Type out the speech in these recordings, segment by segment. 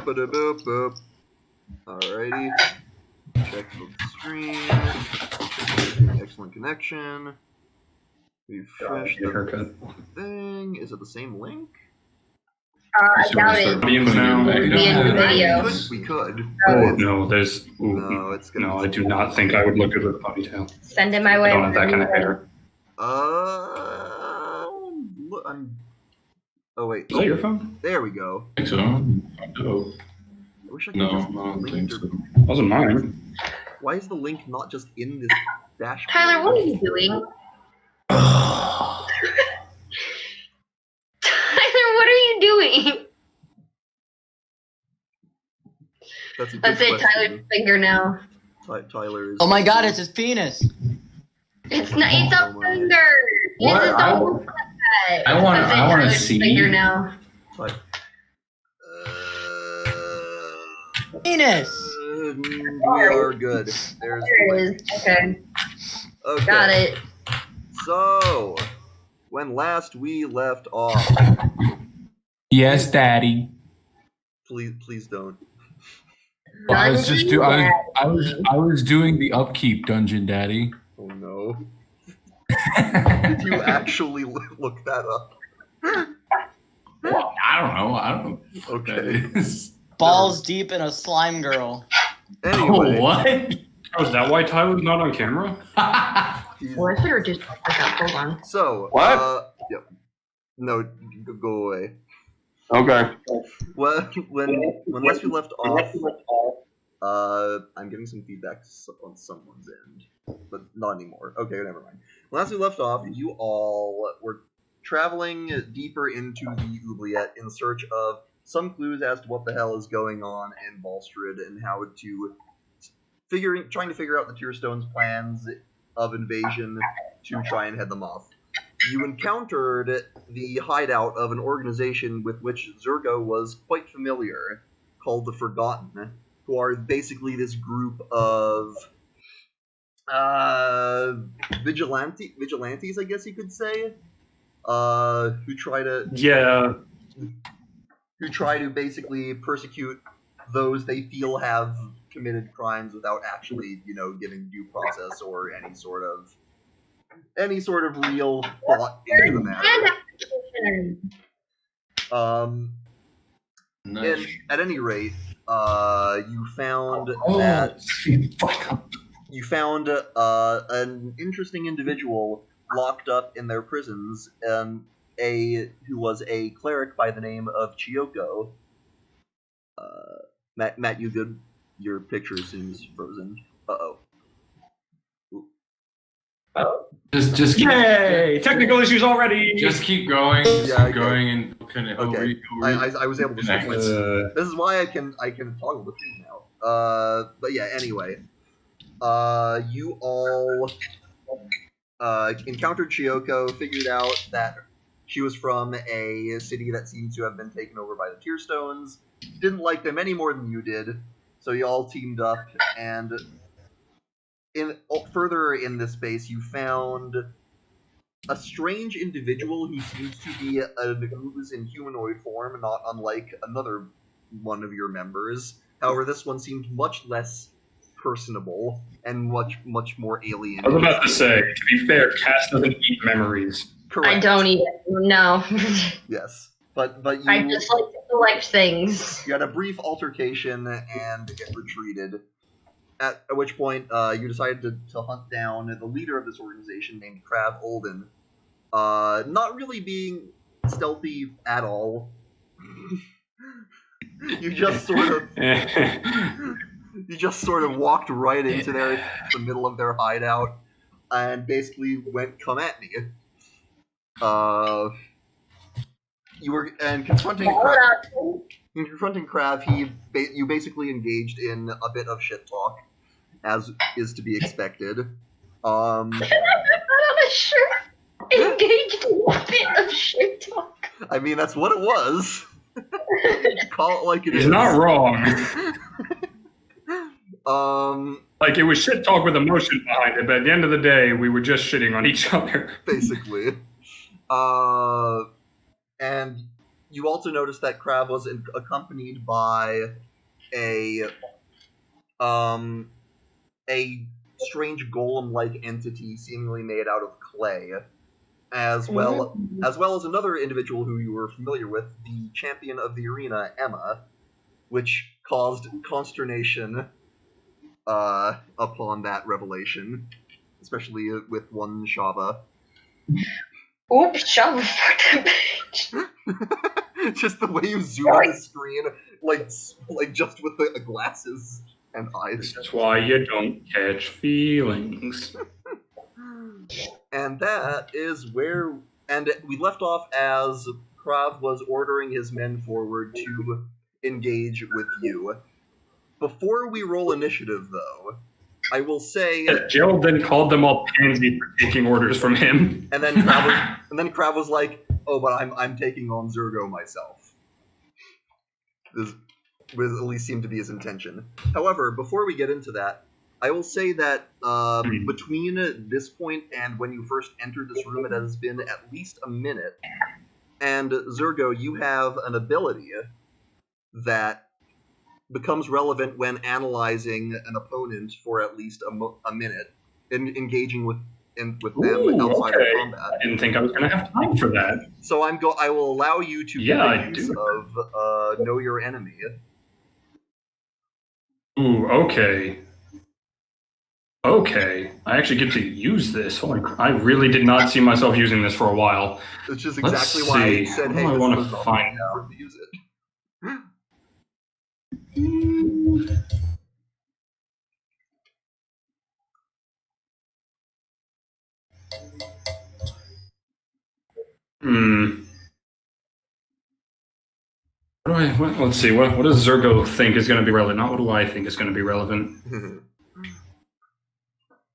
Boop-a-da-boop-boop. Alrighty. Check the stream. Excellent connection. Refresh the thing. Is it the same link? I doubt it. We could. Oh, no, there's... No, it's gonna I do not think I would look good with a ponytail. Send it my way. I don't have that kind of hair. Oh, wait. Is that your phone? There we go. I think so. I wish I could just I don't link think or- so. Wasn't mine. Why is the link not just in this dashboard? Tyler, what are you doing? Tyler, what are you doing? That's a good Let's say question. Tyler's fingernail. Tyler is... Oh my god, it's his penis. It's not. It's a Oh my. finger. What? This is I the want- that. I wanna- Let's say I wanna Tyler's see. Fingernail. Ty- Penis! we are good. There's There it is. Okay, Okay. got it. So, when last we left off, Yes, Daddy. please don't. I was just Dungeon I was doing the upkeep dungeon, Daddy. Oh no. Did you actually look that up? Well, I don't know. I don't know. Okay. Balls deep in a slime girl. Anyway, What? Oh, is that why Tyler's not on camera? he's- Well, I should have just looked that up. Hold on. so What? Yep. No, go away. Okay. Well, when last we left off, I'm getting some feedback on someone's end, but not anymore. Okay, never mind. When last we left off, you all were traveling deeper into the oubliette in search of some clues as to what the hell is going on in Volstrid and how to trying to figure out the Tearstone's plans of invasion to try and head them off. You encountered the hideout of an organization with which Zergo was quite familiar, called the Forgotten, who are basically this group of vigilantes, I guess you could say, who try to basically persecute those they feel have committed crimes without actually, giving due process or any sort of real thought into the matter. Nice. At any rate, you found that you found an interesting individual locked up in their prisons, who was a cleric by the name of Chiyoko. Matt, you good? Your picture seems frozen. Uh-oh. Just keep, Yay! Technical issues already! just keep going. Just Yeah, keep going and kind of Okay. I was able to switch my... Uh, This is why I can toggle the thing now. But yeah, anyway. You all encountered Chiyoko, figured out that she was from a city that seems to have been taken over by the Tearstones. Didn't like them any more than you did, so you all teamed up, and further in this space, you found a strange individual who seems to be who's in humanoid form, not unlike another one of your members. However, this one seemed much less personable and much more alien. I was about to say, to be fair, Cass doesn't eat memories. Correct. I don't even know. Yes, but you. I just like to collect things. You had a brief altercation and it retreated. At which point, you decided to hunt down the leader of this organization named Crab Olden. Not really being stealthy at all. You just sort of walked right into the middle of their hideout and basically went, "Come at me." You were confronting Crab. You basically engaged in a bit of shit talk, as is to be expected. I'm not sure. Engaged in a bit of shit talk. I mean, that's what it was. Call it like it is. He's not wrong. Like, it was shit talk with emotion behind it, but at the end of the day, we were just shitting on each other. Basically. And you also noticed that Krav was accompanied by a strange golem-like entity seemingly made out of clay, as well as another individual who you were familiar with, the champion of the arena, Emma, which caused consternation upon that revelation, especially with one Shava. Oops, Shava fucked up bitch. Just the way you zoom on the screen, like just with the glasses and eyes. That's why you don't catch feelings. And that is where... And we left off as Krav was ordering his men forward to engage with you. Before we roll initiative, though, I will say... Gerald then called them all pansy for taking orders from him. And then Krav was like, "Oh, but I'm taking on Zergo myself." This would at least seem to be his intention. However, before we get into that, I will say that between this point and when you first entered this room, it has been at least a minute. And Zergo, you have an ability that becomes relevant when analyzing an opponent for at least a minute, engaging with them outside of combat. I didn't think I was going to have time for that. So I will allow you to make use of Know Your Enemy. Ooh, okay. Okay, I actually get to use this. Holy crap. I really did not see myself using this for a while. Which is exactly why I said, "Hey, I want to find out. To use it." Let's see. What does Zergo think is going to be relevant? Not what do I think is going to be relevant.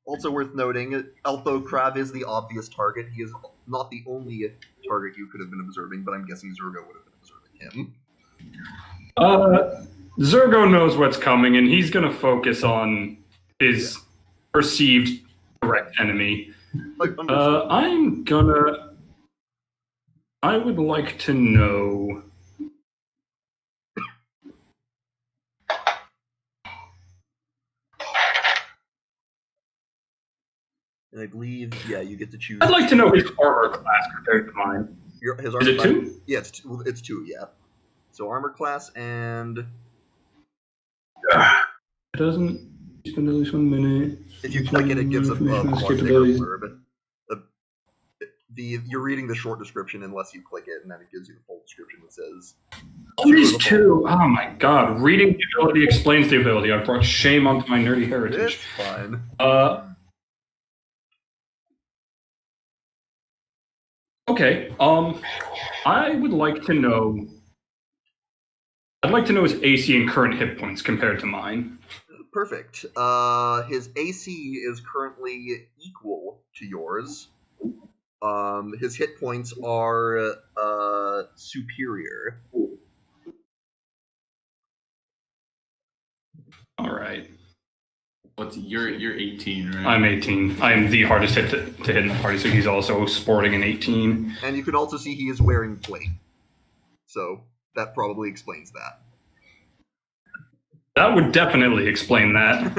Also worth noting, although Krav is the obvious target, he is not the only target you could have been observing, but I'm guessing Zergo would have been observing him. Zergo knows what's coming, and he's going to focus on his perceived direct enemy. I would like to know... And I believe, you get to choose. I'd like to know his armor class compared to mine. His Is it 2? Yeah, it's 2, yeah. So armor class and... It doesn't spend at least 1 minute. If you click it, it gives a blurb. You're reading the short description unless you click it, and then it gives you the full description that says... Only 2! Oh my god. Reading the ability explains the ability. I've brought shame onto my nerdy heritage. It's fine. Okay, I would like to know... I'd like to know his AC and current hit points compared to mine. Perfect. His AC is currently equal to yours. His hit points are superior. Alright. You're 18, right? I'm 18. I am the hardest hit to hit in the party, so he's also sporting an 18. And you can also see he is wearing plate. So that probably explains that. That would definitely explain that.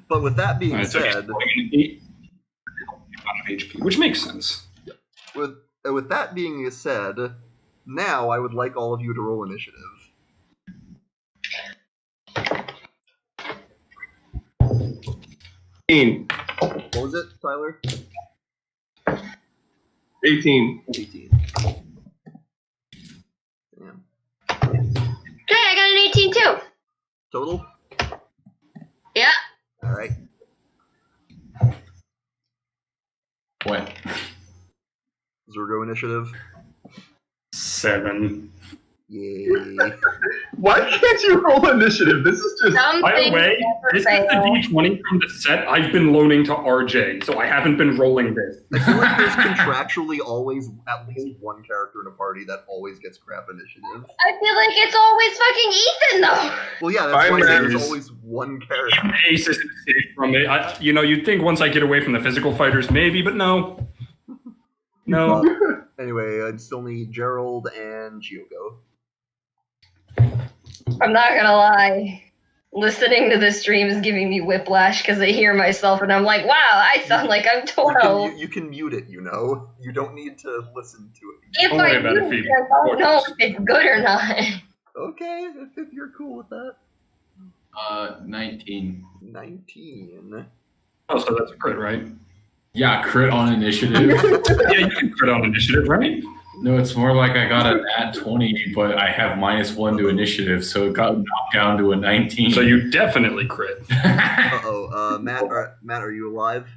But with that being said... HP, which makes sense. With that being said, now I would like all of you to roll initiative. What was it, Tyler? 18. 18. Damn. Okay, I got an 18 too. Total? Yeah. Alright. What? Zergo initiative. 7. Yay. Why can't you roll initiative? This is just... By the way, this is the D20 from the set I've been loaning to RJ, so I haven't been rolling this. I feel like there's contractually always at least one character in a party that always gets crap initiative. I feel like it's always fucking Ethan, though. Well, yeah, that's why there's always one character. Ace isn't safe from it. You'd think once I get away from the physical fighters, maybe, but no. No. Anyway, I'd still need Gerald and Chiyoko. I'm not gonna lie. Listening to this stream is giving me whiplash because I hear myself and I'm like, wow, I sound like I'm 12. You can mute it, you know? You don't need to listen to it. If Don't worry I about it, do, Phoebe. I don't know if it's good or not. Okay, if you're cool with that. 19. 19. Oh, so that's a crit, right? Yeah, crit on initiative. Yeah, you can crit on initiative, right? No, it's more like I got an at 20, but I have -1 to initiative, so it got knocked down to a 19. So you definitely crit. Uh-oh, Matt, are you alive?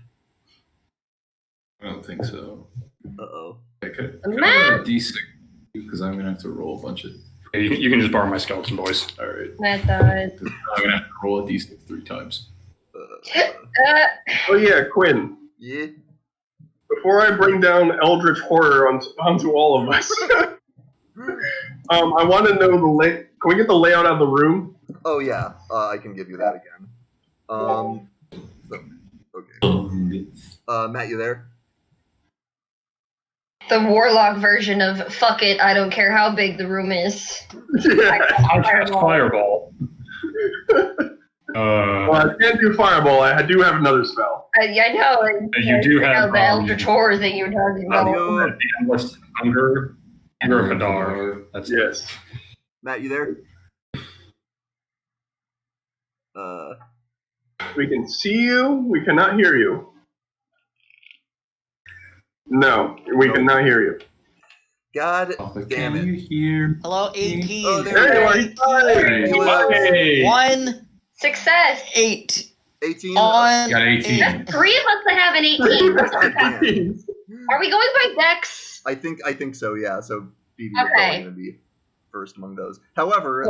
I don't think so. Uh-oh. I could Matt? a D6 because I'm gonna have to roll a bunch of. You can just borrow my skeleton boys. All right, Matt died. I'm gonna have to roll a D6 3 times. Oh yeah, Quinn. Yeah? Before I bring down Eldritch Horror onto all of us, I want to know Can we get the layout of the room? Oh yeah, I can give you that again. Okay. Matt, you there? The warlock version of fuck it, I don't care how big the room is. Yeah. I cast Fireball. Well, I can't do Fireball. I do have another spell. I know. And, You do have, the Eldritch Horror that you were talking about. Mario? The Endless Hunger. Hunger of Hadar. That's Yes. Matt, you there? We can see you. We cannot hear you. No, we cannot hear you. God damn Can you it. hear? Hello, 18. Oh, There you are. Hey. Hey. 1, Success! 8. 18? On Got 18. That's 3 of us that have an 18. Damn. Are we going by Dex? I think so, yeah. So Phoebe is Okay. probably going to be first among those. However,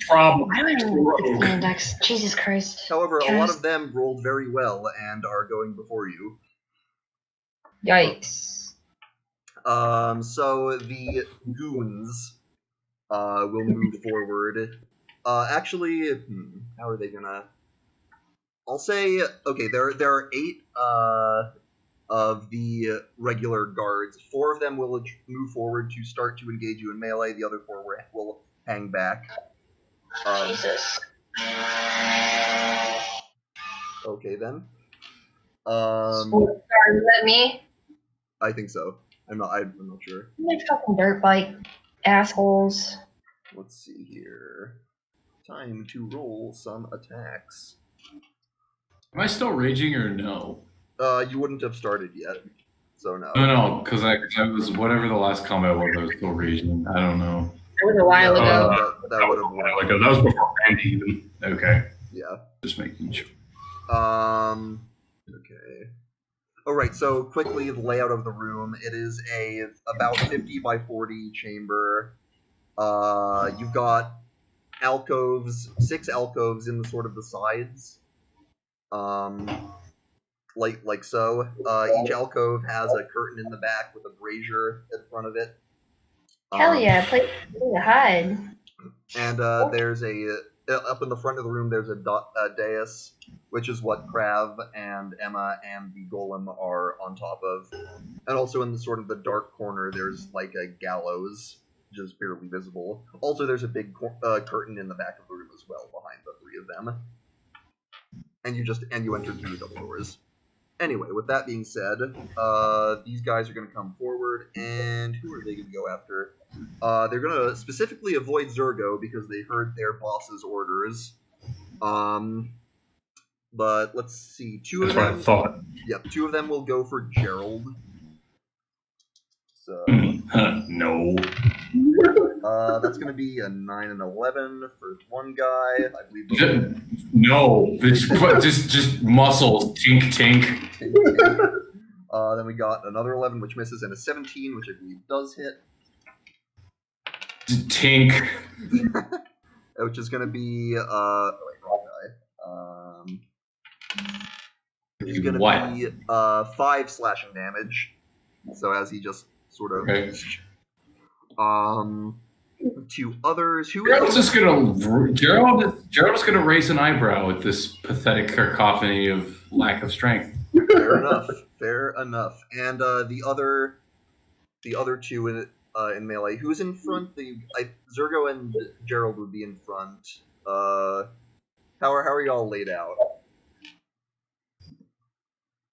problem. I don't even know Dex. Jesus Christ. a lot of them rolled very well and are going before you. Yikes. So the goons will move forward. Actually, how are they gonna? I'll say, okay, there are 8 of the regular guards. 4 of them will move forward to start to engage you in melee. The other 4 will hang back. Jesus. Okay then. Is that me? I think so. I'm not sure. You fucking dirt bike assholes. Let's see here. Time to roll some attacks. Am I still raging or no? You wouldn't have started yet, so no. No, because I was whatever the last combat was. I was still raging. I don't know. It was a while ago. That would have worked. That was before Randy even. Okay, Yeah. just making sure. Okay. Alright, so quickly, the layout of the room. It is a about 50 by 40 chamber. You've got alcoves, 6 alcoves in the sort of the sides. Like so. Each alcove has a curtain in the back with a brazier in front of it. Hell yeah, play to hide. And there's up in the front of the room, there's a dais, which is what Krav and Emma and the golem are on top of. And also in the sort of the dark corner, there's like a gallows, which is barely visible. Also, there's a big curtain in the back of the room as well, behind the 3 of them. And you enter through the double doors. Anyway, with that being said, these guys are going to come forward, and who are they going to go after? They're going to specifically avoid Zergo because they heard their boss's orders. But let's see, 2 of That's what I them. thought. Yep, 2 of them will go for Gerald. So No. that's going to be a 9 and 11 for one guy. I believe. No. Just muscles. Tink tink. Then we got another 11, which misses, and a 17, which I believe does hit. Tink. Which is going to be wrong guy. It's going to be 5 slashing damage. So as he just sort of Okay. 2 others who Gerald's just gonna raise an eyebrow at this pathetic cacophony of lack of strength. fair enough. And the other the other two in melee. Who's in front? Zergo and Gerald would be in front. How are y'all laid out?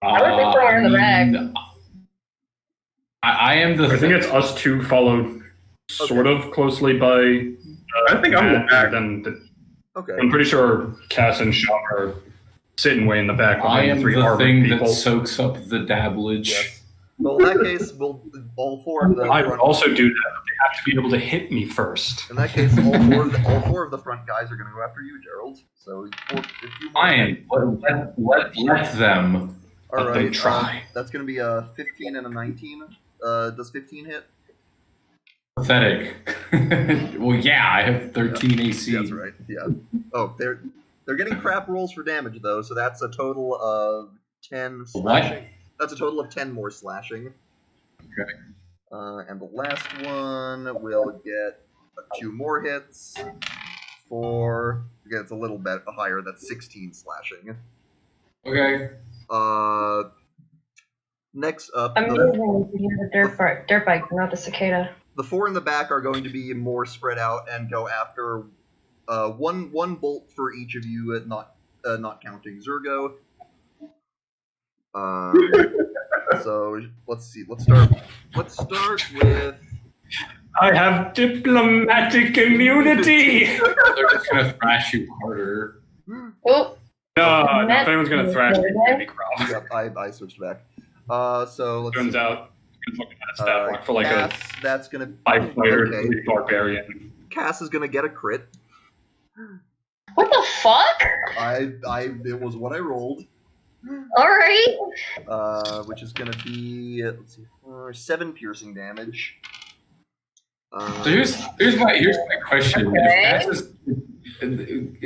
I would think we're in the back. I am the. I think it's us two followed sort of closely by. I think I'm in the back. Okay. I'm pretty sure Cass and Shaw are sitting way in the back. I am three the armored thing people. that soaks up the dabblage. Yes. Well, in that case, all four of the I would front, also do that, but they have to be able to hit me first. in that case, all four of the front guys are going to go after you, Gerald. So if you Fine, let them. all let them right, try. that's going to be a 15 and a 19. Does 15 hit? Pathetic. Well, yeah, I have 13 AC. That's right. Yeah. Oh, they're getting crap rolls for damage though, so that's a total of 10 slashing. That's a total of 10 more slashing. Okay. And the last one will get 2 more hits for. Again, it's a little bit higher. That's 16 slashing. Okay. Next up, I'm using the dirt bike, not the cicada. the 4 in the back are going to be more spread out and go after one bolt for each of you, not counting Zergo. So let's see. Let's start with. I have diplomatic immunity. They're just gonna thrash you harder. Oh, No, if anyone's gonna thrash me, it's gonna be Crow. Yep, I switched back. So let's Turns see. out, it's looking at a stat block for like Cass, that's gonna. a 5-player Okay. barbarian. Cass is gonna get a crit. what the fuck? It was what I rolled. Alright. Which is gonna be 7 piercing damage. So here's my question. Okay.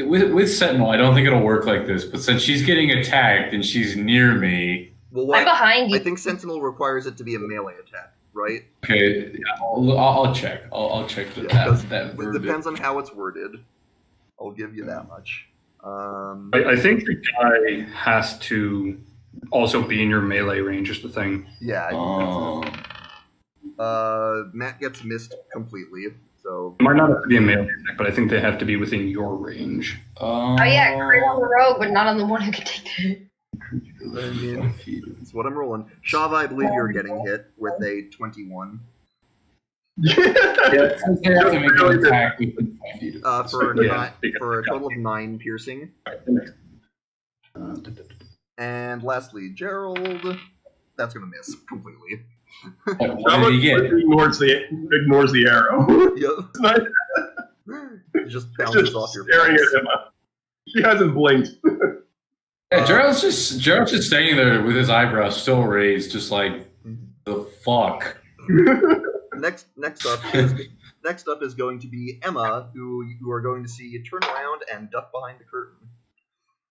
With Sentinel, I don't think it'll work like this. But since she's getting attacked and she's near me, Well, I'm behind you. I think Sentinel requires it to be a melee attack, right? okay, I'll check. I'll check Because that it verbiage. depends on how it's worded. I'll give you that much. I think the guy has to also be in your melee range is the thing. Yeah. Oh. Matt gets missed completely. So It might not have to be a melee attack, but I think they have to be within your range. Oh yeah, crit on the rogue, but not on the one who can take the that's what I'm rolling. Shava, I believe you're getting hit with a 21. They have to make an attack within 5 feet. For a total of 9 piercing. And lastly, Gerald. That's gonna miss completely. What did he get? Ignores the arrow. Yep. It just bounces Just off your staring face. at Emma. She hasn't blinked. Yeah, Gerald's just standing there with his eyebrows still raised, just like the fuck. Next up is going to be Emma, who you are going to see turn around and duck behind the curtain.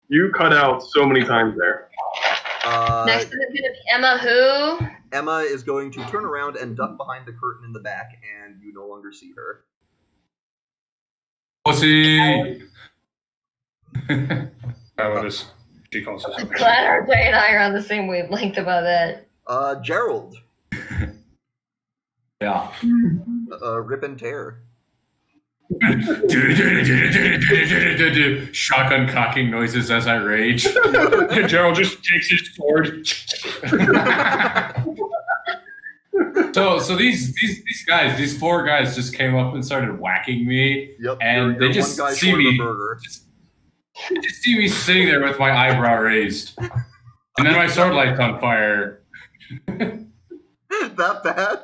You cut out so many times there. Next is gonna be Emma who? Emma is going to turn around and duck behind the curtain in the back, and you no longer see her. Pussy. She calls us. I'm glad RJ and I are on the same wavelength about that. Gerald. Yeah. Rip and tear. Shotgun cocking noises as I rage. Gerald just takes his sword. So these guys, these 4 guys just came up and started whacking me. Yep. And you're they just one guy see short of a me. burger. They just see me sitting there with my eyebrow raised. And then my sword light's on fire. That bad?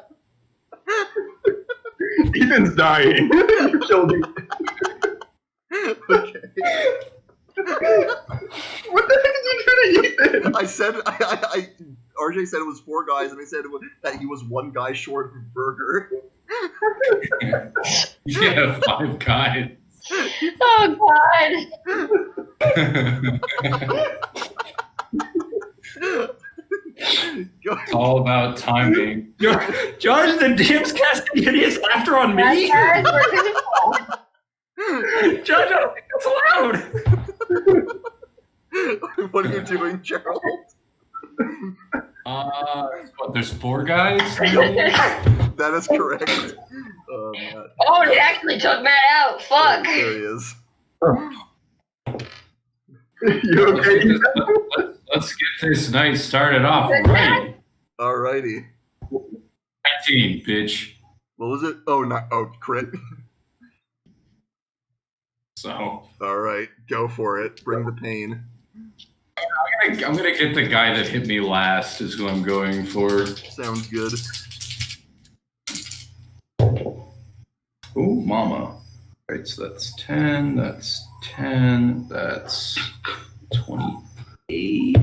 Ethan's dying. You killed him. Okay. What the heck did you do to Ethan? I said, RJ said it was 4 guys, and I said that he was one guy short of a burger. Yeah, 5 guys. Oh god. It's all about timing. George, the DM's casting hideous laughter on me. Guys, we're gonna Judge, I don't think that's allowed. What are you doing, Gerald? What, there's 4 guys? That is correct. Matt. Oh, it actually took Matt out. Fuck. There he is. You okay? Let's get this night started off right. Alrighty. 19, bitch. What was it? Oh, crit. So Alright, go for it. Bring the pain. I'm gonna get the guy that hit me last is who I'm going for. Sounds good. Ooh, mama. Right, so that's 10, that's 10, that's 28.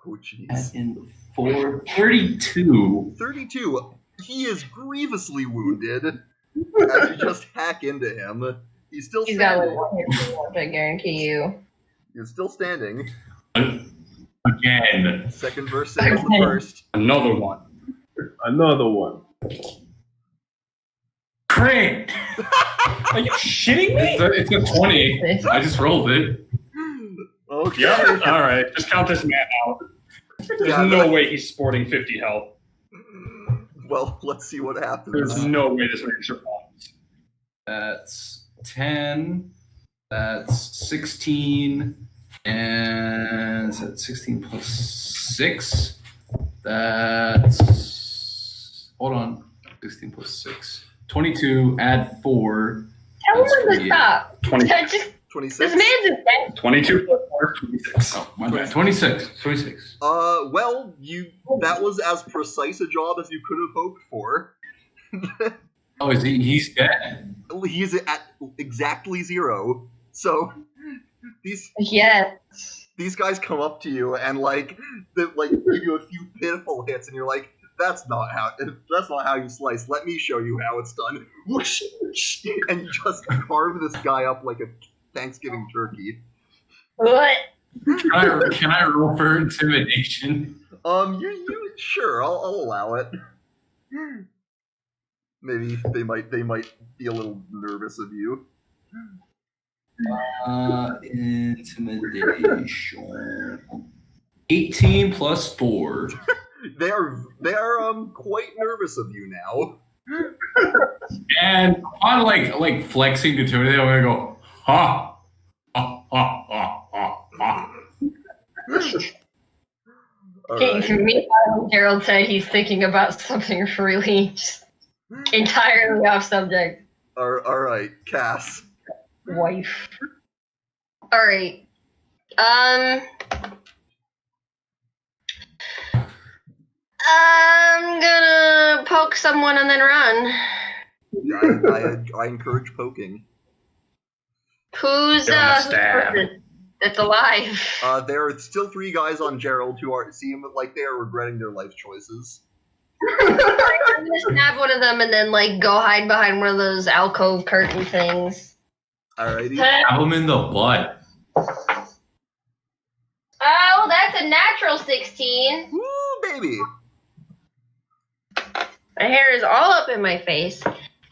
Oh, jeez. Add in the 4, 32. 32. He is grievously wounded. As you just hack into him. He's still He's got like standing. 1 hit left, I guarantee you. He's still standing. Again. Second verse, same as the first. Another one. Another one. Crit! Are you shitting me? It's a 20. I just rolled it. Okay. Yeah. All right. Just count this man out. There's Yeah, no way he's sporting 50 health. Well, let's see what happens. There's no way this man survives. That's 10. That's 16. And is that 16 plus 6? That's. Hold on. 16 plus 6. 22, add 4. Tell him That's when to 28. stop. 20. Just, 26. this man's insane. 22 plus 4, 26. Oh, my bad. 26. 26. Well, that was as precise a job as you could have hoped for. Oh, is he? He's dead? He's at exactly 0. So Yes. these guys come up to you and give you a few pitiful hits, and you're like, that's not how you slice. Let me show you how it's done. Whoosh, whoosh, and you just carve this guy up like a Thanksgiving turkey. What? Can I roll for intimidation? You sure? I'll allow it. Maybe they might be a little nervous of you. Intimidation. 18 plus 4. They are quite nervous of you now. And on like flexing determination, I'm gonna go, ha, ha, ha, ha, ha, ha. All right. Meanwhile, Gerald said he's thinking about something really just entirely off subject. All right, Cass. Wife. Alright. I'm gonna poke someone and then run. I encourage poking. Who's stab. that's alive? There are still 3 guys on Gerald who seem like they are regretting their life choices. I'm gonna stab one of them and then go hide behind one of those alcove curtain things. Alrighty. Have him in the butt. Oh, that's a natural 16. Woo, baby. My hair is all up in my face.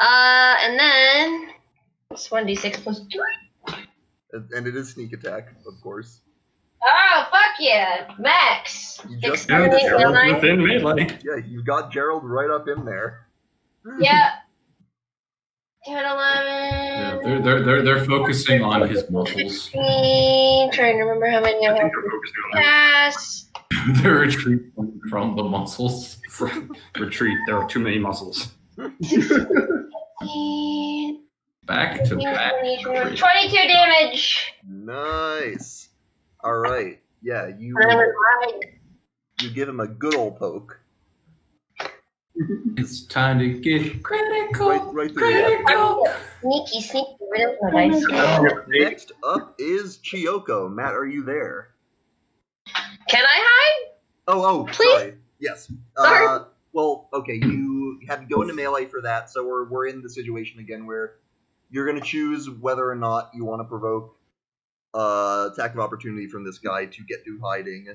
And then it's 1d6 plus 3. And it is sneak attack, of course. Oh, fuck yeah. Max. You just Yeah, Exterminate Gerald's ally. within melee. Yeah, you've got Gerald right up in there. Yeah. 10, Yeah, 11, they're focusing on his muscles. 15. Trying to remember how many I I have. think they're focused on Yes. They're retreating from the muscles. retreat. There are too many muscles. 15, Back to back. 22 damage. Nice. Alright. Yeah, you give him a good old poke. It's time to get critical. Right through the Critical. Sneaky. Rid of my dice. Next up is Chiyoko. Matt, are you there? Can I hide? Oh, Please? sorry. Yes. Sorry. Well, okay, you had to go into melee for that, so we're in the situation again where you're going to choose whether or not you want to provoke attack of opportunity from this guy to get through hiding,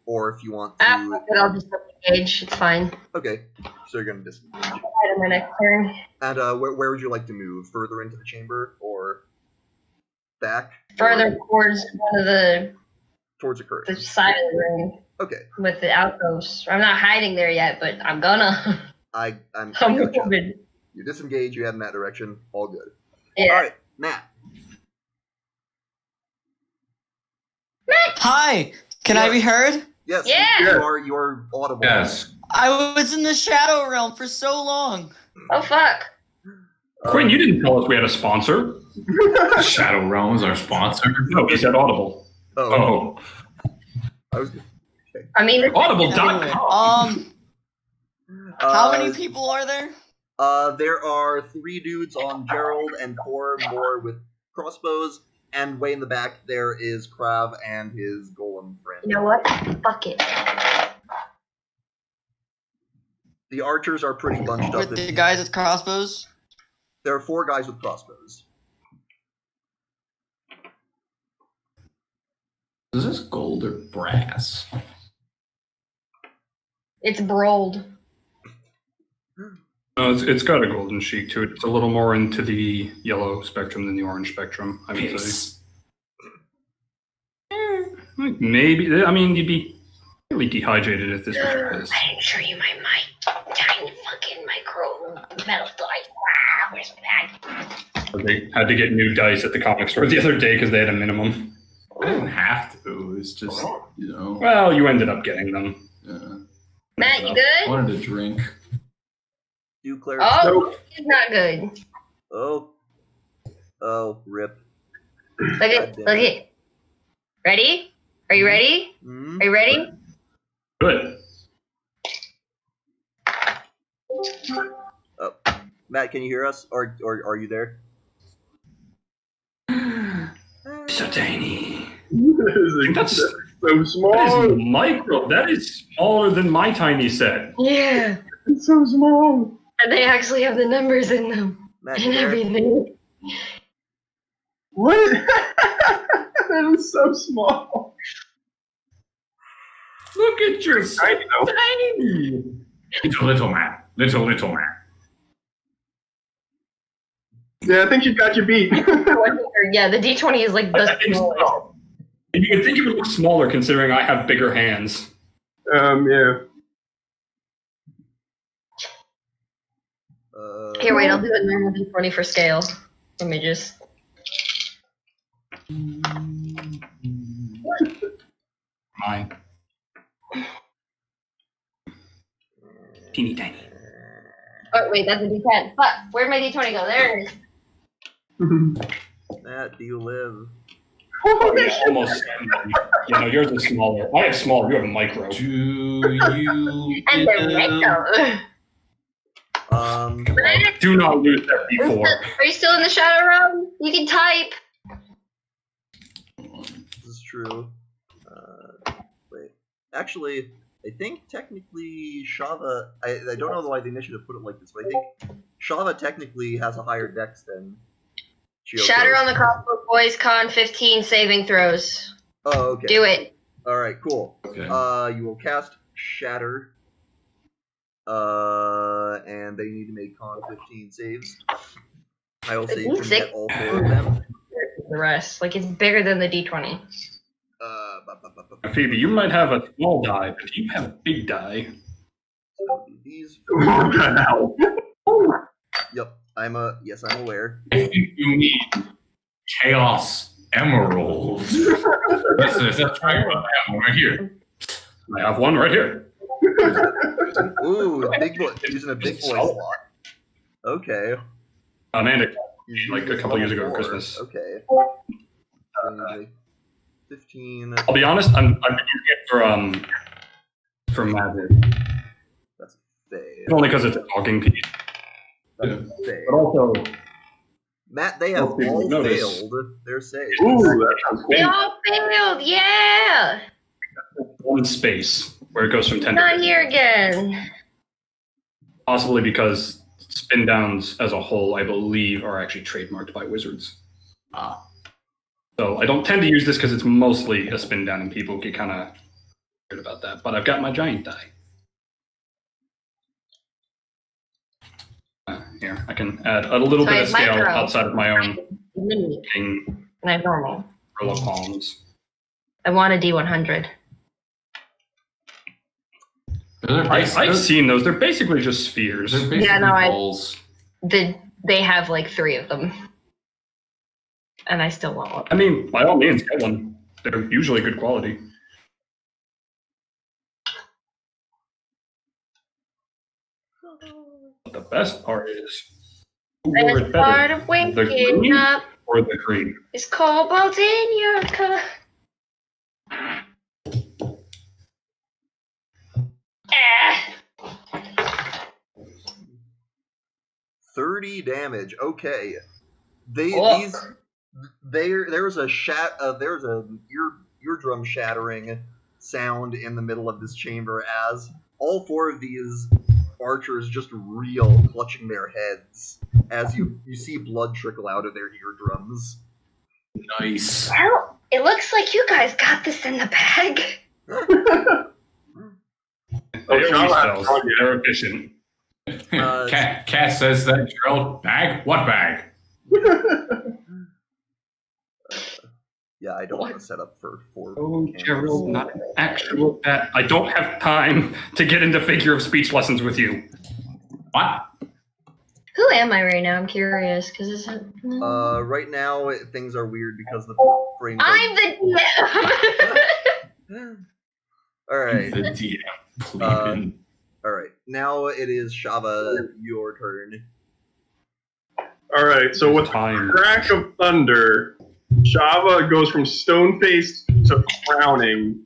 or if you want to... Fuck it, I'll just disengage. It's fine. Okay, so you're going to disengage. Hide in my next turn. And where would you like to move? Further into the chamber, or back? Further towards one of the Towards a curtain. side of the room. Okay. with the outpost. I'm not hiding there yet, but I'm gonna. I'm I'm gotcha. moving. You disengage. You head in that direction. All good. Yeah. All right, Matt. Hi, can I be heard? Yes. Yeah. You are audible. Yes. I was in the Shadow Realm for so long. Oh fuck. Quinn, you didn't tell us we had a sponsor. Shadow Realm is our sponsor. No, he said Audible. Oh. Oh. I was. I mean, Audible.com. Anyway, how many people are there? There are 3 dudes on Gerald and 4 more with crossbows, and way in the back there is Krav and his golem friend. you know what? Fuck it. The archers are pretty bunched up. With the guys with crossbows? There are 4 guys with crossbows. Is this gold or brass? It's brolled. No, it's got a golden chic to it. It's a little more into the yellow spectrum than the orange spectrum, I would say. Like maybe, I mean, you'd be really dehydrated if this was your piss. I didn't show you my tiny fucking micro metal dice. Wow, where's that? They had to get new dice at the comic store the other day because they had a minimum. I didn't have to. It's just, you know. Well, you ended up getting them. Matt, you I good? wanted to drink. Do Claire. Oh, it's not good. Oh, rip. Look it. Ready? Are you ready? Mm-hmm. Are you ready? Good. Oh. Matt, can you hear us? Or are you there? So tiny. That's so That small. is micro. That is smaller than my tiny set. Yeah. It's so small. And they actually have the numbers in them Matt, you and there? everything. What? That is so small. Look at your I know. tiny. Little man. Little man. Yeah, I think you got your beat. Yeah, the D20 is like the I think smallest. so. And you would think it would look smaller considering I have bigger hands. Yeah. Here, wait, I'll do a normal D20 for scale. Let me just. Mine. Teeny tiny. Oh, wait, that's a D10. Fuck, where'd my D20 go? There it is. Matt, do you live? Almost. You know, yours is smaller. I have smaller. You have micro. Do you And the recto. Do not lose that before. Are you still in the shadow realm? You can type. This is true. Wait. Actually, I think technically Shava. I don't know why the initiative put it like this, but I think Shava technically has a higher dex than Chiyoko. Shatter on the crossbow boys, con 15 saving throws. Oh, okay. Do it. Alright, cool. Okay. You will cast Shatter. And they need to make con 15 saves. I will say you can get all 4 of them. The rest. Like, it's bigger than the D20. Phoebe, you might have a small die, but you have a big die. So these. Wow. Yep, I'm aware. I think you need Chaos Emeralds. That's right. I have one right here. I have one right here. Ooh, big boy, using a big boy slot. Okay. Amanda, like a couple years ago at Christmas. Okay. 15. I'll be honest, I'm using it for magic. That's fair. Only because it's a talking piece. That's fair. But also, Matt, they have Hope you all notice. failed their saves. Ooh, that sounds They cool. all failed, yeah! one space where it goes from 10 to Not 15. here again. Possibly because spin downs as a whole, I believe, are actually trademarked by wizards. So I don't tend to use this because it's mostly a spin down and people get kind of weird about that. But I've got my giant die. Here, I can add a little So bit of it's scale micro. outside of my own Mini. king And I have normal. roll of palms. I want a D100. I've seen those. They're basically just spheres. They're basically Yeah, no, balls. They have like 3 of them. And I still want one. I mean, by all means, get one. They're usually good quality. But the best part is, who wore it Best part better, of the waking green up or the green? is cobalt in your cup. Ah. 30 damage. Okay. Look. There's a eardrum shattering sound in the middle of this chamber as all 4 of these archers just reel, clutching their heads as you see blood trickle out of their eardrums. Nice. Well, it looks like you guys got this in the bag. They always Shava, spells. They're efficient. Cat says that Gerald, bag? What bag? Yeah, I don't want to set up for 4. Oh, cameras. Gerald, not an actual bat. I don't have time to get into figure of speech lessons with you. What? Who am I right now? I'm curious because it's. Right now things are weird because the frames. I'm the DM. All right. The DM. Pleading. All right. Now it is Shava, your turn. All right, so with Time. the crack of thunder, Shava goes from stone-faced to frowning.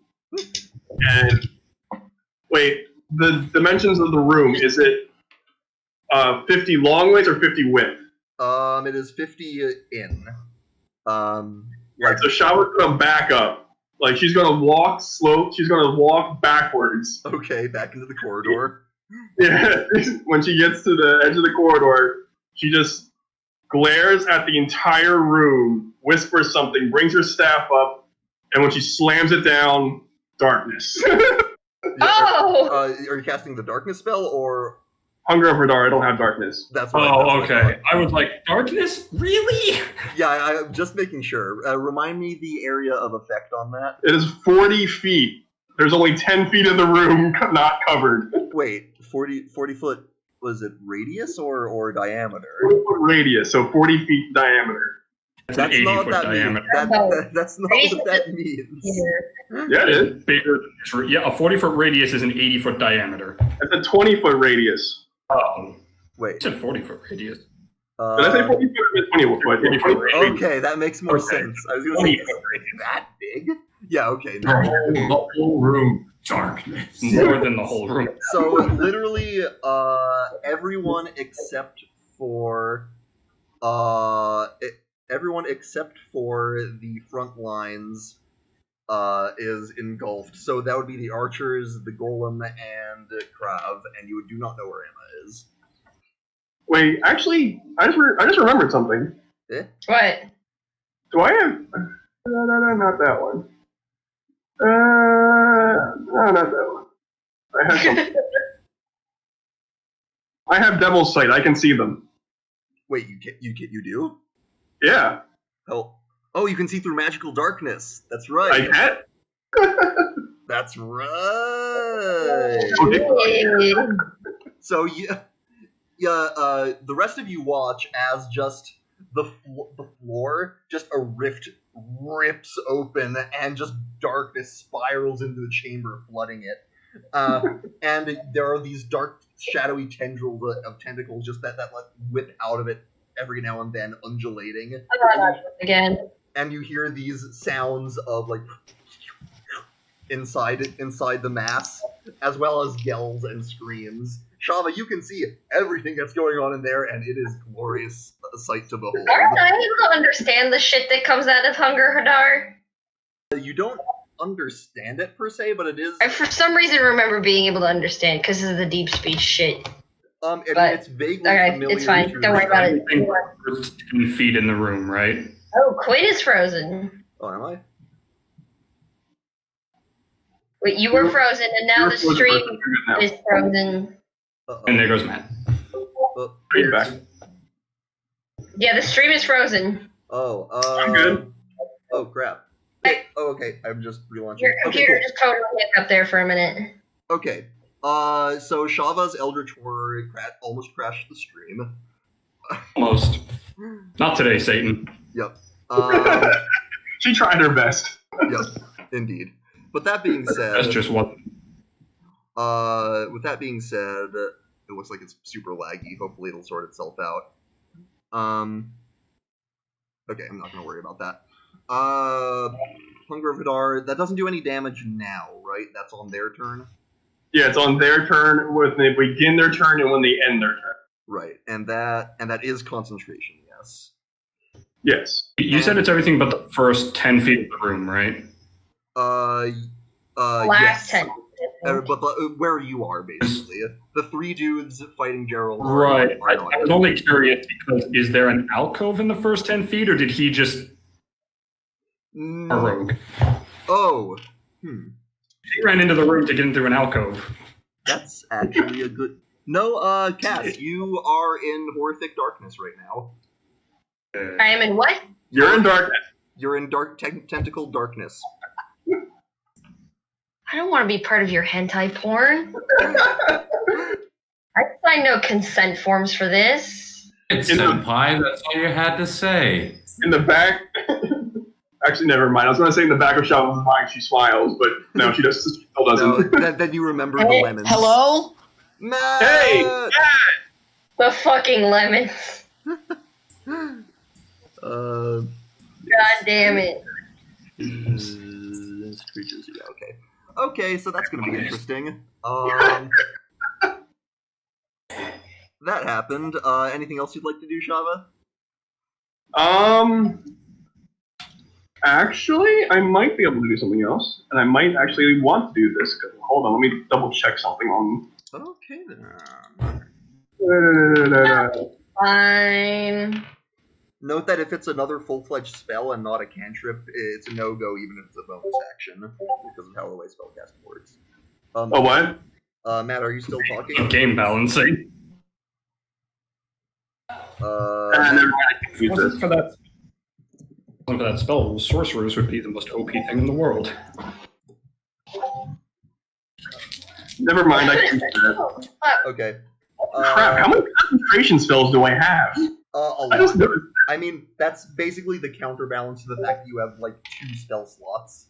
And wait, the dimensions of the room, is it 50 long ways or 50 width? It is 50 in. Right, so Shava's gonna back up. Like, she's gonna walk slow, she's gonna walk backwards. Okay, back into the corridor. Yeah, when she gets to the edge of the corridor, she just glares at the entire room, whispers something, brings her staff up, and when she slams it down, darkness. Oh! Are you casting the darkness spell or? Hunger of Radar, I don't have darkness. That's what Oh, that's what I okay. thought. I was like, darkness? Really? Yeah, I'm just making sure. Remind me the area of effect on that. It is 40 feet. There's only 10 feet of the room not covered. Wait, 40 foot, was it radius or diameter? 40-foot radius, so 40 feet diameter. That's an 80-foot diameter. That's not what that means. Yeah, it is. Bigger. Yeah, a 40-foot radius is an 80-foot diameter. It's a 20-foot radius. Oh, Wait. I said 40-foot radius. Did I say 40 foot or 20 foot? 40-foot radius. Okay, that makes more Okay. sense. I was gonna say, is it that big? Yeah, okay. The whole room, darkness. More than the whole room. So literally, everyone except for the front lines is engulfed. So that would be the archers, the golem, and Krav, and you do not know where Emma is. Wait, actually, I just remembered something. What? Do I have... No, not that one. No, not that one. I have something. I have Devil's Sight. I can see them. Wait, you do? Yeah, Oh, you can see through magical darkness. That's I right. can. That's right. So the rest of you watch as just the floor, just a rift rips open and just darkness spirals into the chamber, flooding it. And there are these dark, shadowy tendrils of tentacles just that whip out of it every now and then, undulating. Again. And you hear these sounds of like inside the mass, as well as yells and screams. Shava, you can see everything that's going on in there, and it is glorious sight to behold. Aren't I able to understand the shit that comes out of Hunger Hadar? You don't understand it per se, but it is. I for some reason remember being able to understand because of the deep speech shit. It's vaguely Okay, familiar. it's fine. to Don't worry about it. There's 10 feet in the room, right? Oh, Quinn is frozen. Oh, am I? Wait, you were frozen, and now the stream is frozen. Uh-oh. And there goes Matt. Feedback. Yeah, the stream is frozen. Oh, I'm good. Oh, crap. Oh, okay. I'm just relaunching. Your Okay, computer cool. just totally hit up there for a minute. Okay. So Shava's Eldritch Horror almost crashed the stream. Almost. Not today, Satan. Yep. She tried her best. Yep, indeed. But that being said, That's just what. with that being said, it looks like it's super laggy. Hopefully it'll sort itself out. Okay, I'm not gonna worry about that. Hunger of Vidar, that doesn't do any damage now, right? That's on their turn? Yeah, it's on their turn when they begin their turn and when they end their turn. Right, and that is concentration, yes. Yes. You said it's everything but the first 10 feet of the room, right? Last yes. 10. But where you are, basically. The three dudes fighting Gerald. Right. I was only curious because is there an alcove in the first 10 feet, or did he just a rogue? Oh. He ran into the room to get into an alcove. That's actually a good... No, Cass, you are in horrific darkness right now. I am in what? You're in darkness. You're in dark tentacle darkness. I don't want to be part of your hentai porn. I signed no consent forms for this. It's senpai, that's all you had to say. In the back... Actually, never mind. I was going to say in the back of Shava's mind she smiles, but no, she still doesn't. No, then you remember the lemons. Hello? Matt! Hey! The fucking lemons. God damn it. Creatures, yeah, okay. Okay, so that's gonna be interesting. That happened. Anything else you'd like to do, Shava? Actually, I might be able to do something else, and I might actually want to do this. Hold on, let me double check something on. Okay then. Fine. Note that if it's another full-fledged spell and not a cantrip, it's a no-go even if it's a bonus action, because of how the way spellcasting works. Oh, what? Matt, are you still talking? Game balancing. Never mind, I confused this. For that spell, sorcerers would be the most OP thing in the world. Never mind, I confused that. Okay. Crap, how many concentration spells do I have? A lot. I just noticed. I mean, that's basically the counterbalance to the fact that you have, like, 2 spell slots.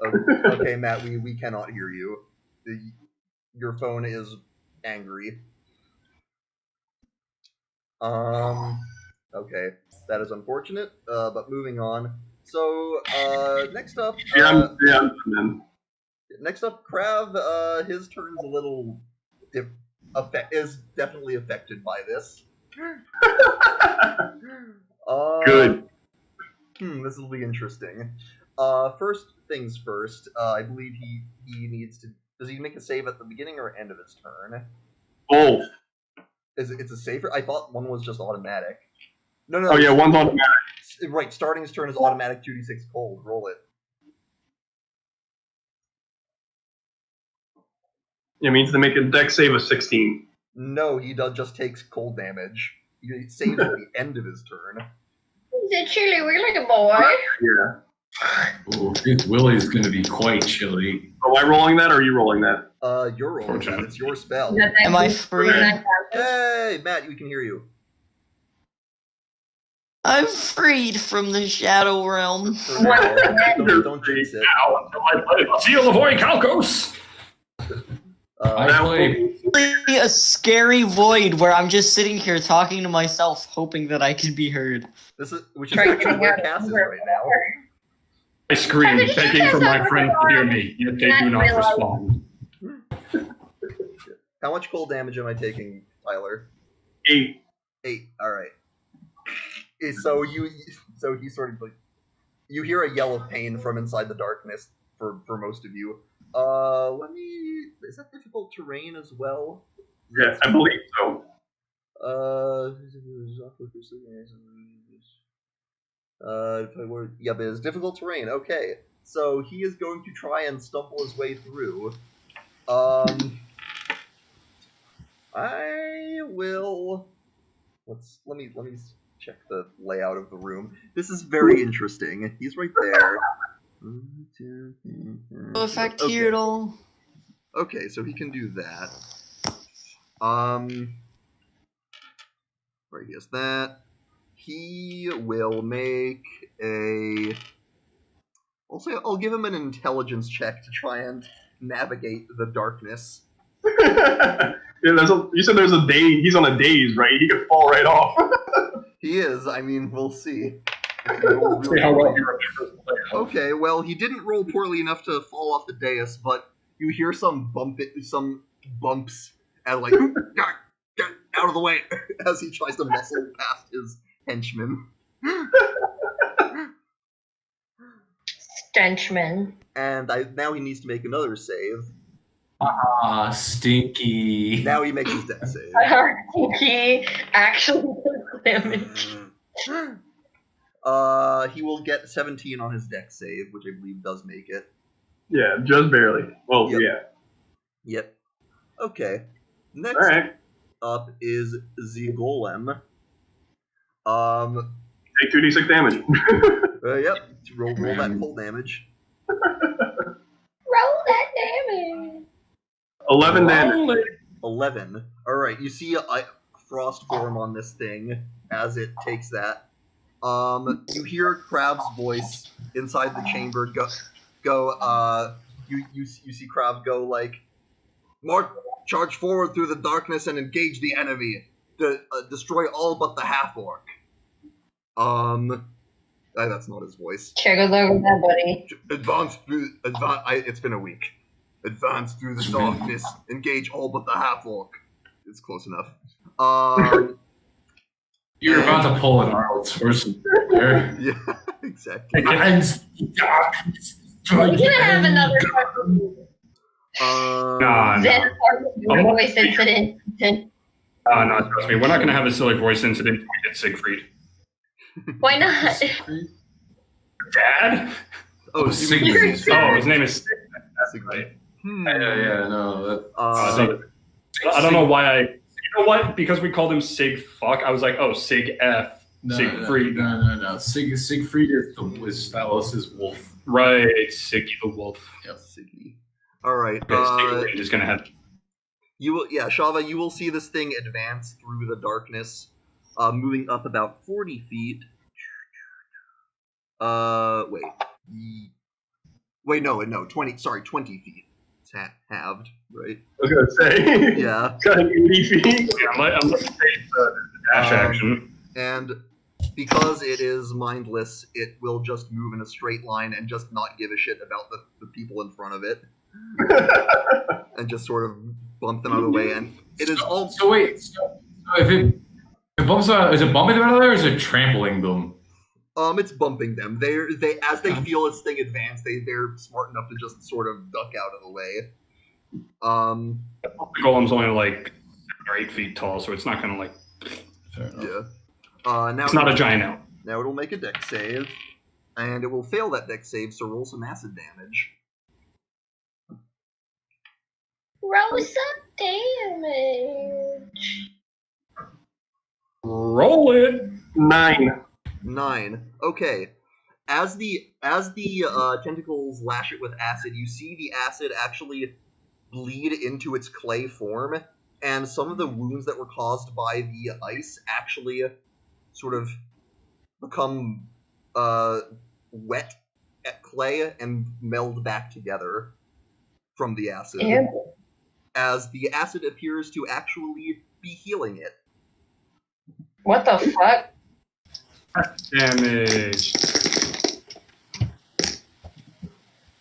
Okay, Matt, we cannot hear you. Your phone is angry. Okay, that is unfortunate, but moving on. So, next up... Next up, Krav, his turn's a little... is definitely affected by this. Good. This will be interesting. First things first, I believe he needs to... Does he make a save at the beginning or end of his turn? Both. It's a save? I thought one was just automatic. No. Oh yeah, one's automatic. Right, starting his turn is automatic 2d6 cold. Roll it. It means to make a dex save of 16. No, he just takes cold damage. He saves at the end of his turn. He's a chilly willy boy. Yeah. Ooh, his Willie's going to be quite chilly. Am I rolling that, or are you rolling that? You're rolling that. It's your spell. Am I free? Hey, Matt, we can hear you. I'm freed from the Shadow Realm. Don't jinx it. Seal of Oikhalkos! I play. A scary void where I'm just sitting here talking to myself, hoping that I can be heard. Which is actually where Cass is right now. I scream, begging for my friends to hear me, yet they do not respond. How much cold damage am I taking, Tyler? 8. 8. All right. So he sort of like, you hear a yell of pain from inside the darkness for most of you. Is that difficult terrain as well? Yes, I believe so. Yep, it is difficult terrain. Okay, so he is going to try and stumble his way through. I will. Let me check the layout of the room. This is very interesting. He's right there. No effect here at all. Okay, so he can do that. Right, he has that. He will make a. I'll give him an intelligence check to try and navigate the darkness. Yeah, you said there's a day. He's on a daze, right? He could fall right off. He is. I mean, we'll see. See how well he remembers the layout. Okay, well, he didn't roll poorly enough to fall off the dais, but you hear some bumps, and like, get out of the way, as he tries to muscle past his henchman. Stenchman. And now he needs to make another save. Ah, stinky. Now he makes his death save. I think he actually took damage. He will get 17 on his dex save, which I believe does make it. Yeah, just barely. Well, Yep. yeah. Yep. Okay. Next All right. up is the golem. Take 2d6 damage. Yep. Roll that full damage. Roll that damage. 11 damage. 11. Alright, you see a frost form on this thing as it takes that. You hear Crab's voice inside the chamber you see Crab go like, charge forward through the darkness and engage the enemy. Destroy all but the half-orc. That's not his voice. Check it over that, buddy. It's been a week. Advance through the darkness. Engage all but the half-orc. It's close enough. You're about to pull an Arnold Schwarzenegger there. Yeah, exactly. Darkness. We're gonna have another Nah, voice incident. no, trust me. We're not going to have a silly voice incident when we get Siegfried. Why not? Dad? Oh, Siegfried. Oh, his name is Sig. Siegfried. Yeah, no. I don't know why you know what? Because we called him Sig Fuck, I was like, oh, Sig F. Siegfried. No. Siegfried is Talos' wolf. Right, Siggy the Wolf. Yep. Siggy. Alright, Siegfried is going to have... Shava, you will see this thing advance through the darkness, moving up about 40 feet. Wait, no, 20 feet. It's halved, right? I was gonna say. Yeah. Cutting 80 feet. Yeah, I'm going to take the dash action. And because it is mindless, it will just move in a straight line and just not give a shit about the people in front of it. And just sort of bump them out of the way. And it is all... So wait, so if it bumps out, is it bumping them out of there or is it trampling them? It's bumping them. As they feel this thing advance, they're smart enough to just sort of duck out of the way. The golem's only like 7 or 8 feet tall, so it's not going to like... Fair enough. Yeah. Now It's not a giant elf. Now it'll make a dex save, and it will fail that dex save, so roll some acid damage. Roll some damage. Roll it! 9. 9. Okay. As the tentacles lash it with acid, you see the acid actually bleed into its clay form, and some of the wounds that were caused by the ice actually sort of become wet at clay and meld back together from the acid. Ew. As the acid appears to actually be healing it. What the fuck? Damage.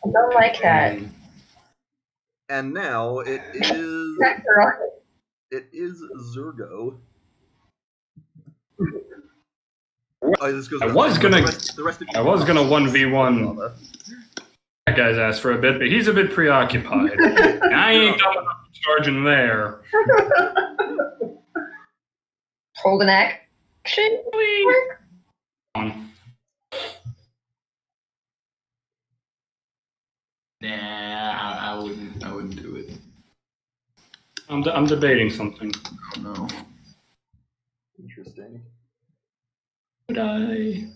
I don't like that. And now it is Zergo. This goes I was gonna 1v1 Lava. that guy's ass for a bit, but he's a bit preoccupied. I ain't got enough charging there. Hold an action. Nah, I wouldn't do it. I'm debating something. Oh no. Interesting. Would I?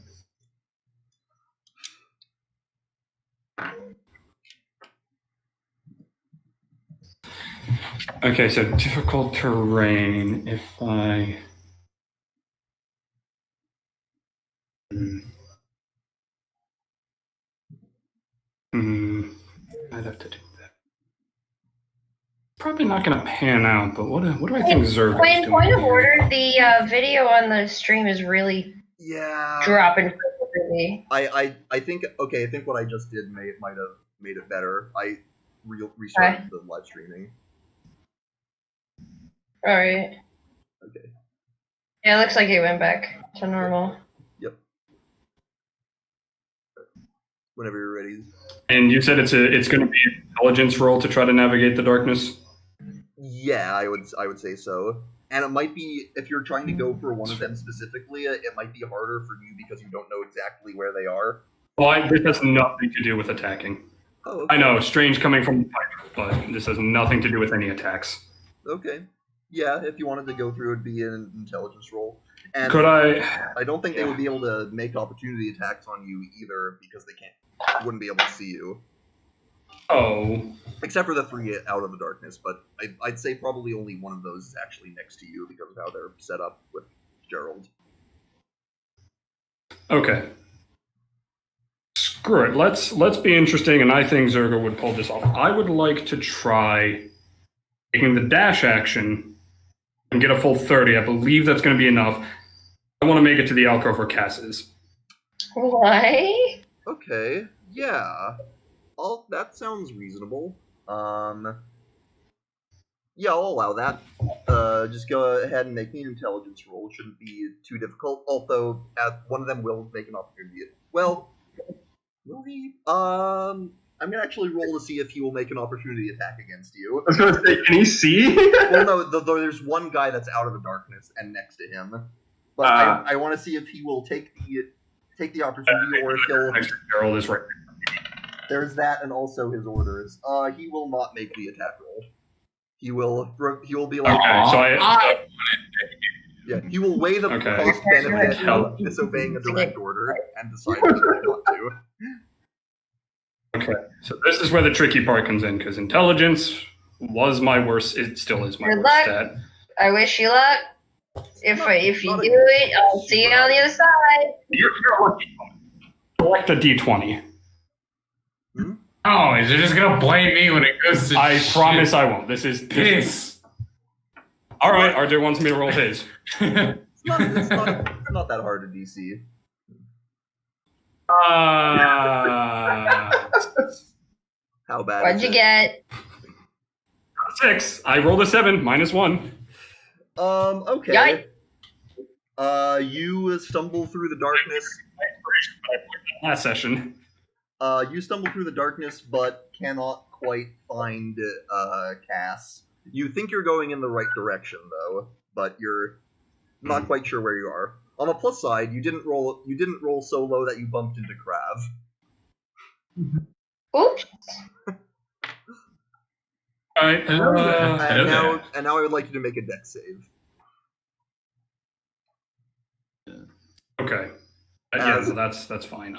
Okay, so difficult terrain. If I. I'd have to do that. Probably not going to pan out, but what do I think Zerg is In doing point of here? order, the video on the stream is really dropping frequently. I think I think what I just did might have made it better. I restarted the live streaming. All right. Okay. Yeah, it looks like it went back to normal. Yep. Whenever you're ready. And you said it's going to be an intelligence roll to try to navigate the darkness? Yeah, I would say so. And it might be, if you're trying to go for one of them specifically, it might be harder for you because you don't know exactly where they are. Well, this has nothing to do with attacking. Oh, okay. I know, strange coming from the pipe, but this has nothing to do with any attacks. Okay. Yeah, if you wanted to go through, it'd be an intelligence roll. And Could I don't think they would be able to make opportunity attacks on you either because they wouldn't be able to see you. Oh. Except for the 3 out of the darkness, but I'd say probably only one of those is actually next to you because of how they're set up with Gerald. Okay. Screw it. Let's be interesting, and I think Zergo would pull this off. I would like to try taking the dash action and get a full 30. I believe that's going to be enough. I want to make it to the alcove where Cass is. Why? Okay, yeah. That sounds reasonable. Yeah, I'll allow that. Just go ahead and make me an intelligence roll. It shouldn't be too difficult. Although, one of them will make an opportunity. Well, will he? I'm gonna actually roll to see if he will make an opportunity attack against you. I was gonna say, can he see? Well, no, there's one guy that's out of the darkness and next to him. But I want to see if he will take the opportunity or if he'll. Gerald is right. There's that, and also his orders. He will not make the attack roll. He will be like. Okay, so yeah, he will weigh the cost benefit of disobeying a direct order and decide whether not to. Okay, so this is where the tricky part comes in, because intelligence was my worst. It still is my Good worst luck. stat. I wish you luck. If you do it, I'll see you on the other side. You're lucky. Select a d20. Oh, is it just gonna blame me when it goes to I shit? promise I won't. This is Piss. all right. RJ wants me to roll his. It's not that hard to DC. How bad? What'd is you it? get? 6. I rolled a 7, -1. Okay. You stumble through the darkness. Last session. You stumble through the darkness, but cannot quite find Cass. You think you're going in the right direction, though, but you're not quite sure where you are. On the plus side, you didn't roll so low that you bumped into Krav. Oops. All right. And now I would like you to make a dex save. Okay. Yeah, so that's fine.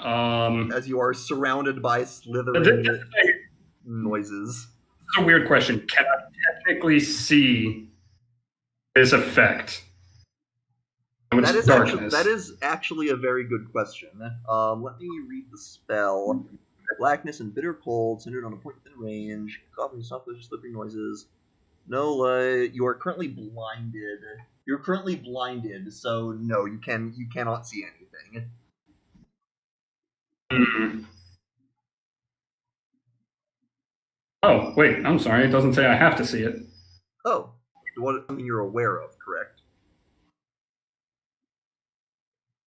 As you are surrounded by slithering noises. This is a weird question. Can I technically see this effect? That is actually a very good question. Let me read the spell. Blackness and bitter cold, centered on a point within range. Coughing, soft, slippery noises. No light. You are currently blinded. You're currently blinded, so no, you cannot see anything. Mm-hmm. Oh, wait, I'm sorry. It doesn't say I have to see it. Oh, something you're aware of, correct?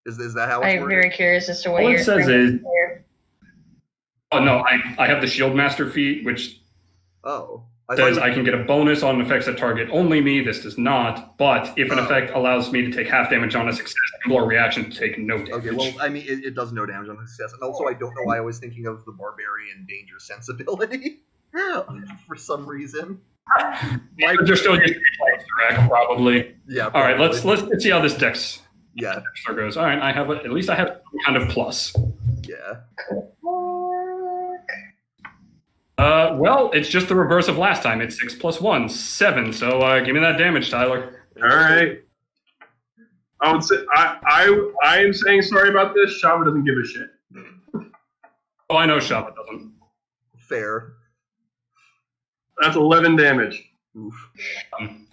Is that how it's I'm worded? very curious as to what All you're it says is... here. Oh, no, I have the Shield Master feat, which says I can get a bonus on effects that target only me. This does not. But if an effect allows me to take half damage on a success, I can blow a reaction to take no damage. Okay, well, I mean, it does no damage on the success. And also, I don't know why I was thinking of the Barbarian Danger sensibility for some reason. They're still using direct, probably. Yeah. All right, let's see how this dex Yeah. goes. All right, at least I have some kind of plus. Yeah. Well, it's just the reverse of last time. It's 6 plus 1, 7. So give me that damage, Tyler. All right. I would say I am saying sorry about this. Shava doesn't give a shit. Oh, I know Shava doesn't. Fair. That's 11 damage. Oof.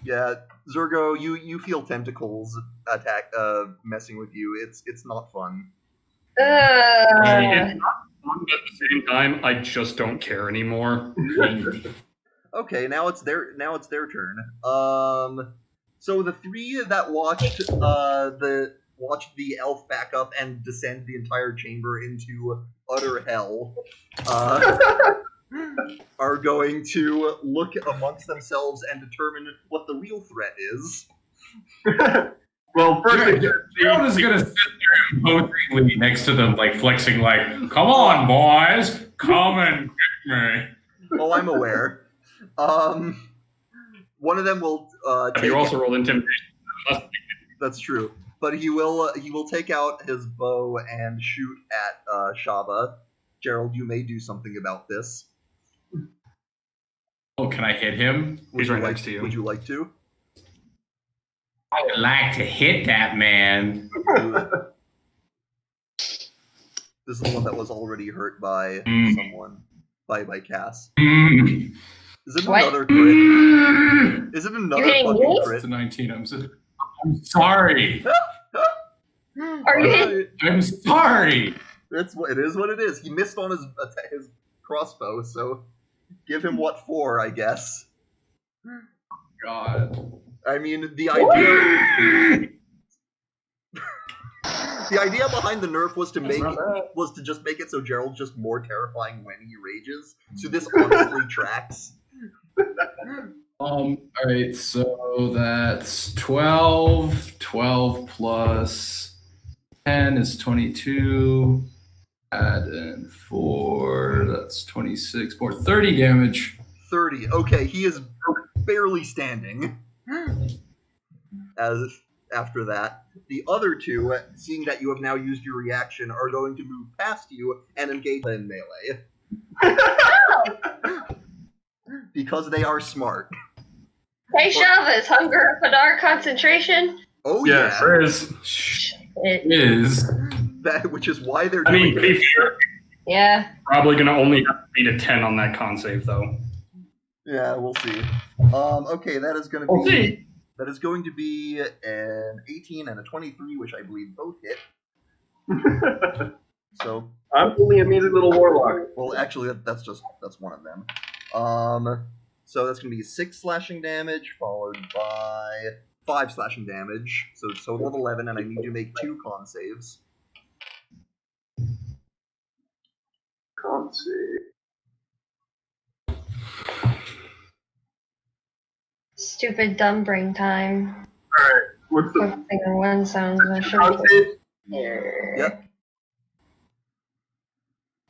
Yeah, Zergo, you feel tentacles messing with you. It's not fun. It's not fun, but at the same time, I just don't care anymore. Okay, now it's their turn. So the three that watched the elf back up and descend the entire chamber into utter hell are going to look amongst themselves and determine what the real threat is. Well, first, Gerald is gonna sit there imposingly next to them, like flexing, like, "Come on, boys, come and get me." Oh, I'm aware. One of them will take. You also rolled intimidation. That's true, but he will take out his bow and shoot at Shava. Gerald, you may do something about this. Oh, can I hit him? He's right next to you. Would you like to? I would like to hit that man. This is the one that was already hurt by someone, by Cass. Is it What? another crit? Is it another hitting fucking me? crit? It's a 19. I'm sorry. Are you hitting? I'm sorry. It is what it is. He missed on his crossbow, so give him what for, I guess. God. I mean, the idea behind the nerf was to just make it so Gerald's just more terrifying when he rages. So this honestly tracks. All right, so that's 12. 12 plus 10 is 22. Add in 4, that's 26. More 30 damage. 30. Okay, he is barely standing. As after that, the other two, seeing that you have now used your reaction, are going to move past you and engage in melee. Because they are smart. Hey, Shava, is hunger a Padar concentration? Oh Yes. yeah, There is. It is. which is why they're I doing mean, to be fair, Yeah. probably going to only have to beat a 10 on that con save, though. Yeah, we'll see. Okay, that is going to We'll be see. that is going to be an 18 and a 23, which I believe both hit. So, I'm only a measly little warlock. well, actually, that's one of them. So that's going to be 6 slashing damage, followed by 5 slashing damage. So it's a total of 11, and I need to make 2 con saves. Can't see. Stupid dumb brain time. All right. What's the Focusing on one sound. I should con be save? here. Yep.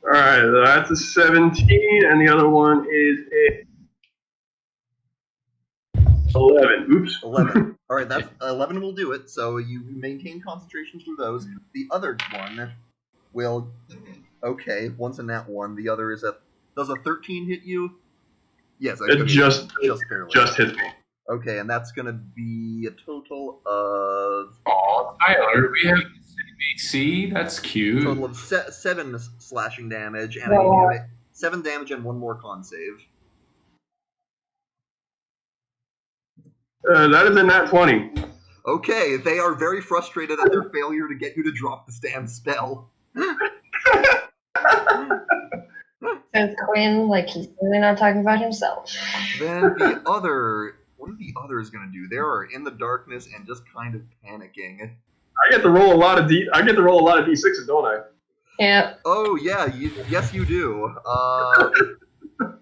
All right, that's a 17, and the other one is a 11. Oops. 11. All right, that's 11 will do it. So you maintain concentration through those. The other one will. Okay, one's a nat 1. The other is a. Does a 13 hit you? Yes, It just barely. just hit me. Okay, and that's gonna be a total of Oh, Tyler, we have the same AC. That's cute. total of 7 slashing damage, and I need to make 7 damage and 1 more con save. That is a nat 20. Okay, they are very frustrated at their failure to get you to drop the stand spell. Says Quinn, like he's really not talking about himself. Then the other, what are the others gonna do? They are in the darkness and just kind of panicking. I get to roll a lot of d6s, don't I? Yeah. Oh yeah, yes you do.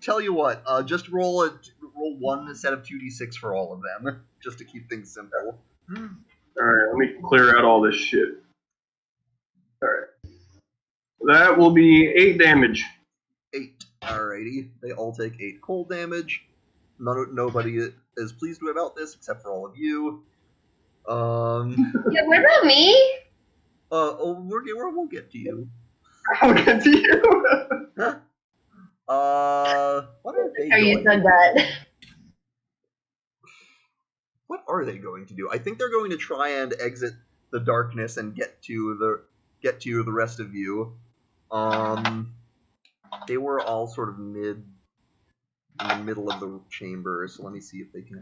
Tell you what, just roll 1 instead of 2d6 for all of them, just to keep things simple. All right, let me clear out all this shit. All right, that will be 8 damage. 8. Alrighty, they all take 8 cold damage. Nobody is pleased about this except for all of you. Yeah, what about me? We'll get to you. I'll get to you. What are they Oh, you going? said that. What are they going to do? I think they're going to try and exit the darkness and get to the rest of you. They were all sort of in the middle of the chamber, so let me see if they can.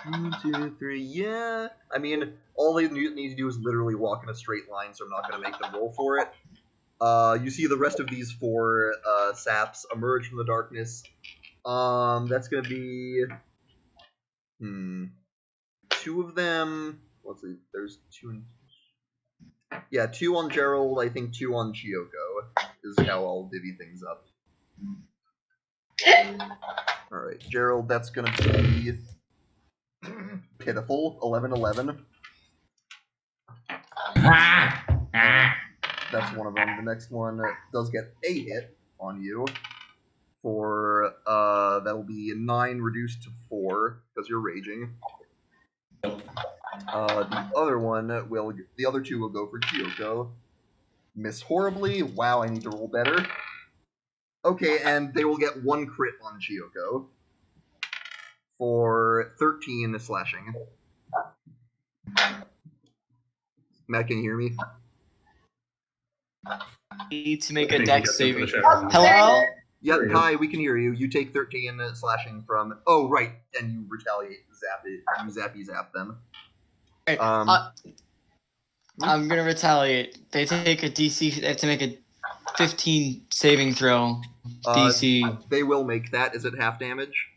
1, 2, 3, yeah. I mean, all they need to do is literally walk in a straight line, so I'm not going to make them roll for it. You see the rest of these 4 saps emerge from the darkness. That's going to be... 2 of them... Let's see, there's 2... Yeah, 2 on Gerald, I think 2 on Chiyoko is how I'll divvy things up. Alright, Gerald, that's gonna be... pitiful, 11-11. That's one of them. The next one does get a hit on you. For, that'll be 9 reduced to 4, because you're raging. The other 2 will go for Chiyoko. Miss horribly. Wow, I need to roll better. Okay, and they will get 1 crit on Chiyoko. For 13 slashing. Matt, can you hear me? Need to make I a think dex he got into saving. the chat. Hello? Yeah, hi, we can hear you. You take 13 slashing from... Oh, right, and you retaliate. You zappy zap them. Okay, Um, I'm gonna retaliate. They take a DC. They have to make a 15 saving throw. DC. They will make that. Is it half damage?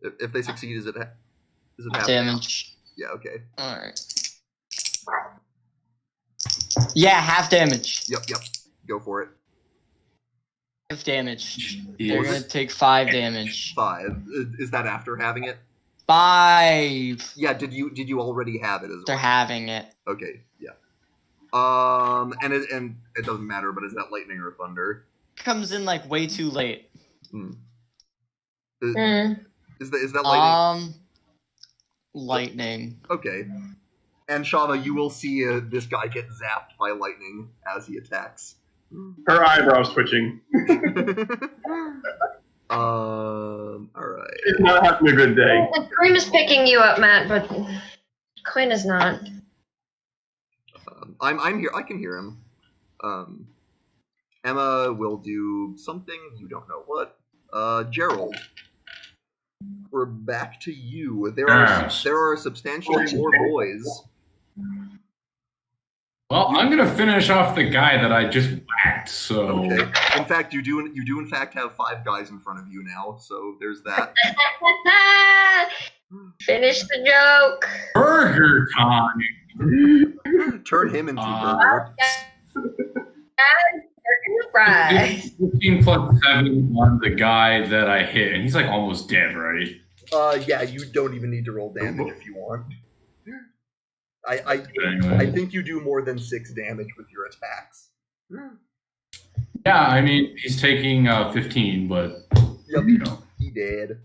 If they succeed, is it half Damage. Yeah, okay. Alright. Yeah, half damage. Yep. Go for it. Half damage. He They're is- gonna take 5 damage. 5. Is that after having it? 5. Yeah. Did you already have it as They're well? having it. Okay. Yeah. And it doesn't matter. But is that lightning or thunder? Comes in like way too late. Is that lightning? Lightning. Okay. And Shava, you will see this guy get zapped by lightning as he attacks. Her eyebrows twitching. Alright. She's not having a good day. The cream is picking you up, Matt, but Quinn is not. I'm here. I can hear him. Emma will do something. You don't know what. Gerald. We're back to you. There are substantially more boys. Well, I'm gonna finish off the guy that I just whacked. So Okay. In fact, you do in fact have 5 guys in front of you now. So there's that. Finish the joke. burger time. Turn him into Uh, burger. Fries. 15 plus 7 on the guy that I hit, and he's like almost dead, right? Yeah, you don't even need to roll damage if you want. I Anyway. think you do more than 6 damage with your attacks. Yeah, I mean he's taking 15, but Yep, you know. he did.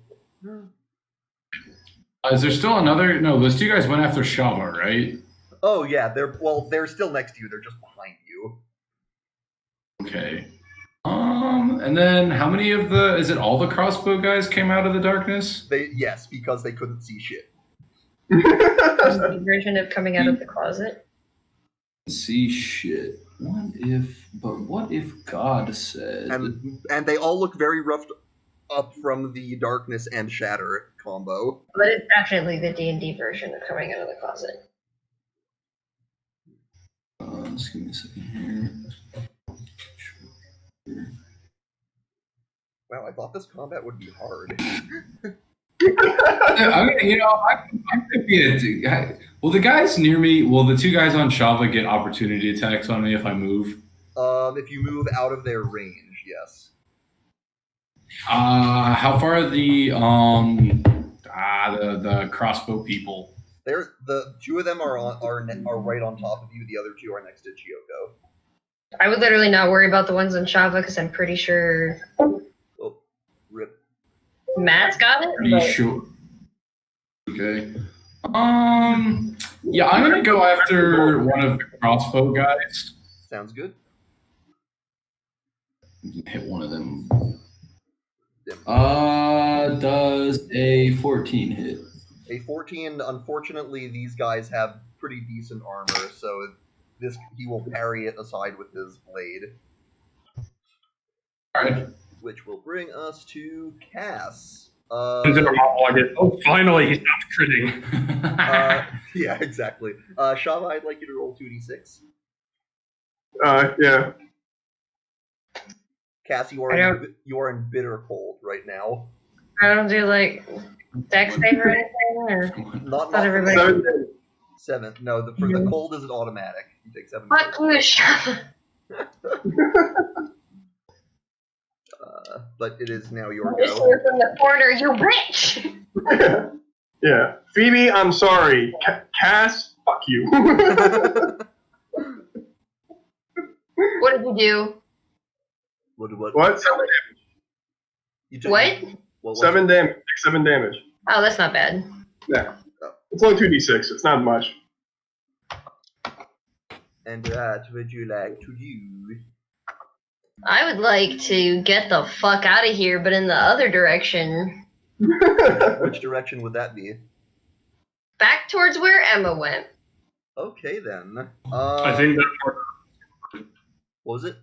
Is there still another? No, those 2 guys went after Shava, right? Oh yeah, they're still next to you. They're just behind you. Okay. And then how many of the? Is it all the crossbow guys came out of the darkness? Yes, because they couldn't see shit. The version of coming out of the closet. See shit. What if God said? And they all look very roughed up from the darkness and shatter combo. But it's definitely the D&D version of coming out of the closet. Just give me a second here. Wow, I thought this combat would be hard. I mean, you know, I'm gonna be will the guys near me? Will the 2 guys on Shava get opportunity attacks on me if I move? If you move out of their range, yes. How far are the crossbow people? The 2 of them are right on top of you. The other 2 are next to Chiyoko. I would literally not worry about the ones on Shava because I'm pretty sure Oh, rip. Matt's got it. Pretty sure. Okay. Yeah, I'm gonna go after one of the crossbow guys. Sounds good. Hit one of them. Does a 14 hit? A 14, unfortunately, these guys have pretty decent armor, so he will parry it aside with his blade. Alright. Which will bring us to Cass. Oh, finally, he stopped critting. Yeah, exactly. Shava, I'd like you to roll 2d6. Yeah. Cass, you are in bitter cold right now. I don't do like dex save or anything, or Not everybody. 7. No, for the cold is an automatic. You take 7. Fuck you, Shava. But it is now your Just go. from the corner, you bitch. Yeah. Phoebe, I'm sorry. Cass, fuck you. What did you do? What? 7 damage. You took, What? What 7 damage. 7 damage. Oh, that's not bad. Yeah. It's only 2d6. It's not much. And what would you like to do? I would like to get the fuck out of here, but in the other direction. Which direction would that be? Back towards where Emma went. Okay, then. I think that What was it?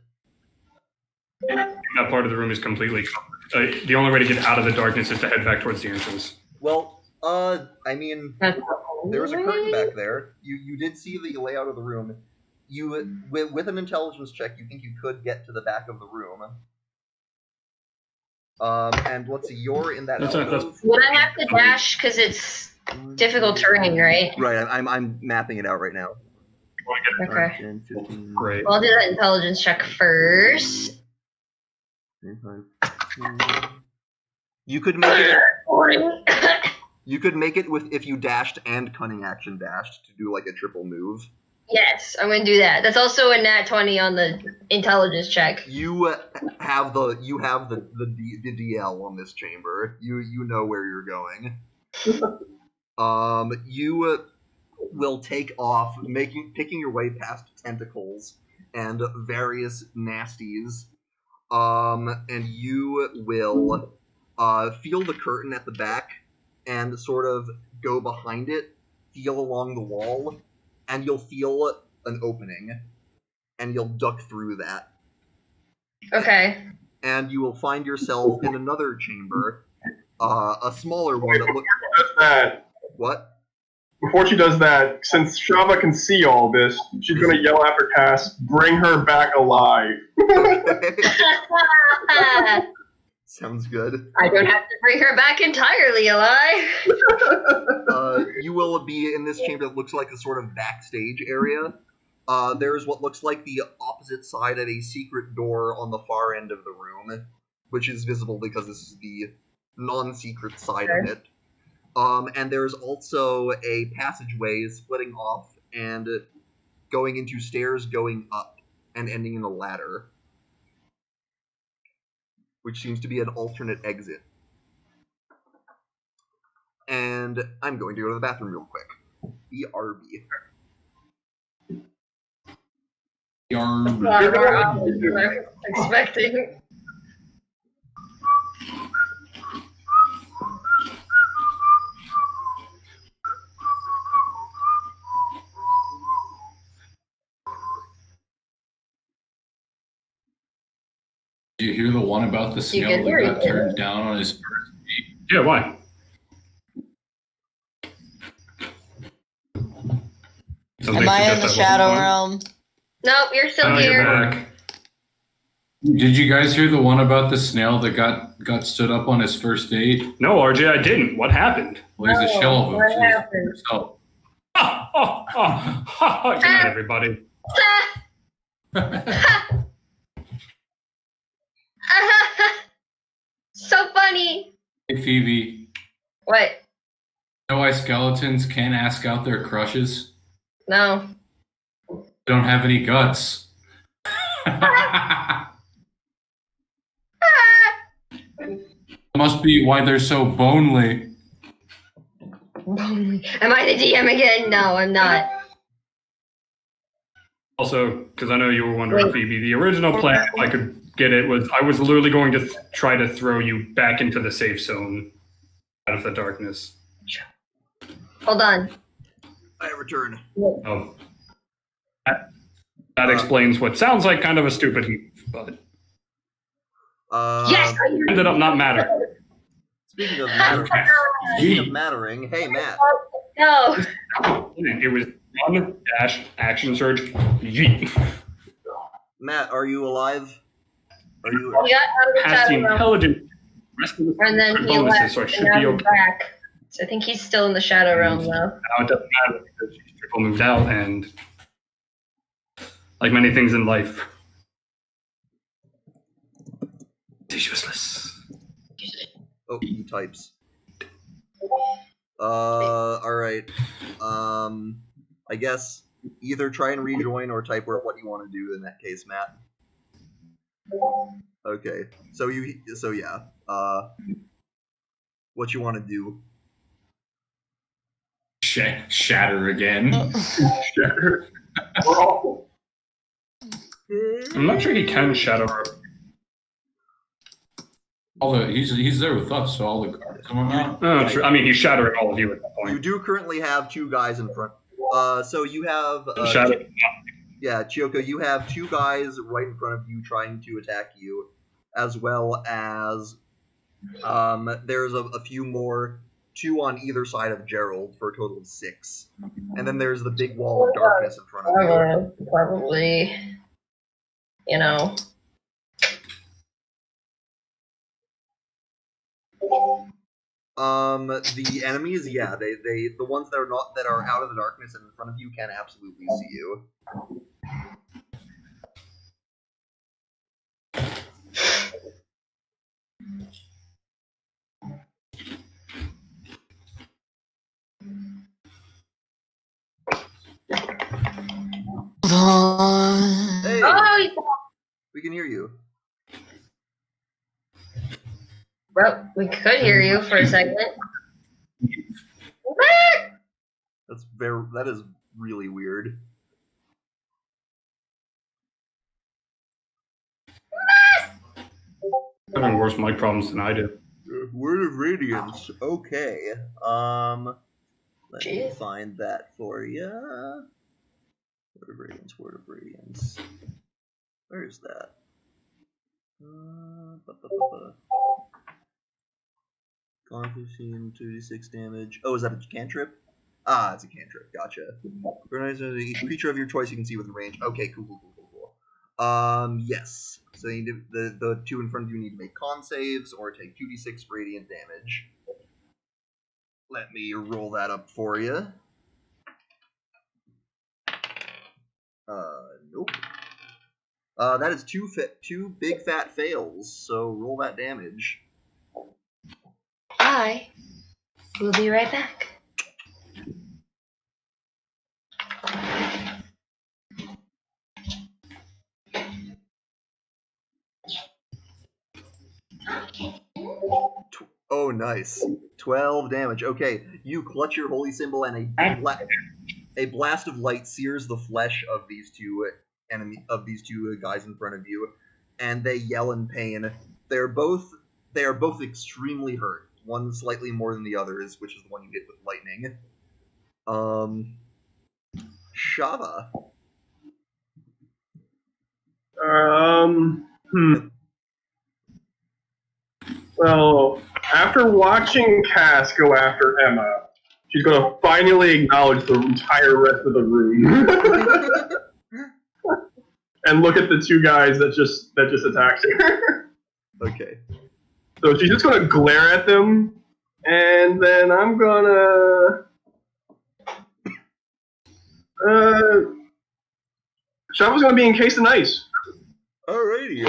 that part of the room is completely covered. The only way to get out of the darkness is to head back towards the entrance. Well, I mean, there was a curtain back there. You did see the layout of the room. You, with an intelligence check, you think you could get to the back of the room. And let's see, you're in that. Would I have to dash because it's difficult terrain, right? Right, I'm mapping it out right now. Okay. 10, 15, Great. Well, I'll do that intelligence check first. 25. You could make it. You could make it with if you dashed and cunning action dashed to do like a triple move. Yes, I'm gonna do that. That's also a nat 20 on the intelligence check. You have the DL on this chamber. You know where you're going. You will take off, picking your way past tentacles and various nasties. And you will feel the curtain at the back and sort of go behind it, feel along the wall, and you'll feel an opening, and you'll duck through that. Okay. And you will find yourself in another chamber, a smaller one that looks... What? Before she does that, since Shava can see all this, she's going to yell after Cass, bring her back alive. Okay. Sounds good. I don't have to bring her back entirely alive. You will be in this chamber that looks like a sort of backstage area. There's what looks like the opposite side of a secret door on the far end of the room, which is visible because this is the non-secret side of it. And there's also a passageway splitting off and going into stairs going up and ending in a ladder, which seems to be an alternate exit. And I'm going to go to the bathroom real quick. BRB. Expecting. Do you hear the one about the snail that got turned down on his first date? Yeah, why? Am I in the shadow realm? Nope, you're still You're here. back. Did you guys hear the one about the snail that got stood up on his first date? No, RJ, I didn't. What happened? Well, he's a shell of What himself. Good night, everybody. So funny. Hey, Phoebe. What? You know why skeletons can't ask out their crushes? No. They don't have any guts. Must be why they're so bonely. Am I the DM again? No, I'm not. Also, because I know you were wondering, Phoebe, the original plan, if I could get it, was I was literally going to try to throw you back into the safe zone out of the darkness. Hold on. I return. Oh. That explains what sounds like kind of a stupid move, but Yes! ended up not mattering. Speaking of mattering, hey Matt. No. It was run, dash, action surge, yeet. Matt, are you alive? Are you? He got out of the Past the shadow realm, intelligence. Rest of the and then he bonuses, left, so I and should now be he's okay. back. So I think he's still in the shadow realm, though. Now it doesn't matter because she's triple moved out, and like many things in life, it's useless. Oh, he types. Alright. I guess either try and rejoin or type what you want to do in that case, Matt. Okay. So yeah. What you want to do? Shatter again. Shatter. We're awful. I'm not sure he can shadow her. He's there with us, so all the cards come out. Oh, true. I mean, he's shadowing all of you at that You point. do currently have two guys in front. So you have Shadow. yeah, Chiyoko, you have two guys right in front of you trying to attack you, as well as there's a few more, two on either side of Gerald for a total of 6. And then there's the big wall of darkness in front of you. Probably, The enemies, yeah, they the ones that are out of the darkness and in front of you can absolutely see you. Hold on. Hey, Oh, we can hear you. well, we could hear you for a second. That is really weird. Having worse mic problems than I do. Word of Radiance. Okay. Let me Jeez. find that for you. Word of Radiance. Word of Radiance. Where is that? Confusion, 2d6 damage. Oh, is that a cantrip? Ah, it's a cantrip. Gotcha. Each creature of your choice you can see within range. Okay, cool. Yes. So you need to, the two in front of you need to make con saves or take 2d6 radiant damage. Let me roll that up for you. Nope. That is two big fat fails. So roll that damage. I will be right back. Oh, nice. 12 damage. Okay, you clutch your holy symbol and a blast of light sears the flesh of these two guys in front of you, and they yell in pain. They are both extremely hurt. One slightly more than the others, which is the one you hit with lightning. Shava. Well, after watching Cass go after Emma, she's gonna finally acknowledge the entire rest of the room. And look at the two guys that just attacked her. Okay. So she's just gonna glare at them, and then I'm gonna Shava's gonna be encased in ice. Alrighty,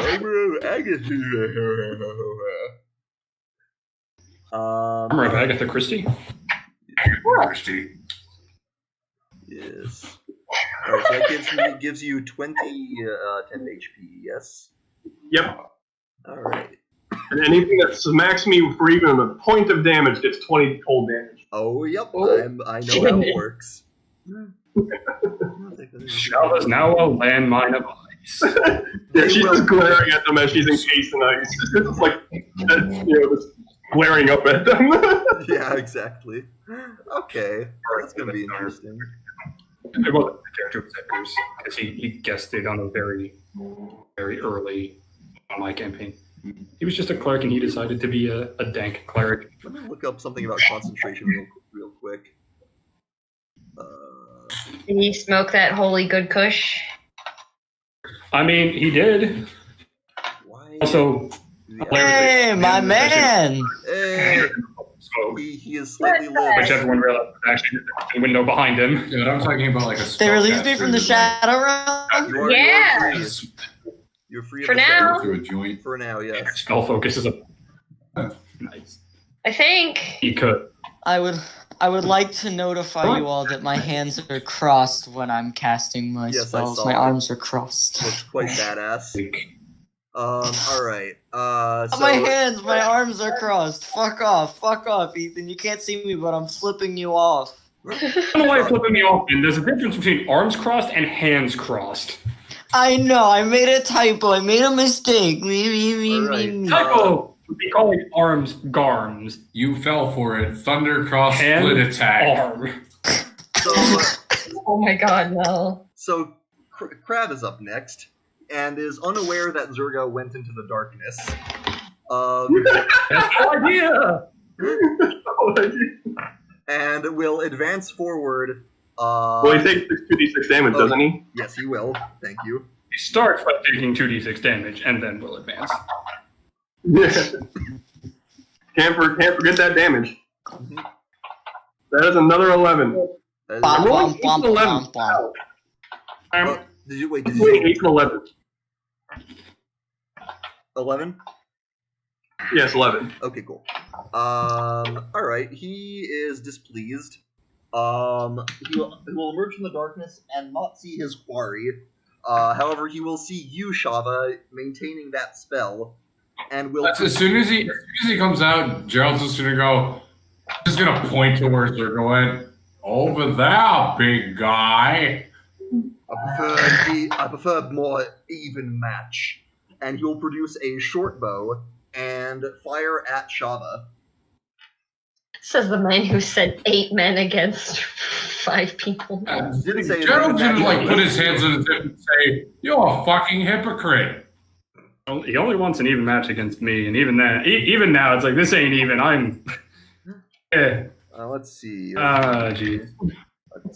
Armor of Agatha Christie. Christy. Yes. Alright, so that gives you 10 HP, yes? Yep. Alright. And anything that smacks me for even a point of damage gets 20 cold damage. Oh, yep. Oh. I know how it works. Shava's now a landmine of ice. Yeah, she's just glaring at them as she's encased in ice. It's like, just glaring up at them. Yeah, exactly. Okay, that's gonna be interesting. I wasn't the character because he guessed it on a very, very early on my campaign. He was just a cleric and he decided to be a dank cleric. Let me look up something about concentration real quick. Did he smoke that holy good kush? I mean, he did. Why? Also, Hey, my man! Hey, he is slightly lit. which everyone realized was actually the window behind him. Dude, I'm talking about like a They released me from the shadow realm? You are Yeah. free. You're free For of the now. shadow. through a joint. For now, yes. Spell focus is a nice. I think. He could. I would like to notify you all that my hands are crossed when I'm casting my Yes, I spells. saw My it. arms are crossed. Looks quite badass. Alright. So My arms are crossed. Fuck off, Ethan. You can't see me, but I'm flipping you off. I don't know why you're flipping me off, and there's a difference between arms crossed and hands crossed. I know, I made a typo. I made a mistake. Alright. Typo would be calling arms garms. You fell for it. Thunder cross Hand split attack. arm. So, Oh my god, no. so Crab is up next, and is unaware that Zurga went into the darkness. That's no idea. And will advance forward. Well, he takes 2d6 damage, doesn't he? Yes, he will. Thank you. He starts by taking 2d6 damage and then will advance. Yeah. Can't forget that damage. That is another 11. That is Bom, rolling bom, bom, 11. bom, bom. Oh, did you Wait, say 8 and 11. 11? Yes, 11. Okay, cool. Alright, he is displeased. He will emerge from the darkness and not see his quarry. However, he will see you, Shava, maintaining that spell, and will. That's as soon as he comes out, Gerald's just gonna point towards her, going, "Over there, big guy." I prefer more even match, and he will produce a short bow and fire at Shava. Says the man who sent 8 men against 5 people. Didn't say Gerald it. didn't like put his hands on his hip and say, "You're a fucking hypocrite." He only wants an even match against me, and even then, even now, it's like, this ain't even. I'm. Let's see. Jeez.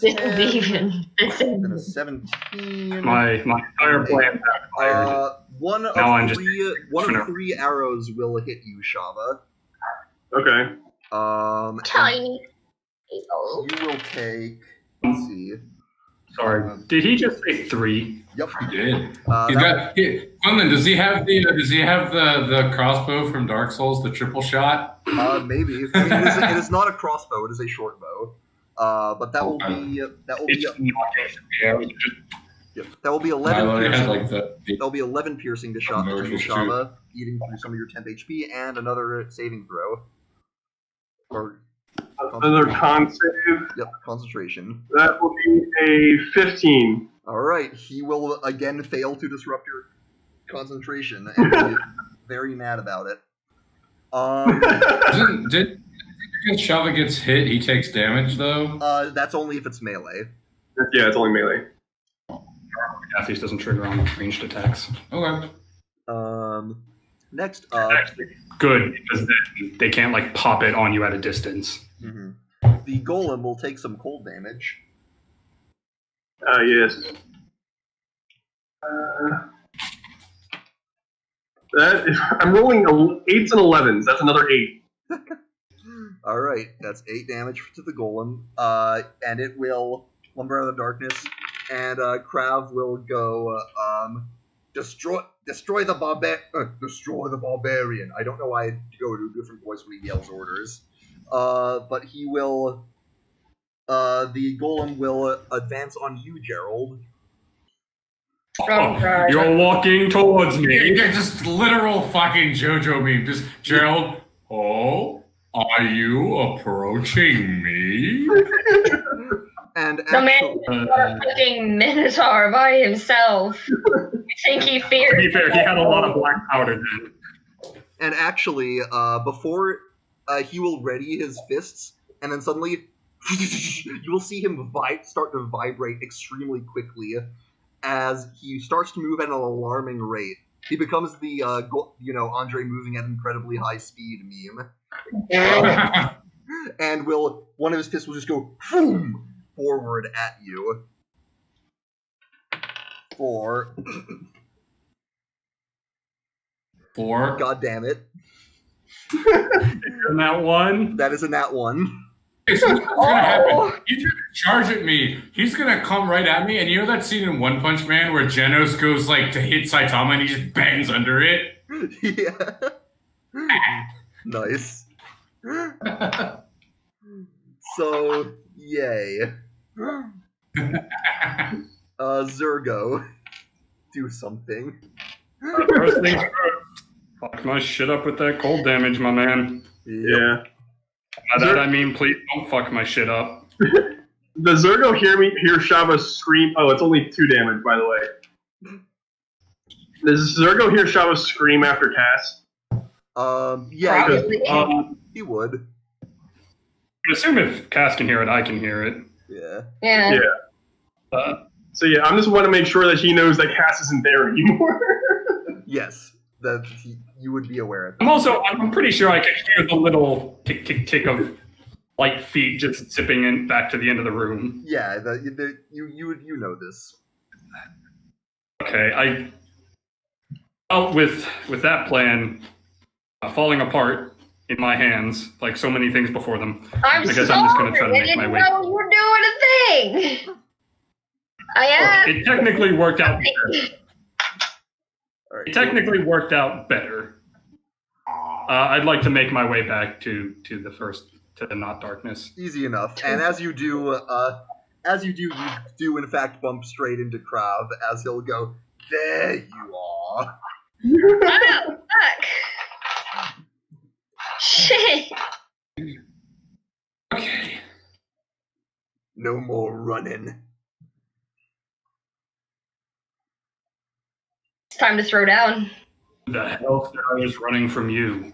This is even. This And a is 17. My entire plan backfired. One Now I'm of just- 3 arrows will hit you, Shava. Okay. And tiny. you will take. Let's see. Sorry, did he just say 3? Yep. He did. He's That- got. Quinlan, does he have the crossbow from Dark Souls, the triple shot? Maybe. I mean, it is not a crossbow. It is a short bow. But that will be It's just knocking the arrows. that will be 11 I had piercing. like the That'll be 11 piercing to Shava, No, to just Shava, eating through some of your temp HP, and another saving throw. Or Another con save. Yep, concentration. That will be a 15. All right, he will again fail to disrupt your concentration, and be very mad about it. Did Shava gets hit, he takes damage though? That's only if it's melee. Yeah, it's only melee. Athletes doesn't trigger on ranged attacks. Okay. Next up, Actually, good, because then they can't like pop it on you at a distance. the golem will take some cold damage. Yes. That is, I'm rolling 8s and 11s. That's another 8. All right, that's 8 damage to the golem, and it will lumber out of the darkness, and Krav will go destroy the barbarian. I don't know why I go to a different voice when he yells orders, but he will. The golem will advance on you, Gerald. Oh, God. You're walking towards me. You're just literal fucking JoJo meme. Just Gerald. Oh, are you approaching me? And The man actually, got a fucking minotaur by himself. You think he To feared? be fair, he had a lot of black powder then. and actually, before he will ready his fists, and then suddenly you will see him start to vibrate extremely quickly as he starts to move at an alarming rate. He becomes the Andre moving at incredibly high speed meme, and one of his fists will just go boom forward at you. For God damn it, And that one. that is a nat 1. What's gonna happen? He's gonna charge at me. He's gonna come right at me, and you know that scene in One Punch Man where Genos goes like to hit Saitama and he just bangs under it? Yeah. Nice. So, yay. Zergo, do something. First things first. Fuck my shit up with that cold damage, my man. Yeah. By that I mean, please don't fuck my shit up. Does Zergo hear Shava scream? Oh, it's only 2 damage, by the way. Does Zergo hear Shava scream after cast? Yeah, Probably. he would. I assume if Cass can hear it, I can hear it. Yeah. Yeah. So yeah, I'm just want to make sure that he knows that Cass isn't there anymore. Yes, you would be aware of that. I'm pretty sure I can hear the little tick, tick, tick of light feet just zipping in back to the end of the room. Yeah, you know this. Okay, with that plan falling apart in my hands, like so many things before them, I'm I guess I'm just going to try to I make my didn't way. know you were doing a thing. I asked. It technically worked out better. All right. It technically worked out better. I'd like to make my way back to the not darkness. Easy enough. And as you do, you do in fact bump straight into Krav as he'll go, "There you are." Oh, fuck. Shit. Okay. No more running. It's time to throw down. The hell that I was running from you.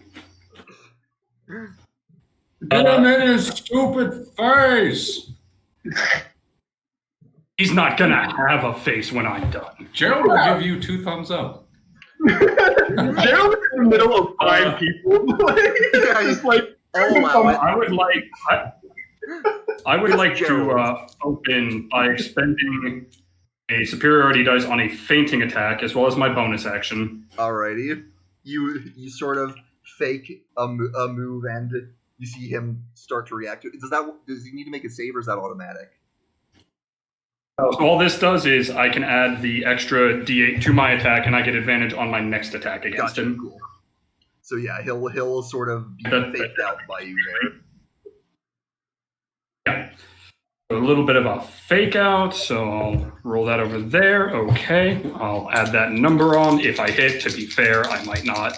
Get him in his stupid face! He's not gonna have a face when I'm done. Gerald will give you 2 thumbs up. Gerald is in the middle of 5 people. Yeah, Just like, I'll allow it. I would like to open by expending a superiority dice on a fainting attack as well as my bonus action. Alrighty. You sort of fake a move and you see him start to react to it. Does he need to make a save or is that automatic? So all this does is I can add the extra D8 to my attack and I get advantage on my next attack against Gotcha, him. cool. So yeah, he'll sort of be faked out by you there. Yeah. A little bit of a fake out, so I'll roll that over there. Okay, I'll add that number on. If I hit, to be fair, I might not.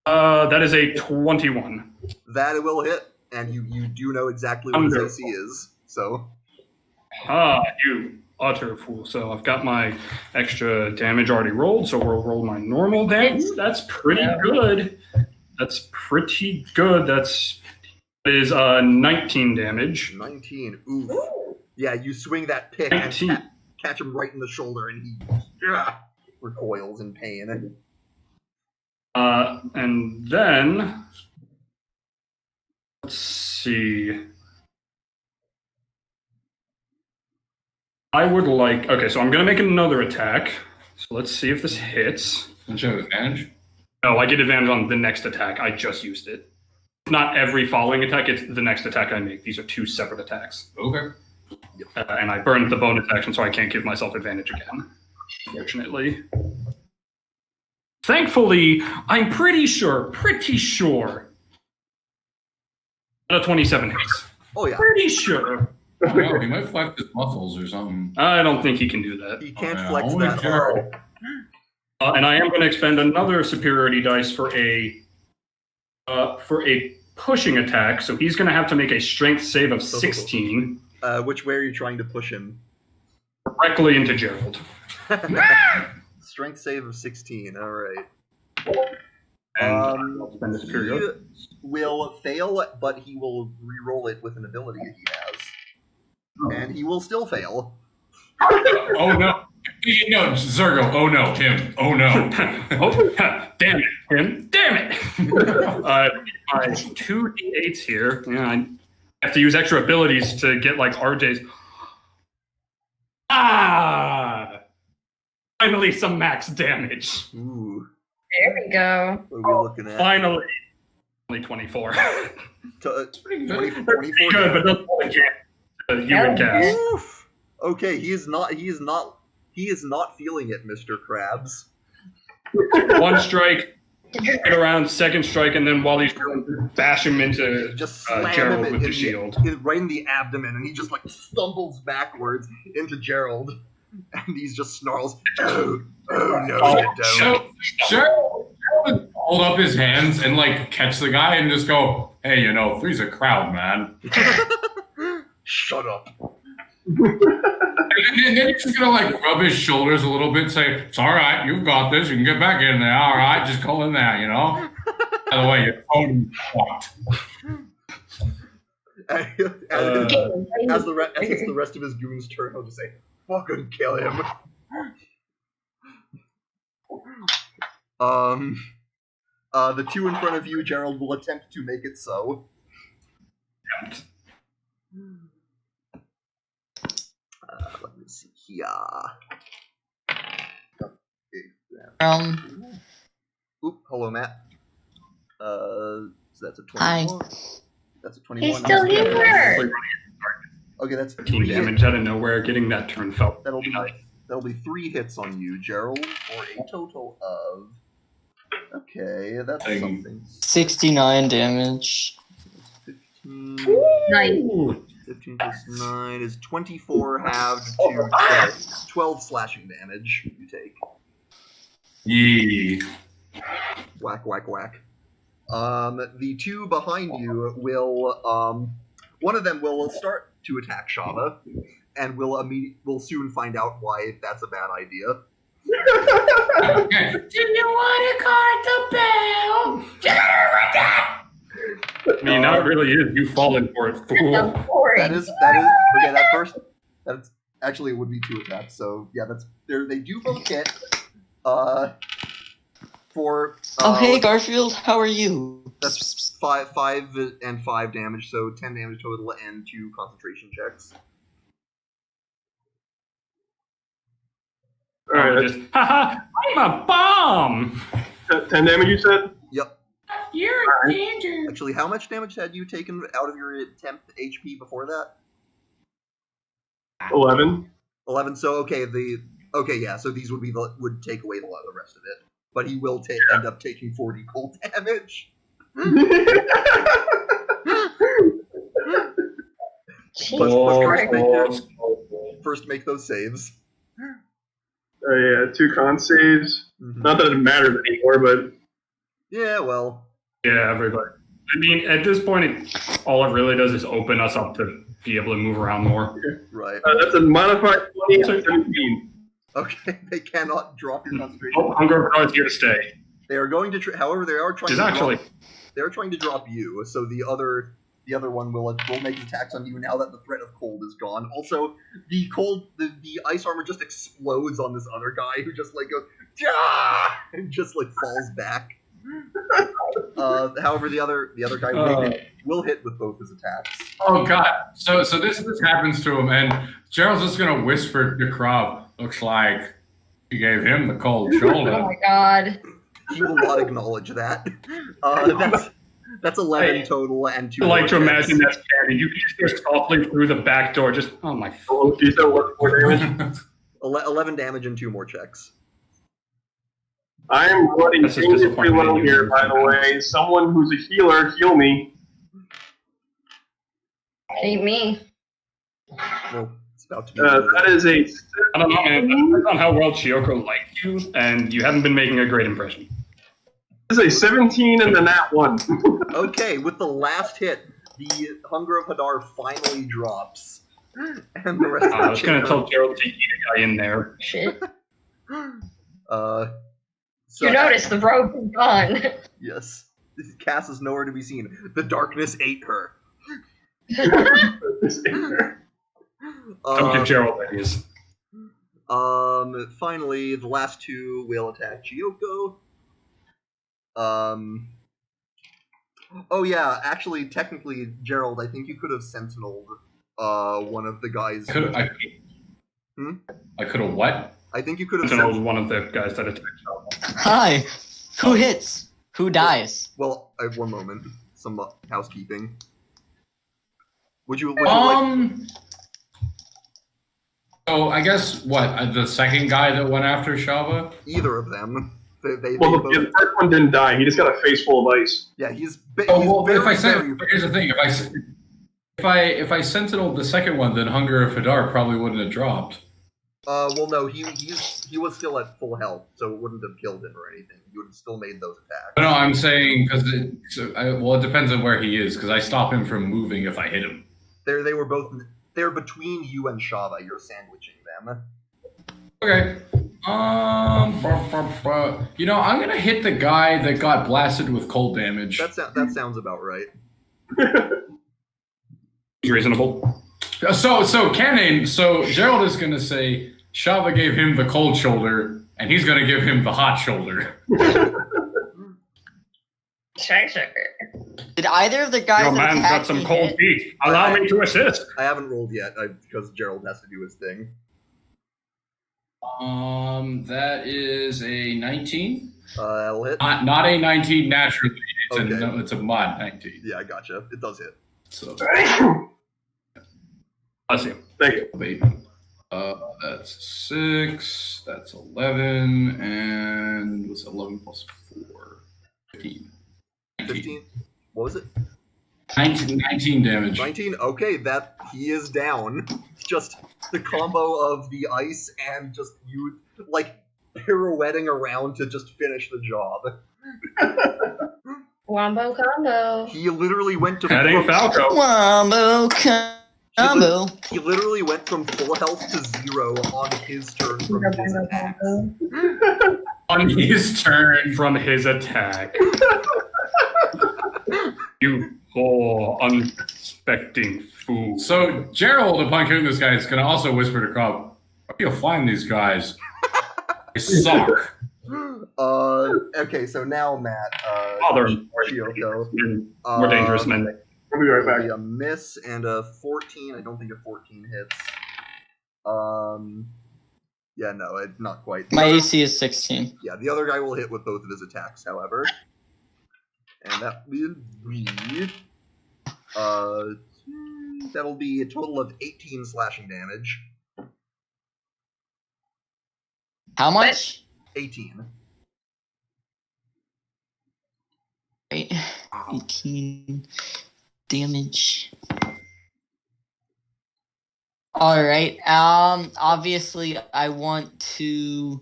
That is a 21. That will hit, and you do know exactly what his AC is. So You utter fool. So I've got my extra damage already rolled, so we'll roll my normal damage. That's pretty good. That is 19 damage. 19. Ooh. Yeah, you swing that pick 19. And catch him right in the shoulder, and he recoils in pain. And then let's see. I would like. Okay, so I'm gonna make another attack. So let's see if this hits. Don't you have advantage? No, I get advantage on the next attack. I just used it. Not every following attack, it's the next attack I make. These are 2 separate attacks. Okay. And I burned the bonus action, so I can't give myself advantage again, fortunately. Thankfully, I'm pretty sure, that a 27 hits. Oh, yeah. Pretty sure. Well, he might flex his muscles or something. I don't think he can do that. He can't yeah, flex only that Gerald. hard. And I am going to expend another superiority dice for a pushing attack, so he's going to have to make a strength save of 16. Which way are you trying to push him? Directly into Gerald. Strength save of 16. All right. And I'll spend this period. He will fail, but he will re-roll it with an ability that he has, and he will still fail. Oh no! No, Zergo. Oh no, him. Oh no. Oh, damn it, him. Damn it. 2 d8s here. Yeah, I have to use extra abilities to get like RJ's. Finally, some max damage. Ooh. There we go. What are we looking at? Finally, only 24. It's pretty good. 24 Good, but that's what I can't. Human cast. Oof. Okay, he is not feeling it, Mr. Krabs. One strike, get around, second strike, and then while he's bash him into Just slam Gerald him with the shield. right in the abdomen, and he just like stumbles backwards into Gerald, and he's just snarls, "Oh no, you don't." Gerald would hold up his hands and like catch the guy and just go, "Hey, you know, three's a crowd, man." Shut up. And then he's just gonna like rub his shoulders a little bit, and say, "It's all right, you've got this. You can get back in there. All right, just go in there, you know." By the way, you're totally fucked. As the rest of his goons turn, he'll just say, "Fucking kill him." The two in front of you, Gerald, will attempt to make it so. Let me see here. Oop, hello, Matt. So that's a 21. Hi. That's a 21. He's still here. Okay, that's 13 3 damage out of nowhere. Getting that turn felt. That'll be 3 hits on you, Gerald, for a total of. Okay, that's something. 69 damage. 15. Nice. 15 plus 9 is 24 halved to 12 slashing damage you take. Yee. Whack, whack, whack. The two behind you will, one of them will start to attack Shava, and will soon find out why that's a bad idea. Okay. Do you want to card the bell? I mean, now it really is. You've fallen for it, fool. That is okay. That's actually it would be 2 attacks. So yeah, they do both hit. Oh hey Garfield, how are you? That's 5 and 5 damage, so 10 damage total and 2 concentration checks. Alright, Just, haha, I'm a bomb! 10 damage you said? Yep. You're in danger. Actually, how much damage had you taken out of your temp HP before that? 11. 11. So okay, yeah. So these would take away the rest of it, but he will end up taking 40 cold damage. First make those saves. Oh yeah, 2 con saves. Mm-hmm. Not that it matters anymore, but Yeah, well. Yeah, everybody. I mean, at this point, all it really does is open us up to be able to move around more. Right. that's a modified 20 and 17. Okay, they cannot drop your concentration. Oh, Hunger is here to stay. They are going to. However, they are trying. They're trying to drop you. So the other one will make attacks on you now that the threat of cold is gone. Also, the ice armor just explodes on this other guy who just like goes "Jah!" and just like falls back. However, the other guy will hit with both his attacks. Oh god! So this happens to him, and Gerald's just gonna whisper to Krob. Looks like you gave him the cold shoulder. Oh my god! He will not acknowledge that. That's 11 total and 2. I like to imagine that's Candy. You just go softly through the back door. Just oh my. Oh, you said what damage? 11 damage and 2 more checks. I'm running This is dangerously disappointing. low here, by the way. Someone who's a healer, heal me. Ain't me. Well, it's about to be. That is a... I don't know, man. It depends on how well Chiyoko liked you, and you haven't been making a great impression. It's a 17 and then that one. Okay, with the last hit, the Hunger of Hadar finally drops. And the rest I of was the going to chamber- tell Gerald to eat a guy in there. Shit. So, You notice the robe is gone. Yes. Cass is nowhere to be seen. The darkness ate her. Don't give Gerald ideas. Finally, the last two will attack Gyoko. Oh yeah, actually, technically, Gerald, I think you could have sentineled one of the guys. I could have what? I think you could have Sentinel was one of the guys that attacked Shava. Hi. Who hits? Who dies? Well, I have one moment. Some housekeeping. Would you like? So I guess what the second guy that went after Shava? Either of them. They Well, both. the first one didn't die. He just got a face full of ice. Yeah, he's Oh well, very, if I said very- here's the thing, if I sentineled the second one, then Hunger of Hadar probably wouldn't have dropped. well, no, he was still at full health, so it wouldn't have killed him or anything. You would have still made those attacks. No, I'm saying because it depends on where he is because I stop him from moving if I hit him. They were both. They're between you and Shava. You're sandwiching them. Okay. You know, I'm gonna hit the guy that got blasted with cold damage. That sounds about right. Reasonable. So Gerald is gonna say Shava gave him the cold shoulder, and he's gonna give him the hot shoulder. Sugar. Did either of the guys Your man's attack got some me cold hit? feet. Allow me to assist. I haven't rolled yet because Gerald has to do his thing. That is a 19. That'll hit. Not a 19 naturally. Okay. It's a mod 19. Yeah, I gotcha. It does hit. So I see. Thank you. wait. That's 6. That's 11, and what's 11 plus 4? 15. 15. What was it? 19 damage. 19. Okay, that he is down. Just the combo of the ice and just you like pirouetting around to just finish the job. Wombo combo. He literally went to That ain't Falco. Wombo combo. He literally went from full health to 0 on his turn from his attack. On his turn. From his attack. You poor, unsuspecting fool. So Gerald, upon killing this guy, is going to also whisper to Cobb, "Where do you find these guys? They suck." Okay, so now Matt, Father, Gyoko. more dangerous men. We'll be right It'll be back. a miss and a 14. I don't think a 14 hits. Yeah, no, not quite. My AC is 16. Yeah, the other guy will hit with both of his attacks, however. And that will be... that'll be a total of 18 slashing damage. How much? 18. Right. 18 damage. Alright. Obviously I want to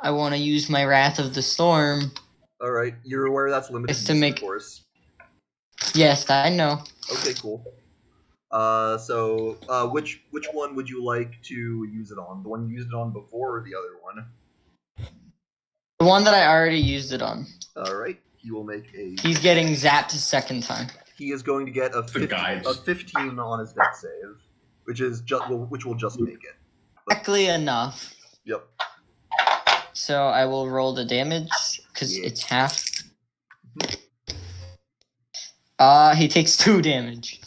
use my Wrath of the Storm. Alright, you're aware that's limited It's to use, make- of course. Yes, I know. Okay, cool. Which one would you like to use it on? The one you used it on before or the other one? The one that I already used it on. Alright, he will make a... He's getting zapped a second time. He is going to get a 15 on his deck save, which will just make it. Exactly enough. Yep. So I will roll the damage because it's half. He takes 2 damage.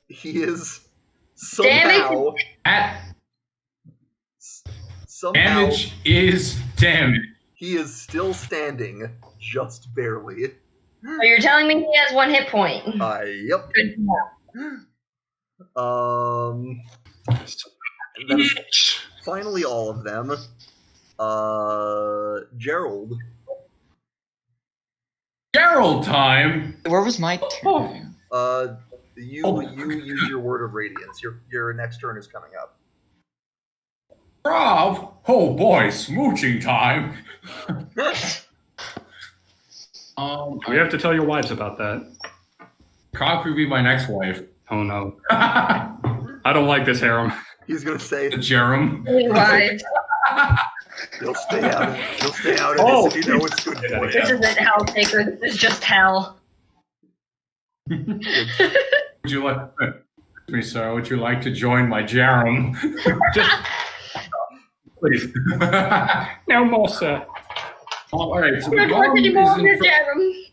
He is somehow Damage is damage. he is still standing, just barely. So you're telling me he has 1 hit point? Yep. Good to know. And that is finally all of them. Gerald. Gerald time. Where was my turn? You use your word of radiance. Your next turn is coming up. Rob. Oh boy, smooching time. We have to tell your wives about that. Krog could be my next wife. Oh no. I don't like this harem. He's gonna say Jerem. Wives. you'll stay out. You'll stay out of this if you know it's good for This you. isn't hell, sacred. This is just hell. Would you like me, sir? Would you like to join my Jerem? Just please. No more, sir. All right. So the Good work, golem you more is in Jerem.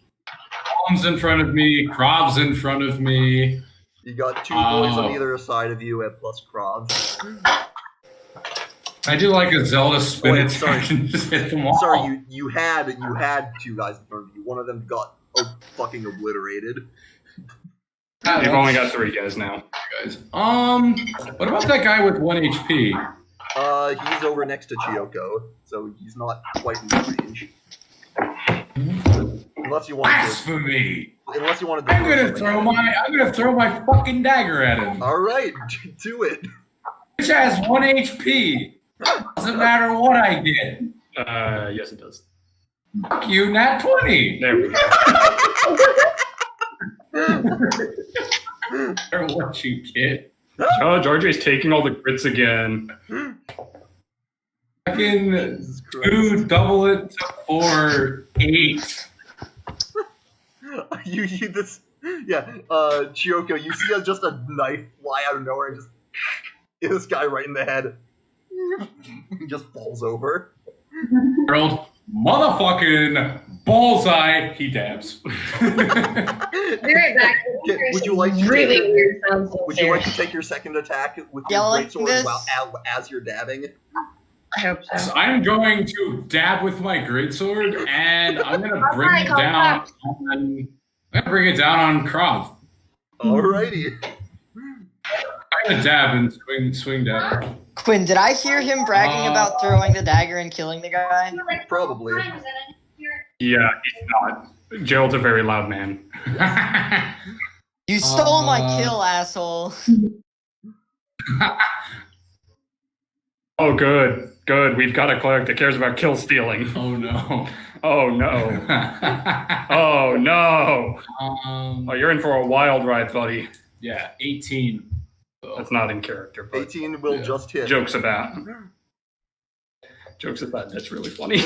Golem's in front of me. Krov's in front of me. You got 2 boys on either side of you, and plus Krog. I do like a Zelda spin Wait, attack and just hit them all. Sorry, you had 2 guys in front of you. One of them got fucking obliterated. You've only got 3 guys now. Guys. What about that guy with 1 HP? He's over next to Chiyoko, so he's not quite in range. Unless you want to. Blasphemy! Unless you want to. I'm gonna throw my fucking dagger at him. All right, do it. Which has 1 HP. Doesn't matter what I get. Yes, it does. Fuck you, nat 20. There we go. No matter what you get. Oh, Georgie's taking all the crits again. Fucking Jesus Christ. 2, double it to 4, 8. you this. Yeah, Chiyoko, you see just a knife fly out of nowhere and just hit this guy right in the head. He just falls over. World motherfucking bullseye. He dabs. Be right back. Okay, would you like to really take weird sounds Would you like to take your second attack with Yeah, your like greatsword this? as you're dabbing? I hope so. I'm going to dab with my greatsword, and I'm gonna bring it down. I'm gonna bring it down on Krov. Alrighty. I'm gonna dab and swing dab. Quinn, did I hear him bragging about throwing the dagger and killing the guy? Probably. Yeah, he's not. Gerald's a very loud man. You stole my kill, asshole. Oh, good. Good. We've got a cleric that cares about kill stealing. Oh no. Oh, no. Oh, no. Oh, you're in for a wild ride, buddy. Yeah, 18. That's not in character, but 18 will just hit. jokes about. Jokes about. That's really funny.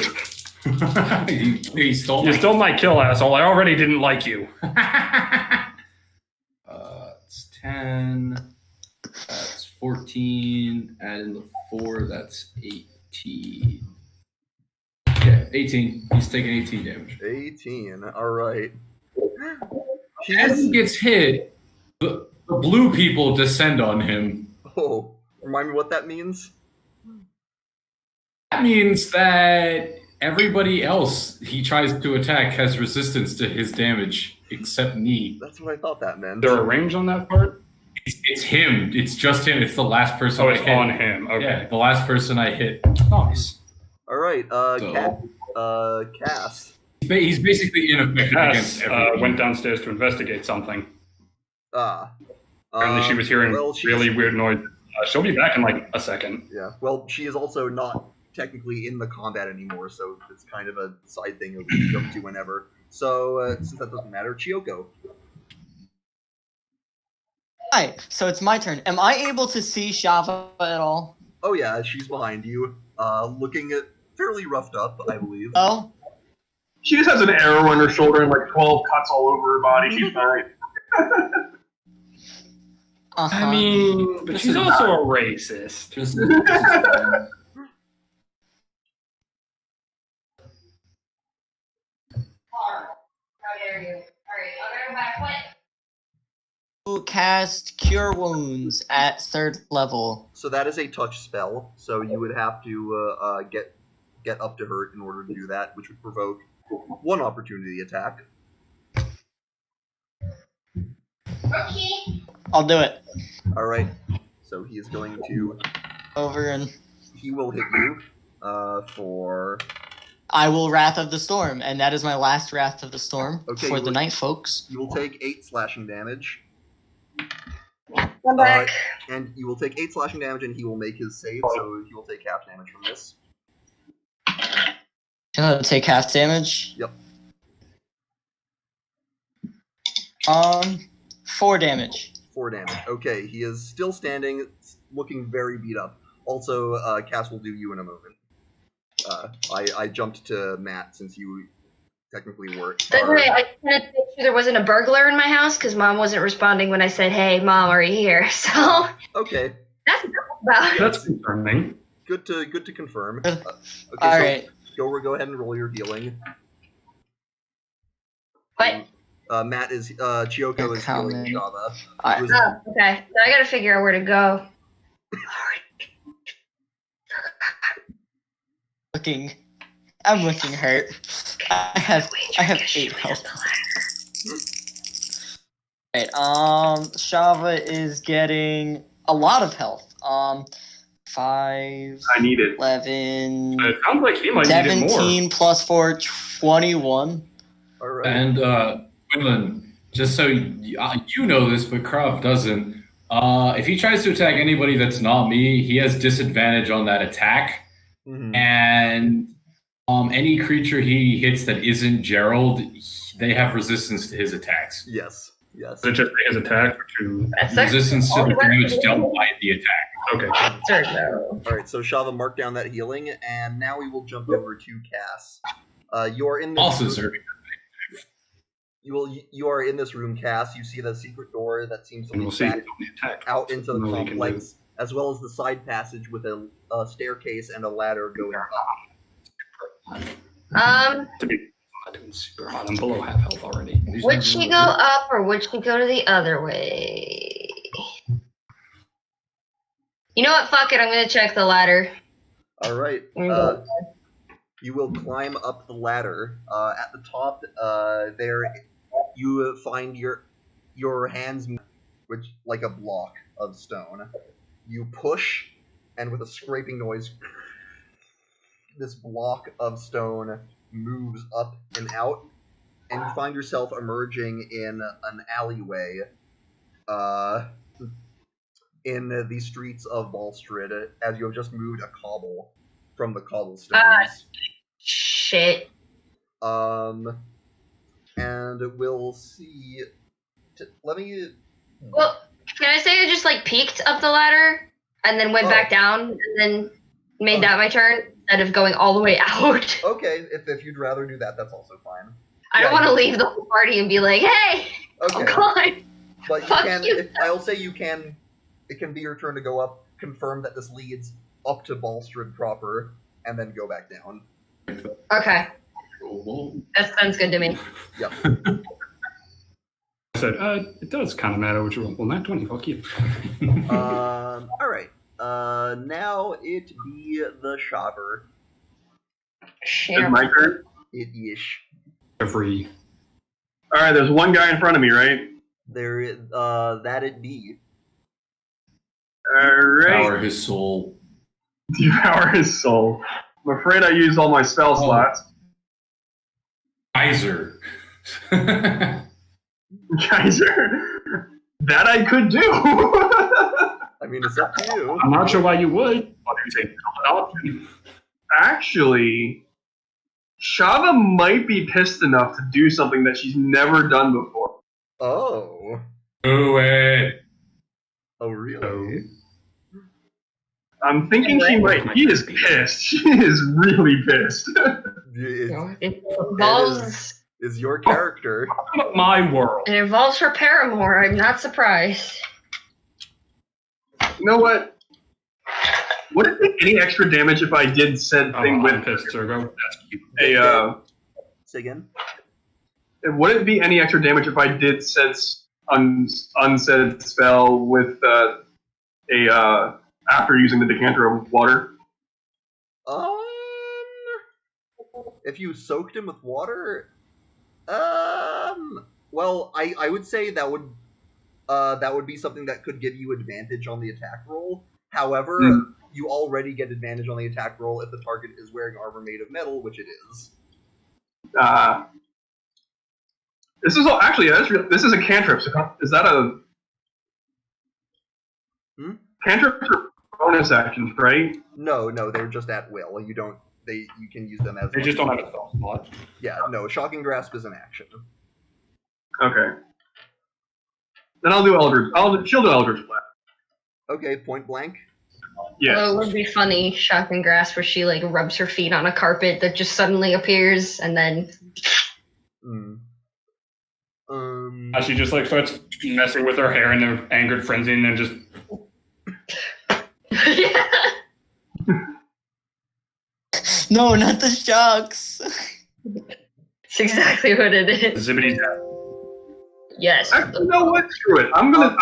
He stole You my stole my kill, asshole. I already didn't like you. It's 10. That's 14. Add in the 4. That's 18. Yeah, 18. He's taking 18 damage. 18. Alright. As he gets hit, the blue people descend on him. Oh, remind me what that means? That means that everybody else he tries to attack has resistance to his damage, except me. That's what I thought that meant. Is there a range on that part? It's him. It's just him. It's the last person Oh, I it's hit. on him. Okay. Yeah, the last person I hit. Nice. Alright, So- Cass. He's basically ineffective against Cass everyone. went downstairs to investigate something. Apparently she was hearing well, she's- really weird noise. She'll be back in like a second. Yeah, well, she is also not technically in the combat anymore, so it's kind of a side thing of jump to whenever. So, since that doesn't matter, Chiyoko. Hi, so it's my turn. Am I able to see Shava at all? Oh yeah, she's behind you, looking at fairly roughed up, I believe. Oh? She just has an arrow on her shoulder and like 12 cuts all over her body. She's fine. Uh-huh. I mean, but This she's is also a racist. Just, Cast Cure Wounds at 3rd level. So that is a touch spell, so you would have to get up to her in order to do that, which would provoke 1 opportunity attack. Okay. I'll do it. Alright, so he is going to... Over and He will hit you for... I will Wrath of the Storm, and that is my last Wrath of the Storm Okay, for you the will- night, folks. You will take 8 slashing damage. I'm back. And you will take 8 slashing damage, and he will make his save, so he will take half damage from this. Gonna take half damage. Yep. 4 damage. 4 damage. Okay, he is still standing, looking very beat up. Also, Cass will do you in a moment. I jumped to Matt since you technically were. Anyway, I wanted to make sure there wasn't a burglar in my house because Mom wasn't responding when I said, "Hey, Mom, are you here?" So Okay, that's about it. That's confirming. good to confirm. All So right. go ahead and roll your healing. What? Matt is Chiyoko is healing Counting. Java. Alright. Who's- Oh, okay. So I gotta figure out where to go. I'm looking hurt. I have 8 health. Right, Shava is getting a lot of health. 5, I need it. 11, It sounds like he might need it more. 17 plus 4, 21. All right. And Quinlan, just so you know this, but Krav doesn't. If he tries to attack anybody that's not me, he has disadvantage on that attack. Mhm. And any creature he hits that isn't Gerald, they have resistance to his attacks. Yes. Is it just his attack or to... That's Resistance to the damage dealt by the attack. Okay. no. All right. So Shava, mark down that healing, and now we will jump over to Cass. You are in this Also room. serving. You are in this room, Cass. You see the secret door that seems to And lead we'll see back on the attack. out into the What we can complex, as well as the side passage with a staircase and a ladder going up. To be I'm not doing super hot. I'm below half health already. Would she go up or would she go to the other way? You know what? Fuck it. I'm gonna check the ladder. All right. Mm. You will climb up the ladder. At the top, there you find your hands, which like a block of stone. You push, and with a scraping noise, this block of stone moves up and out, and you find yourself emerging in an alleyway. In the streets of Balstrid, as you have just moved a cobble from the cobblestones. Shit. And we'll see. Let me. Well, can I say I just like peeked up the ladder and then went Oh. back down and then made that my turn instead of going all the way out? Okay, if you'd rather do that, that's also fine. I don't Yeah, want to leave the whole party and be like, "Hey, Okay, oh god." but you Fuck can. you. I'll say you can. It can be your turn to go up, confirm that this leads up to Balstrid proper, and then go back down. Okay, that sounds good to me. Yep. I said, it does kind of matter what you roll. Well, not 20. Fuck you. All right. Now it be the Shaver. It's my turn. It ish. Every... All right, there's one guy in front of me, right? There. That it be. All right. Power his soul. Devour his soul. I'm afraid I used all my spell slots. Kaiser. Kaiser. That I could do. I mean, it's up to you. I'm not sure why you would. But you say an option. Actually, Shava might be pissed enough to do something that she's never done before. Oh. Do it. Oh, really? I'm thinking she might. He is pissed. She is really pissed. It involves Is your character. My world. it involves her paramour. I'm not surprised. You know what? Would it take any extra damage if I did said Oh, thing I'm with pissed, Sergo. That's cute. a? Say again? Would it be any extra damage if I did said unsaid spell with after using the decanter of water? If you soaked him with water, well, I would say that would be something that could give you advantage on the attack roll. However, you already get advantage on the attack roll if the target is wearing armor made of metal, which it is. This is actually this is a cantrip. So is that a cantrips are bonus actions, right? No, they're just at will. You can use them as. They just don't have a spell slot. Yeah, no. Shocking grasp is an action. Okay. Then I'll do Eldritch. She'll do Eldritch Blast. Okay, point blank. Yeah. Although it would be funny, shocking grasp, where she like rubs her feet on a carpet that just suddenly appears, and then She just like starts messing with her hair in an angered frenzy, and then just yeah. No, not the shocks. It's exactly what it is. zippity zap. Yes. Actually, you know what? Screw it. I'm gonna.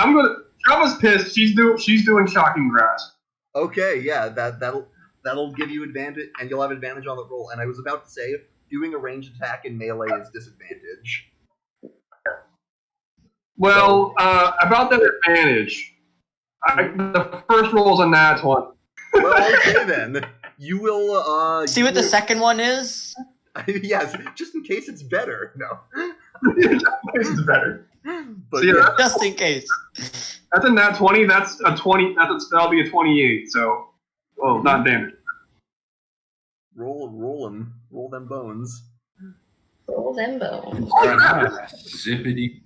Java's pissed. She's doing Shocking Grasp. Okay, yeah, that'll give you advantage, and you'll have advantage on the roll. And I was about to say, doing a ranged attack in melee is disadvantage. Well, about that advantage, the first roll is a nat 1. Well, okay then. You will. See what the second one is? Yes, just in case it's better. No. This is better. But So, yeah, Just in case. that's a nat 20. That's a 20. That'll be a 28. So, well, not damage. roll them bones. Roll them bones. Zippity.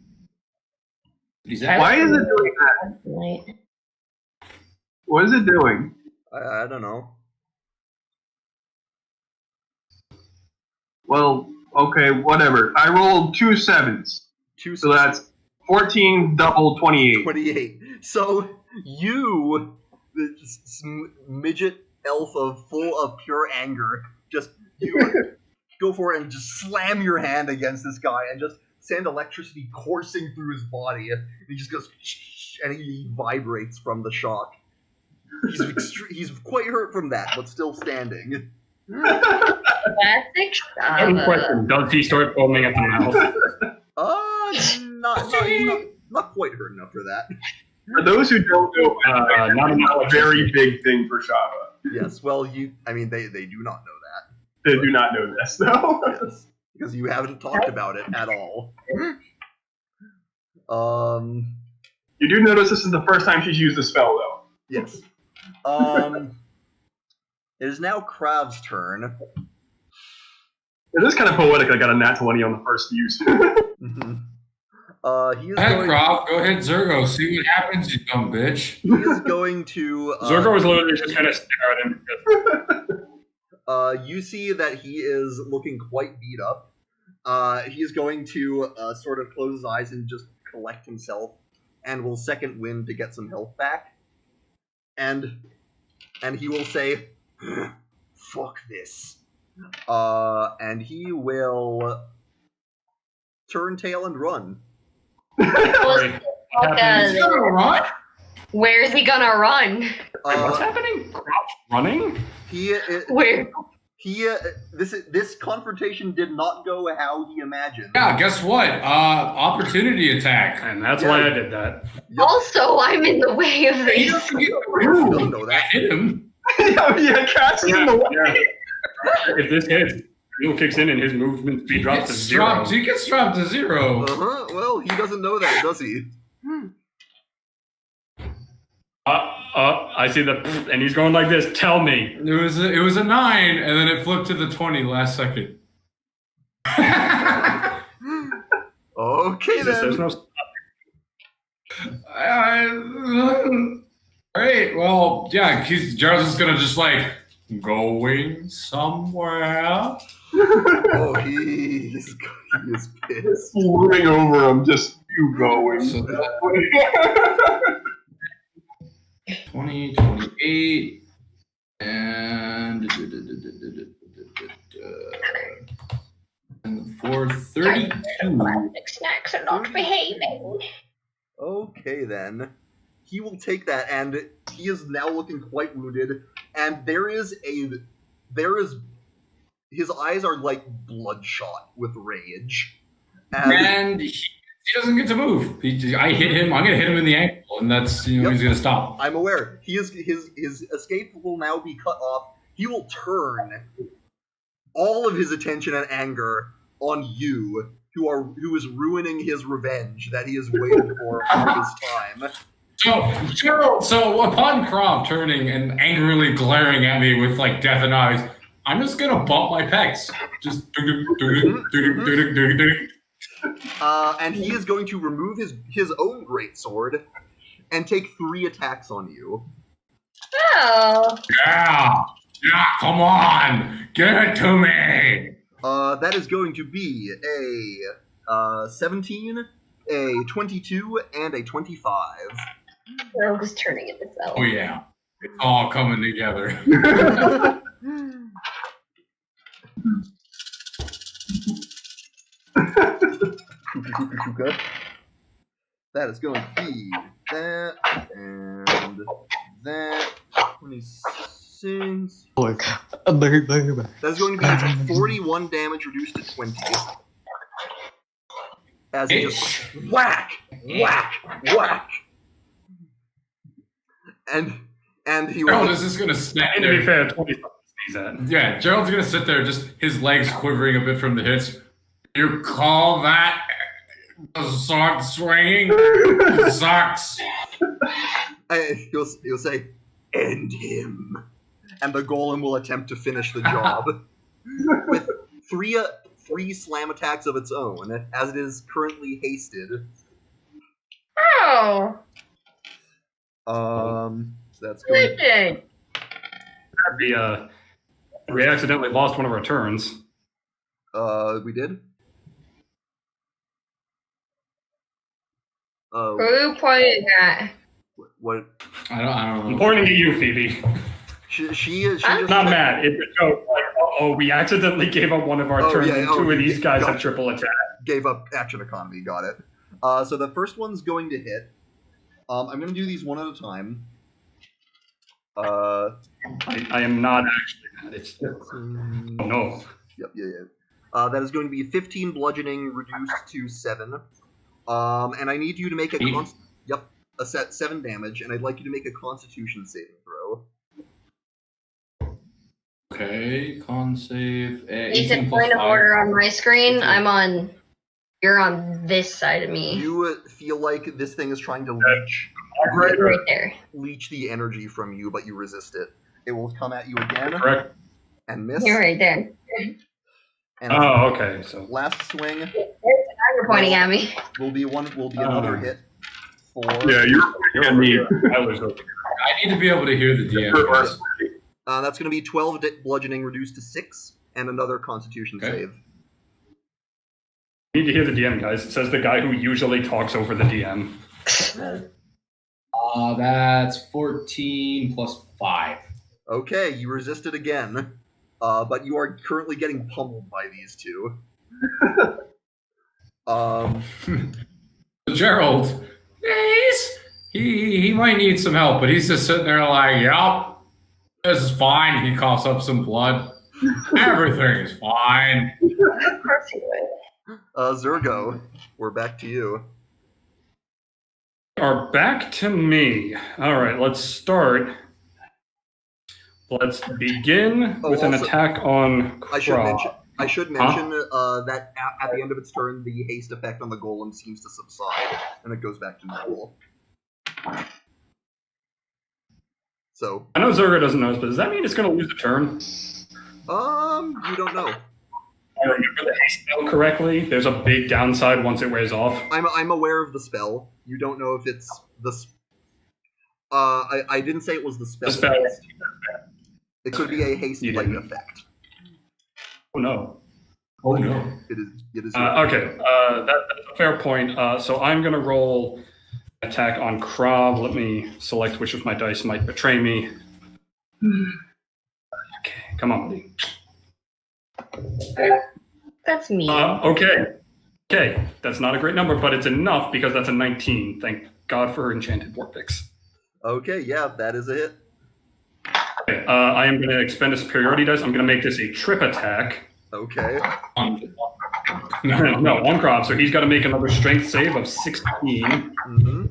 Why is it doing that? Right. What is it doing? I don't know. Well, okay, whatever. I rolled 2 7s. So that's 14 double 28. 28. So you, the midget elf full of pure anger, you go for it and just slam your hand against this guy and just send electricity coursing through his body. And he just goes, and he vibrates from the shock. He's quite hurt from that, but still standing. Classic One question: does he start foaming at the mouth? Not quite hurt enough for that. For those who don't know, Not a very big thing for Shava. Yes, well, they do not know that. They do not know this, though. Yes, because you haven't talked about it at all. You do notice this is the first time she's used the spell, though. Yes. It is now Krav's turn. It is kind of poetic. I got a nat 20 on the first use. Mm-hmm. He is Go ahead, going. Croft. Go ahead, Zergo. See what happens, you dumb bitch. He is going to. Zergo is literally just kind of stare at him. You see that he is looking quite beat up. He is going to sort of close his eyes and just collect himself, and will second wind to get some health back. And he will say, "Fuck this," and he will turn tail and run. Where is he gonna run? What's happening? Crouch running? Where? This confrontation did not go how he imagined. Yeah, guess what? Opportunity attack. And that's why I did that. Yep. Also, I'm in the way of He this. doesn't get the You room. don't know that. Hit him. Yeah, Cat's in the way. Yeah. If this hits, Fuel kicks in and his movement speed drops to zero. He gets dropped to 0. Uh-huh. Well, he doesn't know that, does he? I see the and he's going like this. Tell me. It was a 9, and then it flipped to the 20 last second. Okay, Jesus, there's then. All right. Well, yeah. Jarvis is gonna just like going somewhere. Oh, He is pissed. Moving over him, just you going. So 20, 28, and 432. Snacks are not behaving. Okay, then. He will take that, and he is now looking quite wounded, and his eyes are like bloodshot with rage. And he doesn't get to move. I hit him. I'm gonna hit him in the ankle, and that's he's gonna stop. I'm aware. His escape will now be cut off. He will turn all of his attention and anger on you, who is ruining his revenge that he has waited for all this time. So upon Croft turning and angrily glaring at me with like death in eyes, I'm just gonna bump my pecs. Just And he is going to remove his own greatsword and take 3 attacks on you. Oh. Yeah, come on, give it to me. That is going to be a 17, a 22, and a 25. Rogue is turning into self. Oh yeah, it's all coming together. That is going to be that and that. 26. That's going to be 41 damage reduced to 20. As he just whack, whack, whack. And he Gerald will. is just gonna snap And to be there. fair, 20 sees that. Yeah, Gerald's gonna sit there, just his legs quivering a bit from the hits. You call that the sword swinging? It sucks. He'll say, "End him," and the golem will attempt to finish the job with three slam attacks of its own, as it is currently hasted. Oh. That's going. Good. We accidentally lost one of our turns. We did. Who pointed at? What? I don't I'm know. pointing at you, Phoebe. She just Not Matt. It's a joke. Like, we accidentally gave up one of our turns, and 2 of these guys have triple attack. gave up action economy. Got it. So the first one's going to hit. I'm going to do these one at a time. I am not actually Matt. It's oh no. Yep. That is going to be 15 bludgeoning reduced to 7. And I need you to make a set 7 damage, and I'd like you to make a Constitution saving throw. Okay, con save. It's a 18 plus point of 5. order on my screen. You're on this side of me. You feel like this thing is trying to Right there. leech the energy from you, but you resist it. It will come at you again Correct. and miss. You're right there. And Oh, okay. So last swing Now you're pointing at me. will be another hit for. Yeah, you're at me. I was hoping. I need to be able to hear the DM. guys. That's going to be 12 bludgeoning reduced to 6, and another Constitution Okay. save. You need to hear the DM, guys. It says the guy who usually talks over the DM. That's 14 plus 5. Okay, you resist it again, but you are currently getting pummeled by these two. Gerald, he might need some help, but he's just sitting there like, yup, this is fine. He coughs up some blood. Everything is fine. Of course you would. Zergo, we're back to you. Are back to me. All right, let's start. Let's begin with an also, attack on I should Krog. mention that at the end of its turn, the haste effect on the golem seems to subside, and it goes back to normal. So, I know Zerga doesn't know this, but does that mean it's going to lose a turn? you don't know. I remember the haste spell correctly. There's a big downside once it wears off. I'm aware of the spell. You don't know if it's the. I didn't say it was the spell. The spell. It could be a haste-like effect. Oh no. Oh no. It is. Okay, that's a fair point. So I'm going to roll attack on Krav. Let me select which of my dice might betray me. Okay, come on, buddy. That's me. Okay, that's not a great number, but it's enough because that's a 19. Thank God for enchanted vortex. Okay, yeah, that is a hit. Okay, I am going to expend a superiority dice. I'm going to make this a trip attack. Okay. No, on Krav. So he's got to make another strength save of 16. Mm-hmm.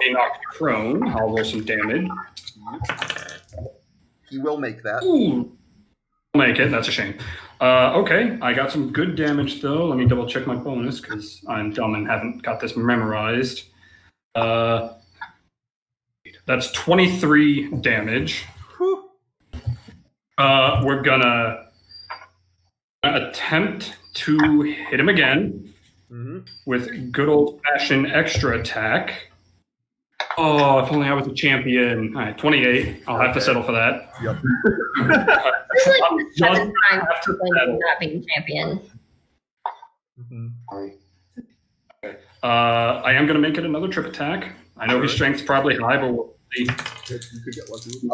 He knocked prone. I'll roll some damage. He will make that. Ooh. Make it. That's a shame. Okay, I got some good damage though. Let me double check my bonus because I'm dumb and haven't got this memorized. That's 23 damage. Whew. We're gonna attempt to hit him again. with good old-fashioned extra attack. Oh, if only I was a champion. All right, 28. I'll have to settle for that. Yep. This is like the Just seventh time have to since settle. not being champion. I am going to make it another trip attack. I know his strength's probably high, but we'll see. You could get lucky. He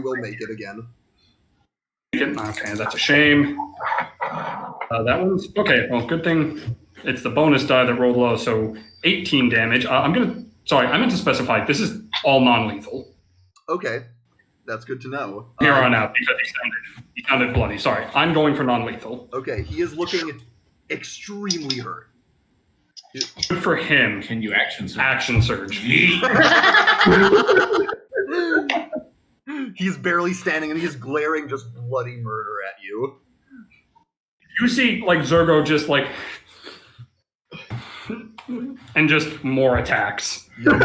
will make it again. Okay, that's a shame. That one's okay. Well, good thing it's the bonus die that rolled low, so 18 damage. Sorry, I meant to specify this is all non-lethal. Okay, that's good to know. Here on out, because he sounded bloody. Sorry, I'm going for non-lethal. Okay, he is looking extremely hurt. Good for him. Can you action surge? Action surge. He's barely standing and he's glaring just bloody murder at you. You see, like, Zergo just, like... and just more attacks. Come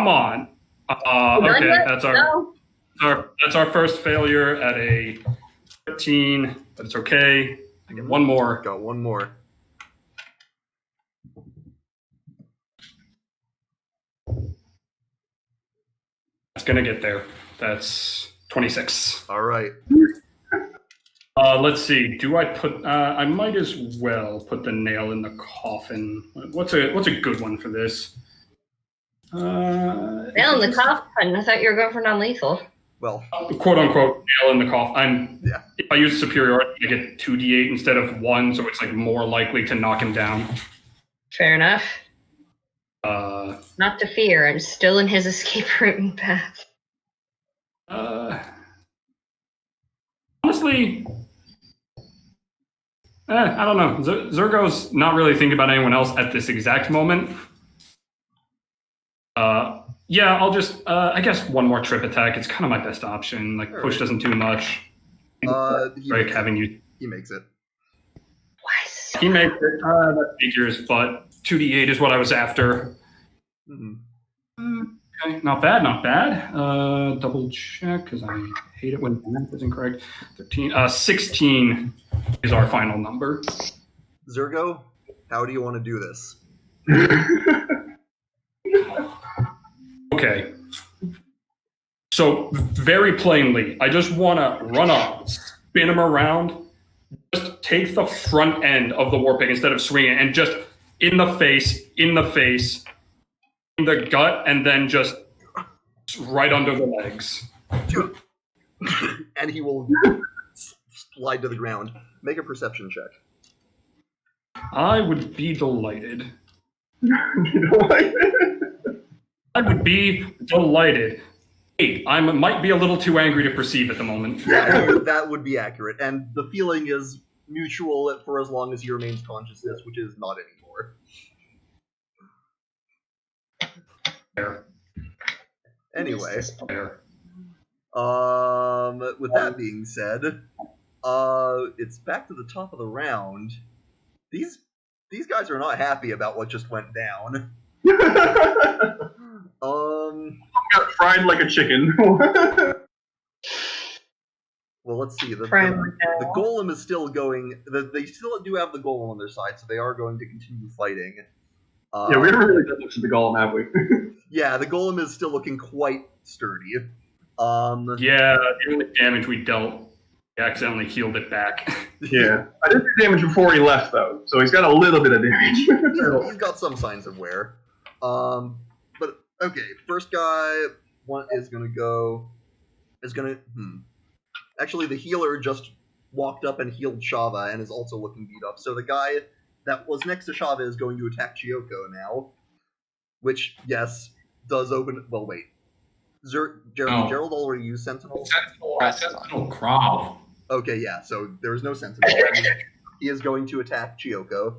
on. Okay, that's our first failure at a 13, but it's okay. I get one more. Got one more. It's gonna get there. That's 26. All right. Let's see. Do I put? I might as well put the nail in the coffin. What's a good one for this? Nail in the coffin. I thought you were going for non-lethal. Well, quote unquote nail in the coffin. Yeah. If I use superiority, I get 2d8 instead of 1, so it's like more likely to knock him down. Fair enough. Not to fear. I'm still in his escape route and path. Honestly, I don't know. Zergo's not really thinking about anyone else at this exact moment. Yeah, I'll just, I guess one more trip attack. It's kind of my best option. Like, push doesn't do much. he makes it. He makes it. That figures, but 2d8 is what I was after. Okay, not bad. Double check, because I hate it when math is incorrect. 16 is our final number. Zergo, how do you want to do this? Okay. So, very plainly, I just want to run up, spin him around, just take the front end of the war pig instead of swinging it, and just in the face, in the gut, and then just right under the legs. And he will slide to the ground. Make a perception check. I would be delighted. Delighted? I would be delighted. 8. I might be a little too angry to perceive at the moment. That would be accurate. And the feeling is mutual for as long as he remains consciousness, which is not anymore. Fair. Anyway. Fair. With that being said, it's back to the top of the round. These guys are not happy about what just went down. Got fried like a chicken. Well, let's see. The Prime golem is still going. They still do have the golem on their side, so they are going to continue fighting. Yeah, we haven't really looked at the golem, have we? Yeah, the golem is still looking quite sturdy. Yeah, the only damage we dealt, we accidentally healed it back. Yeah. I did do damage before he left, though, so he's got a little bit of damage. He's got some signs of wear. But okay, first guy is gonna go. Actually, the healer just walked up and healed Shava and is also looking beat up. So the guy that was next to Shava is going to attack Chiyoko now, which yes does open. Well, wait. Gerald already used Sentinel. Sentinel Krav. Okay, yeah. So there is no Sentinel. He is going to attack Chiyoko.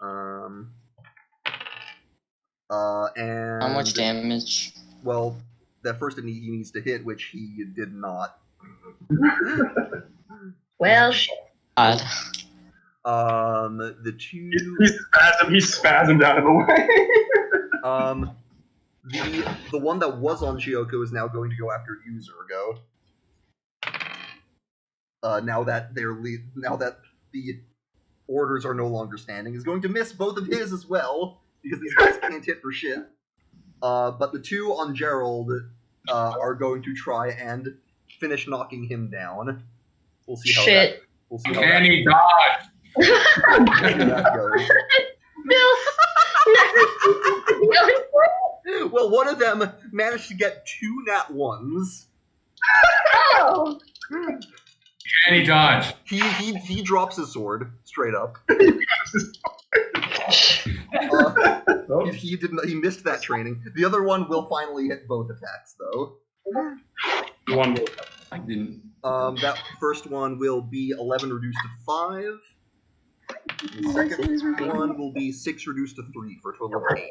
And How much damage? Well, that first he needs to hit, which he did not. Well, shit. God. The two. He's spasmed out of the way. The one that was on Chiyoko is now going to go after you, Zergo. Now that the orders are no longer standing, is going to miss both of his as well, because these guys can't hit for shit. But the 2 on Gerald are going to try and finish knocking him down. We'll see how Shit. We'll see Can he dodge? that goes. Bill. Well, one of them managed to get 2 nat 1s. Oh. Can he dodge? He drops his sword straight up. He missed that training. The other one will finally hit both attacks though. The one. I didn't. That first one will be 11 reduced to 5. The second one will be 6 reduced to 3 for a total of 8.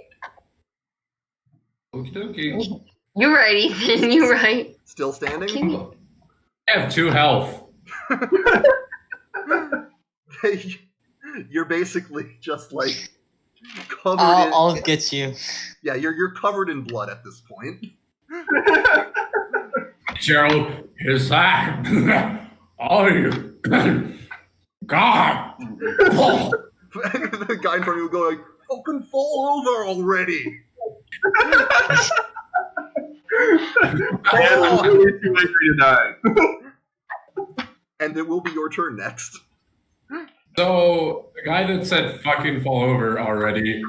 Okie dokie. You're right, Ethan. You're right. Still standing? I have 2 health. You're basically just like covered I'll get you. Yeah, you're covered in blood at this point. Gerald, is that all you? God! The guy in front of you will go like, fucking fall over already! I'm really too angry to die. And it will be your turn next. So, the guy that said fucking fall over already,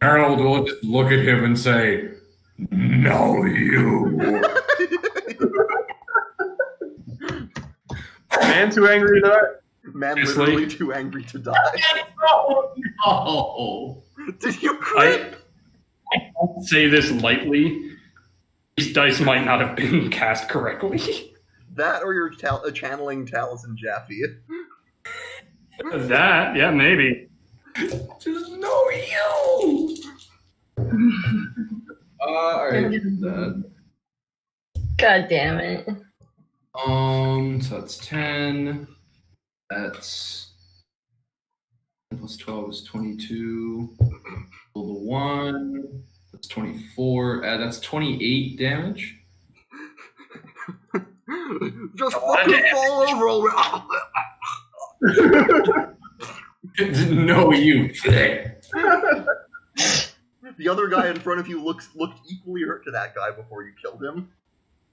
Harold will just look at him and say, no, you. Man too angry to die? Man Seriously? literally too angry to die. Oh, no. Did you crit? I don't say this lightly. These dice might not have been cast correctly. That or you're channeling Taliesin Jaffe. That, yeah, maybe. Just no you. Alright. God damn it. So that's 10. That's 10 plus 12 is 22. Roll the 1. That's 24. That's 28 damage. Just fucking fall over already. No, you. The other guy in front of you looked equally hurt to that guy before you killed him.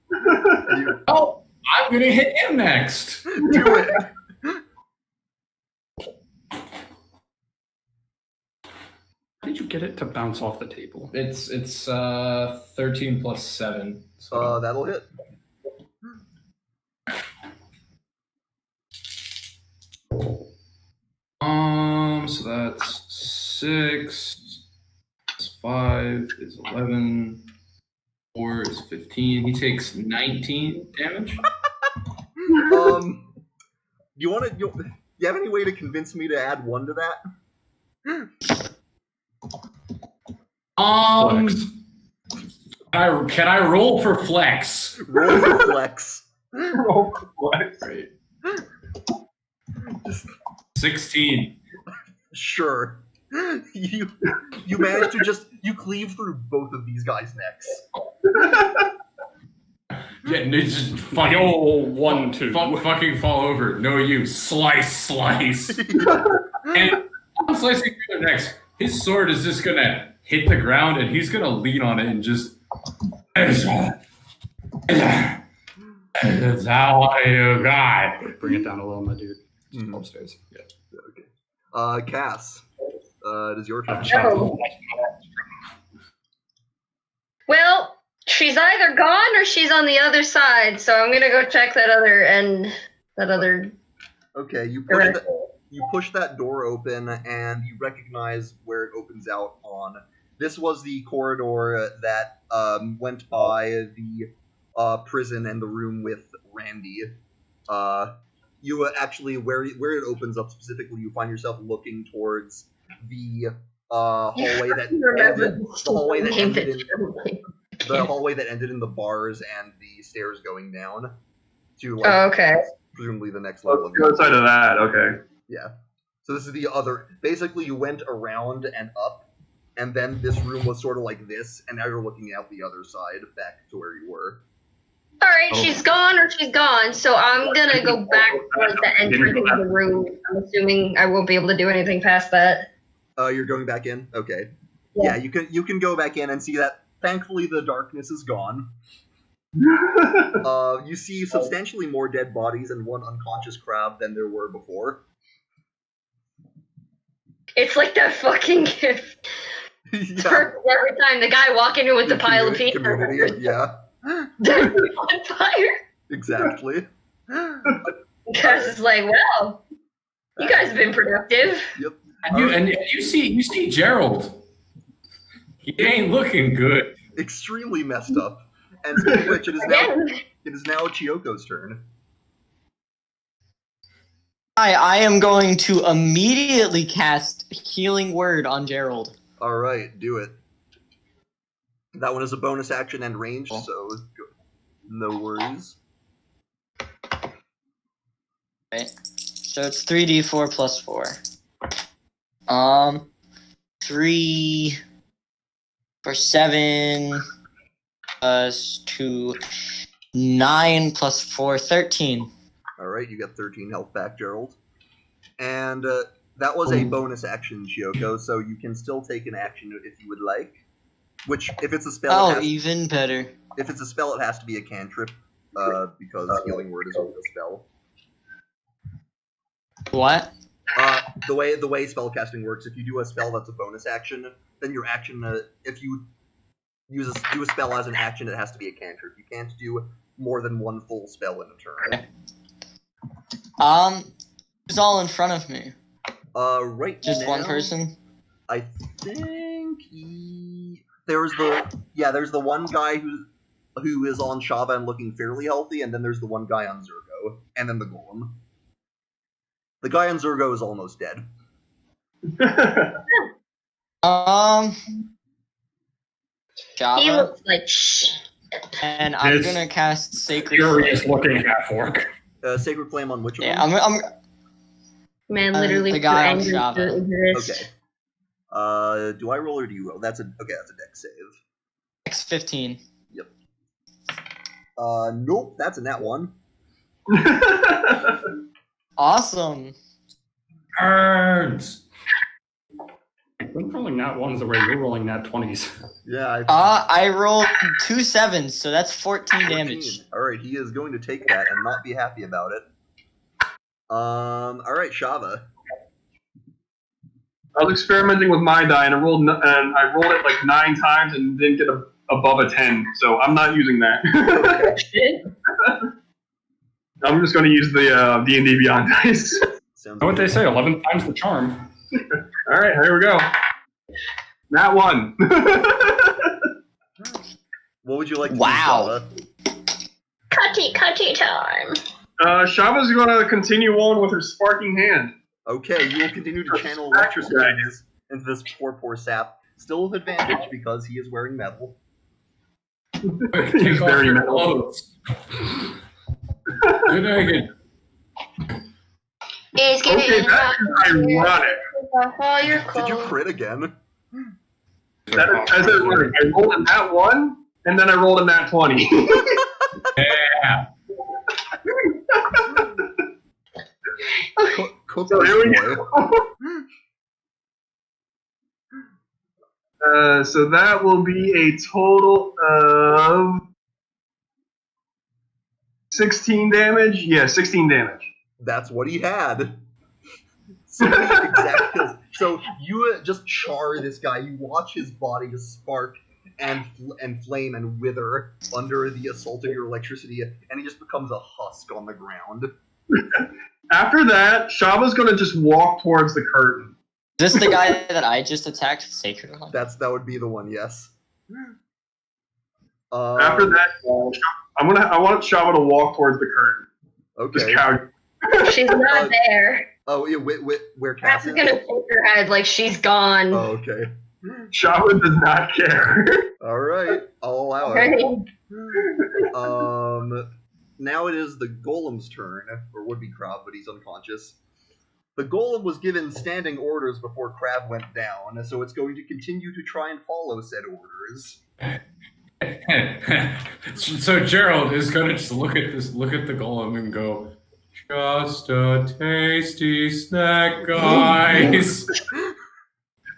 And you, Oh, I'm gonna hit him next. do it. How did you get it to bounce off the table? It's 13 plus 7. So That'll hit. so that's 6. Plus 5 is 11. 4 is 15. He takes 19 damage. You have any way to convince me to add 1 to that? Flex. Can I roll for flex? Roll for flex. Roll for flex. Right. 16. Sure. You manage to you cleave through both of these guys' necks. Yeah, it's just Fuck, fucking, oh, 1, 2. fucking fall over. No, you slice. And I'm slicing through the next. His sword is just gonna hit the ground, and he's gonna lean on it and just. That's how you got. Bring it down a little, my dude. Mhm. Upstairs. Yeah. Okay. Cass, it is your turn. Oh. Well, she's either gone or she's on the other side, so I'm gonna go check that other end. That other. Okay, you push that door open, and you recognize where it opens out on. This was the corridor that went by the prison and the room with Randy. You actually, where it opens up specifically, you find yourself looking towards the hallway that ended in the bars and the stairs going down to like Oh, okay. presumably the next level. Let's go outside of that, okay. Yeah. So this is the other. Basically, you went around and up, and then this room was sort of like this, and now you're looking out the other side back to where you were. Alright, Oh. she's gone or she's gone, so I'm gonna go back towards the entrance of the room. I'm assuming I won't be able to do anything past that. You're going back in? Okay. Yeah, you can go back in and see that thankfully the darkness is gone. You see substantially more dead bodies and one unconscious crab than there were before. It's like that fucking gift. Yeah. Every time the guy walk in with the pile of pizza. Community, yeah. On fire. Exactly. Because it's like, well, you guys have been productive. Yep. And you see Gerald. He ain't looking good. Extremely messed up. And speaking of which, it is now Chiyoko's turn. I am going to immediately cast Healing Word on Gerald. Alright, do it. That one is a bonus action and range, so no worries. Right. So it's 3d4 plus 4. 3 for 7 plus 2, 9 plus 4, 13. Alright, you got 13 health back, Gerald. And that was a bonus action, Chiyoko, so you can still take an action if you would like. Which, if it's a spell... even better. If it's a spell, it has to be a cantrip, because Healing Word is only a spell. What? The way spellcasting works, if you do a spell that's a bonus action, then your action, if you do a spell as an action, it has to be a cantrip. You can't do more than one full spell in a turn. Who's all in front of me? Right Just now, one person? I think there's the one guy who is on Shava and looking fairly healthy, and then there's the one guy on Zurgo, and then the golem. The guy on Zurgo is almost dead. Java, He looks like and I'm This gonna cast Sacred Furious Flame. looking half orc. Sacred Flame on which of Yeah, them? I'm man literally the guy on put anger Java. into this. Okay. Do I roll or do you roll? That's a dex save. X15. Yep. Nope, that's a nat 1. Awesome. Burns. I'm rolling nat ones the way you're rolling nat 20s. Yeah, I rolled 2 7s, so that's 14 damage. Alright, he is going to take that and not be happy about it. Alright, Shava. I was experimenting with my die and I rolled it like 9 times and didn't get above a 10, so I'm not using that. I'm just going to use the D&D Beyond dice. Sounds Know what good. they say, 11 times the charm. All right, here we go. Nat 1. What would you like to Wow. do, Shava? Cutty time. Shava's going to continue on with her sparking hand. Okay, you will continue to channel electricity into this poor sap. Still with advantage because he is wearing metal. He's very your metal. clothes. Good again. He's giving Okay, that is ironic. all your Did you clothes. crit again? That is ironic. I rolled a nat 1, and then I rolled a nat 20. Yeah. Cook So here we boy. go. So that will be a total of 16 damage. Yeah, 16 damage. That's what he had. So the exact kills. So you just char this guy. You watch his body just spark and flame and wither under the assault of your electricity, and he just becomes a husk on the ground. After that, Shava's going to just walk towards the curtain. Is this the guy that I just attacked with Sacred Flame? That would be the one, yes. After that, I want Shava to walk towards the curtain. Just Okay. cow. She's not there. Oh, yeah, where Cass Cass is is? gonna shake her head like she's gone. Oh, okay. Shava does not care. All right, I'll allow Right? it. Now it is the golem's turn, or would be Crab, but he's unconscious. The golem was given standing orders before Crab went down, so it's going to continue to try and follow said orders. So Gerald is gonna just look at the golem and go, just a tasty snack, guys.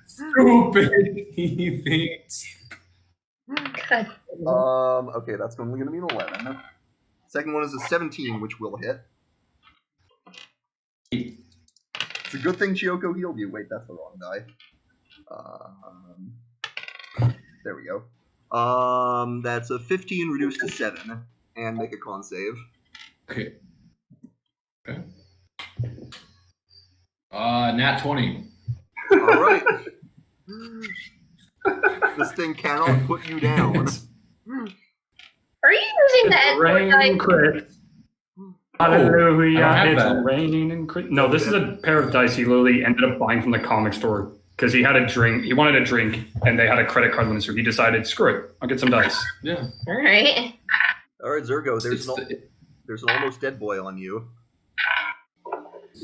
Stupid heathens. God. Okay, that's only gonna be an 11. Second one is a 17, which will hit. It's a good thing Chiyoko healed you. Wait, that's the wrong die. There we go. That's a 15 reduced to 7, and make a con save. Okay. Nat 20. All right. This thing cannot put you down. Are you using the Edward Rain die? crit. I Hallelujah, don't have it's that. raining and crit. No, this is a pair of dice he literally ended up buying from the comic store because he had a drink. He wanted a drink, and they had a credit card limit, so he decided, screw it, I'll get some dice. Yeah. All right. All right, Zergo, there's It's there's an almost dead boy on you.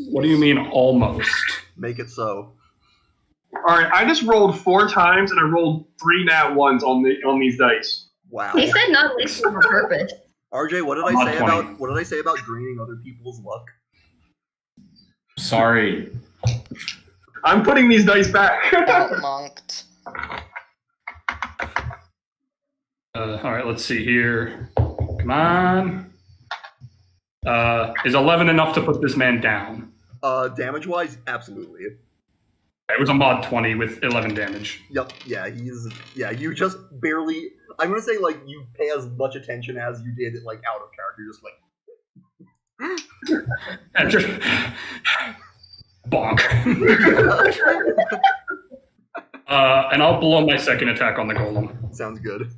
What do you mean almost? Make it so. All right, I just rolled 4 times and I rolled 3 nat ones on these dice. Wow. He said not least on purpose. RJ, what did I Mod say 20. about draining other people's luck? Sorry. I'm putting these dice back. Outmonked. All right, let's see here. Come on. Is 11 enough to put this man down? Damage-wise, absolutely. It was a mod 20 with 11 damage. Yep, yeah, you just barely, I'm gonna say, like, you pay as much attention as you did, like, out of character, just like... And just... bonk. And I'll blow my second attack on the golem. Sounds good. It's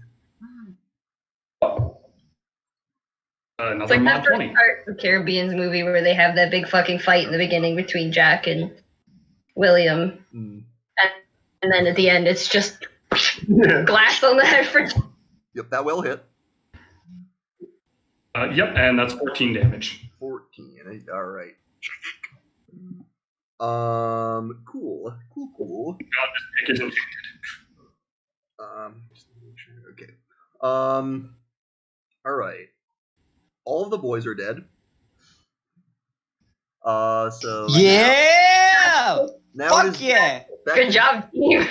Another like mod that first 20. part of the Caribbean's movie where they have that big fucking fight in the beginning between Jack and William. Mm. And then at the end, it's just Yeah. glass on the head for... Yep, that will hit. Yep, and that's 14 damage. 14, alright. Cool. It isn't. Just to make sure, okay. Alright. All of the boys are dead. So... Yeah! Now it Fuck is yeah! back Good to- job, team.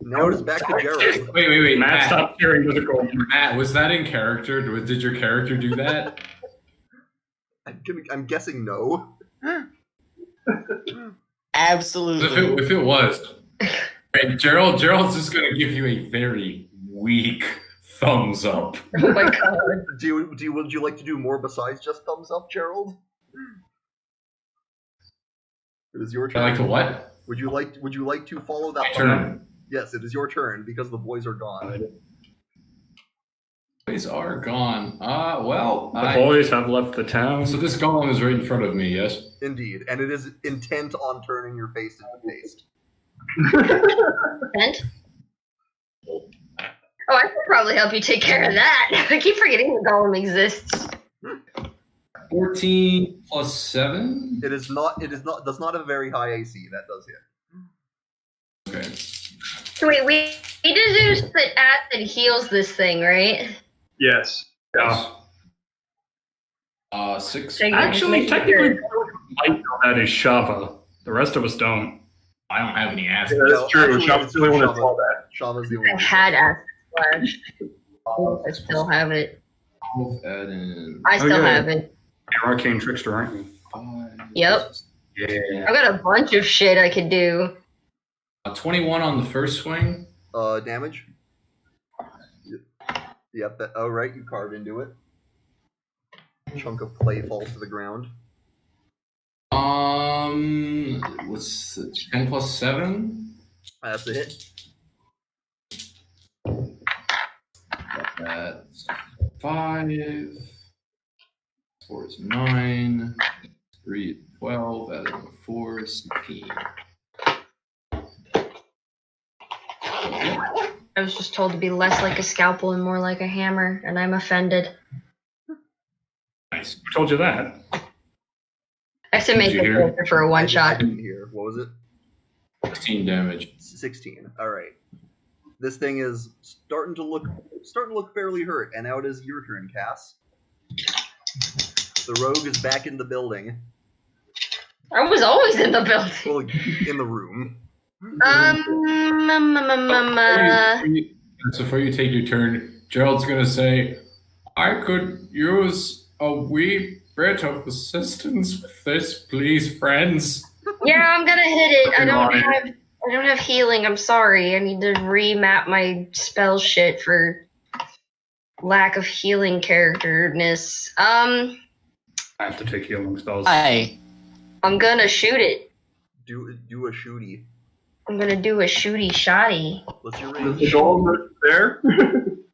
Now it is back to Gerald. Wait, Matt, Matt. stop cheering to the golem. Matt, was that in character? Did your character do that? I'm guessing no. Absolutely. If it was, right, Gerald's just gonna give you a very weak thumbs up. Oh my god. Would you like to do more besides just thumbs up, Gerald? It is your turn. I like to what? Would you like to follow that My thumb up? turn. Yes, it is your turn because the boys are gone. Boys are gone. Well, The boys have left the town. So this golem is right in front of me, yes? Indeed, and it is intent on turning your face into paste. Vent? Oh, I could probably help you take care of that. I keep forgetting the golem exists. 14 plus 7? It does not have a very high AC. That does hit. Okay. So wait, we deduced that acid heals this thing, right? Yes. Yeah. 6. Thank you. Actually, Make technically, sure. might know that is Shava. The rest of us don't. I don't have any acid. Yeah, that's true. actually, Shava's the only one that Shava. saw that. Shava's the only I one. had acid splash. I still have it. Add in I still Okay. have it. You're arcane trickster, aren't you? 5. Yep. Yeah. I've got a bunch of shit I could do. 21 on the first swing. Damage. Yep. That. Oh, right. You carved into it. Chunk of clay falls to the ground. What's it? 10 plus 7? That's a hit. That's 5. 4 is 9. 3 is 12. Add in 4 is 16. I was just told to be less like a scalpel and more like a hammer, and I'm offended. Nice. Who told you that? I have to make Did you it hear? closer for a one I shot. didn't hear. What was it? 16 damage. 16. All right. This thing is starting to look fairly hurt, and now it is your turn, Cass. The rogue is back in the building. I was always in the building. Well, in the room. So before you take your turn, Gerald's gonna say, I could use a wee bit of assistance with this, please, friends. Yeah, I'm gonna hit it. I don't have healing. I'm sorry. I need to remap my spell shit for lack of healing characterness. I have to take healing spells. I'm gonna shoot it. Do a shooty. I'm gonna do a shooty shotty. What's your Is range? the golem there? I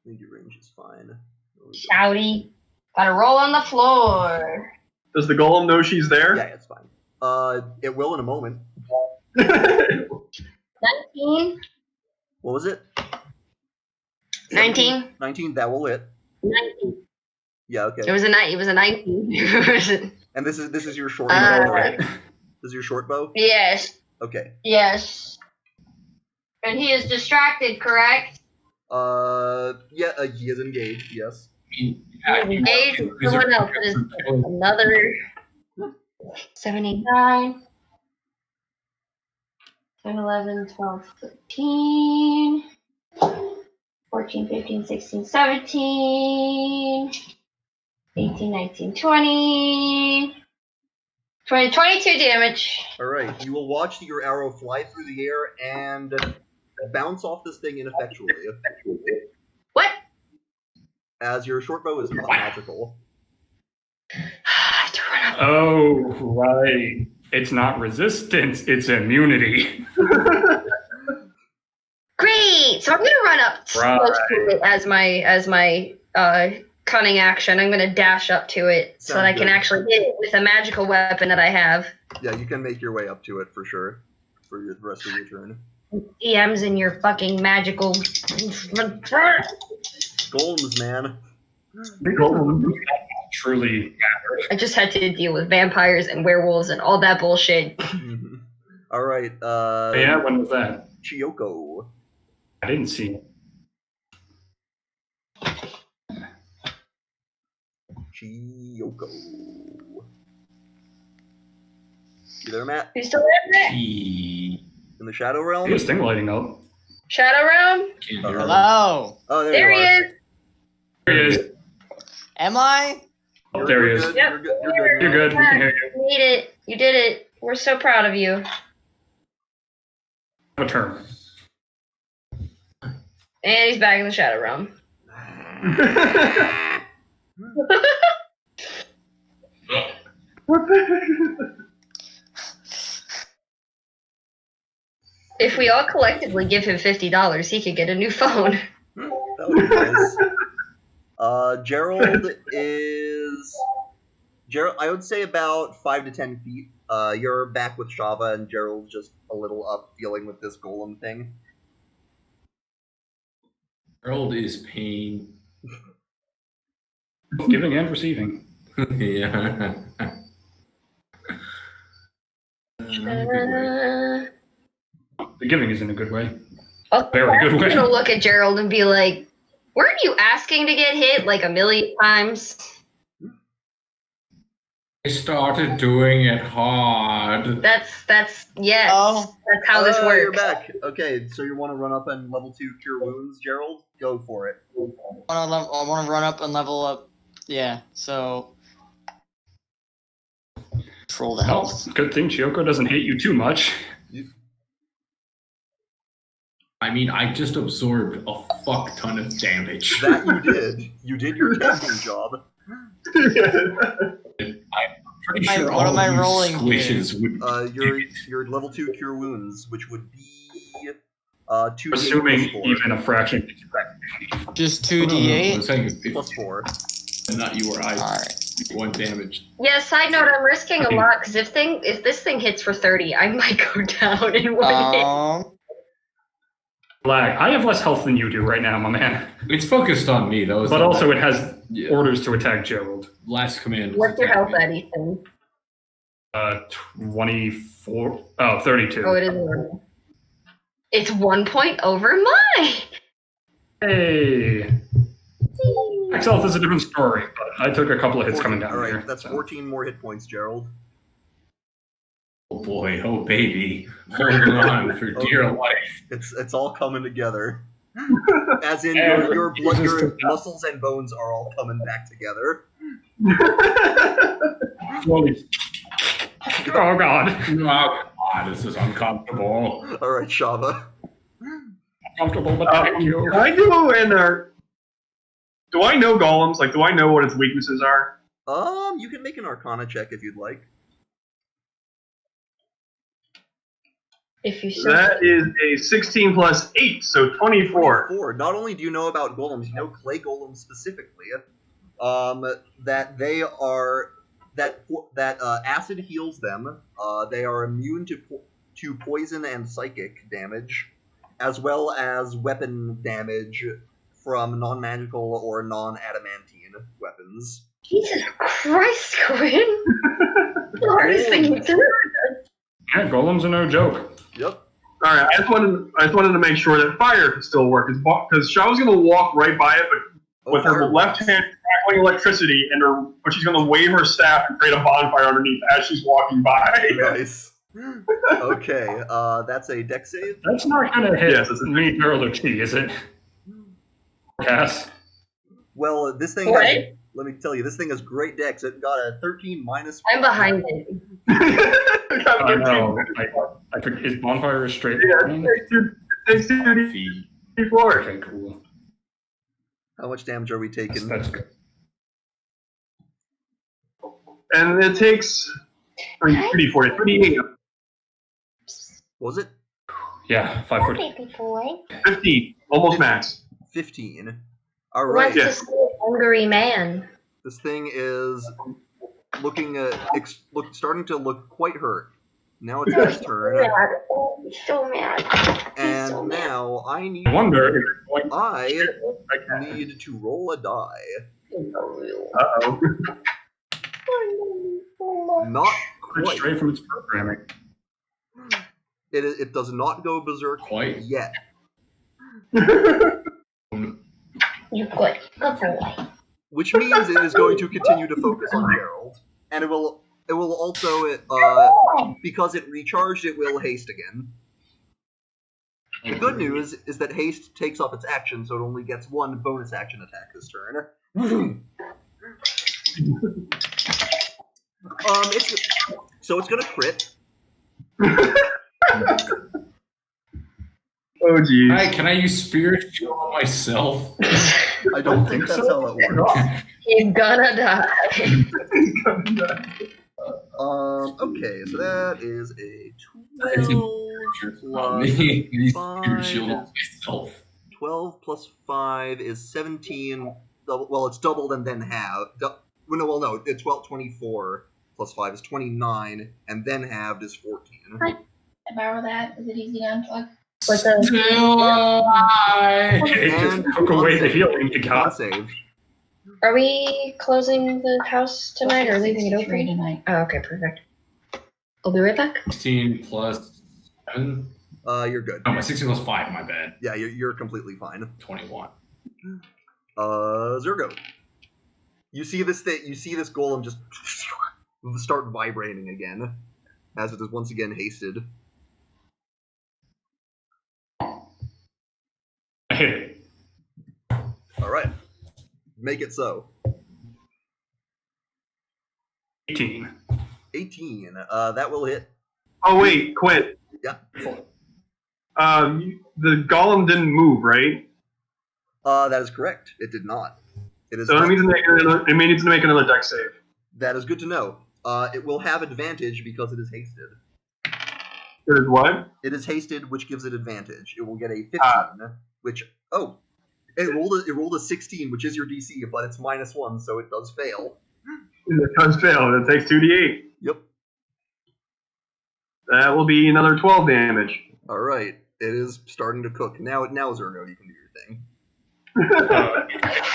think your range is fine. Shouty. Gotta roll on the floor. Does the golem know she's there? Yeah, it's fine. It will in a moment. 19? What was it? 19? 19, that will hit. 19. Yeah, okay. It was a 19. And this is your short bow, right? This is your short bow? Yes. Okay. Yes. And he is distracted, correct? Yeah, he is engaged, yes. Engaged with someone else. It is another 79. 10, 11, 12, 13, 14, 15, 16, 17, 18, 19, 20, 22 damage. Alright, you will watch your arrow fly through the air and bounce off this thing ineffectually. What? As your short bow is not magical. Oh, right. It's not resistance, it's immunity. Great! So I'm gonna run up close to it as my cunning action. I'm gonna dash up to it so that I can actually hit it with a magical weapon that I have. Yeah, you can make your way up to it for sure. For the rest of your turn. DMs in your fucking magical Golems, man. Truly matter. I just had to deal with vampires and werewolves and all that bullshit. Alright, Yeah, when was that? Chiyoko. I didn't see it. Chiyoko. You there, Matt? You still there, Matt? In the Shadow Realm? This thing lighting up. Shadow Realm? Hello. Oh, There he is. There he is. Am I? Oh, there he is. Good. Yep. You're good. You're good. We can hear you. You made it. You did it. We're so proud of you. Have a turn. And he's back in the Shadow Realm. If we all collectively give him $50, he could get a new phone. That would be nice. Gerald is... Gerald, I would say about 5 to 10 feet. You're back with Shava, and Gerald's just a little up dealing with this golem thing. Gerald is pain. Giving and receiving. Yeah. The giving is in a good way. I'm Very good way. gonna look at Gerald and be like, weren't you asking to get hit like a million times? I started doing it hard. That's yes. Oh. That's how this works. You're back. Okay, so you want to run up and level 2 Cure Wounds, Gerald? Go for it. I want to run up and level up. Yeah, so. Control the health. Well, good thing Chiyoko doesn't hate you too much. I mean, I just absorbed a fuck ton of damage. That you did. You did your testing job. Pretty What sure am all I of you rolling squishes would. Your level 2 Cure Wounds, which would be 2d8 Assuming plus 4. even a fraction. Just I was 2d8? saying if Plus 4. not you or I, Alright. 1 damage. Yeah, side note, I'm risking a lot because if this thing hits for 30, I might go down in one hit. Lag. I have less health than you do right now, my man. It's focused on me though. But also it has Yeah. orders to attack Gerald. Last command. was What's your attack health me. at, Ethan? 24. Oh, 32. Oh, it is normal. It's 1 point over mine. Hey. Max health is a different story, but I took a couple of hits 14, coming down all right, here. that's so. 14 more hit points, Gerald. Oh boy, oh baby, holding on for dear life. It's all coming together. As in your blood, your muscles and bones are all coming back together. Slowly. Oh god. Oh god, this is uncomfortable. All right, Shava. Uncomfortable, but thank you. Can I go in there? Do I know golems? Like, do I know what its weaknesses are? You can make an Arcana check if you'd like. If you so That is a 16 plus 8, so 24. 24. Not only do you know about golems, you know clay golems specifically. That they are that acid heals them. They are immune to poison and psychic damage, as well as weapon damage from non-magical or non-adamantine weapons. Jesus Christ, Quinn! The hardest thing you do. Yeah, golems are no joke. Yep. All right, I just wanted to make sure that fire could still work, because Shava's going to walk right by it, but with her left hand crackling electricity, but she's going to wave her staff and create a bonfire underneath as she's walking by. Nice. Okay, that's a dex save. That's not gonna hit Yes, it's a me, Gerald, or Chi, is it? Cass? Well, this thing What? has, let me tell you, this thing has great dex. It got a 13 minus. I'm behind it. I know. I took his bonfire is straight line. Takes 2d4. Okay, cool. How much damage are we taking? That's good. And it takes 3d4, 3d8, Was it Yeah, 5 foot. 15, almost max. 15? All Who right. wants to see an angry man? This thing is looking starting to look quite hurt. Now it's its turn, Oh, he's so mad. and so mad. now I need I wonder if like I need to roll a die. Uh-oh. Not it's quite. straight from its programming. It does not go berserk Quite. yet. You're good. Good boy. Which means it is going to continue to focus on Gerald, and it will also because it recharged, it will haste again. The good news is that haste takes off its action, so it only gets one bonus action attack this turn. It's gonna crit. Oh, geez. Hi, can I use Spirit Shield on myself? I don't think that's how that works. You're gonna die. Okay, so that is a I didn't 12 Use plus Spirit Shield 5 on myself. 12 plus 5 is 17. Well, it's doubled and then halved. No, it's 24 plus 5 is 29, and then halved is 14. I borrow that. Is it easy to unplug? With the Still alive. It just And took away the con healing you Con got. save. Are we closing the house tonight or leaving it Free open? tonight. Oh, okay, perfect. I'll be right back. 16 plus 7. You're good. Oh, my 16 plus 5, my bad. Yeah, you're completely fine. 21. Zergo. You see this golem just start vibrating again, as it is once again hasted. I hit it. Alright. Make it so. 18. 18. That will hit. Oh, wait, quit. Yeah. The golem didn't move, right? That is correct. It did not. It is So it needs to make another dex save. That is good to know. It will have advantage because it is hasted. It is what? It is hasted, which gives it advantage. It will get a 15, which it rolled a 16, which is your DC, but it's -1, so it does fail. It does fail. It takes 2d8. Yep. That will be another 12 damage. All right. It is starting to cook now. Zergo, you can do your thing.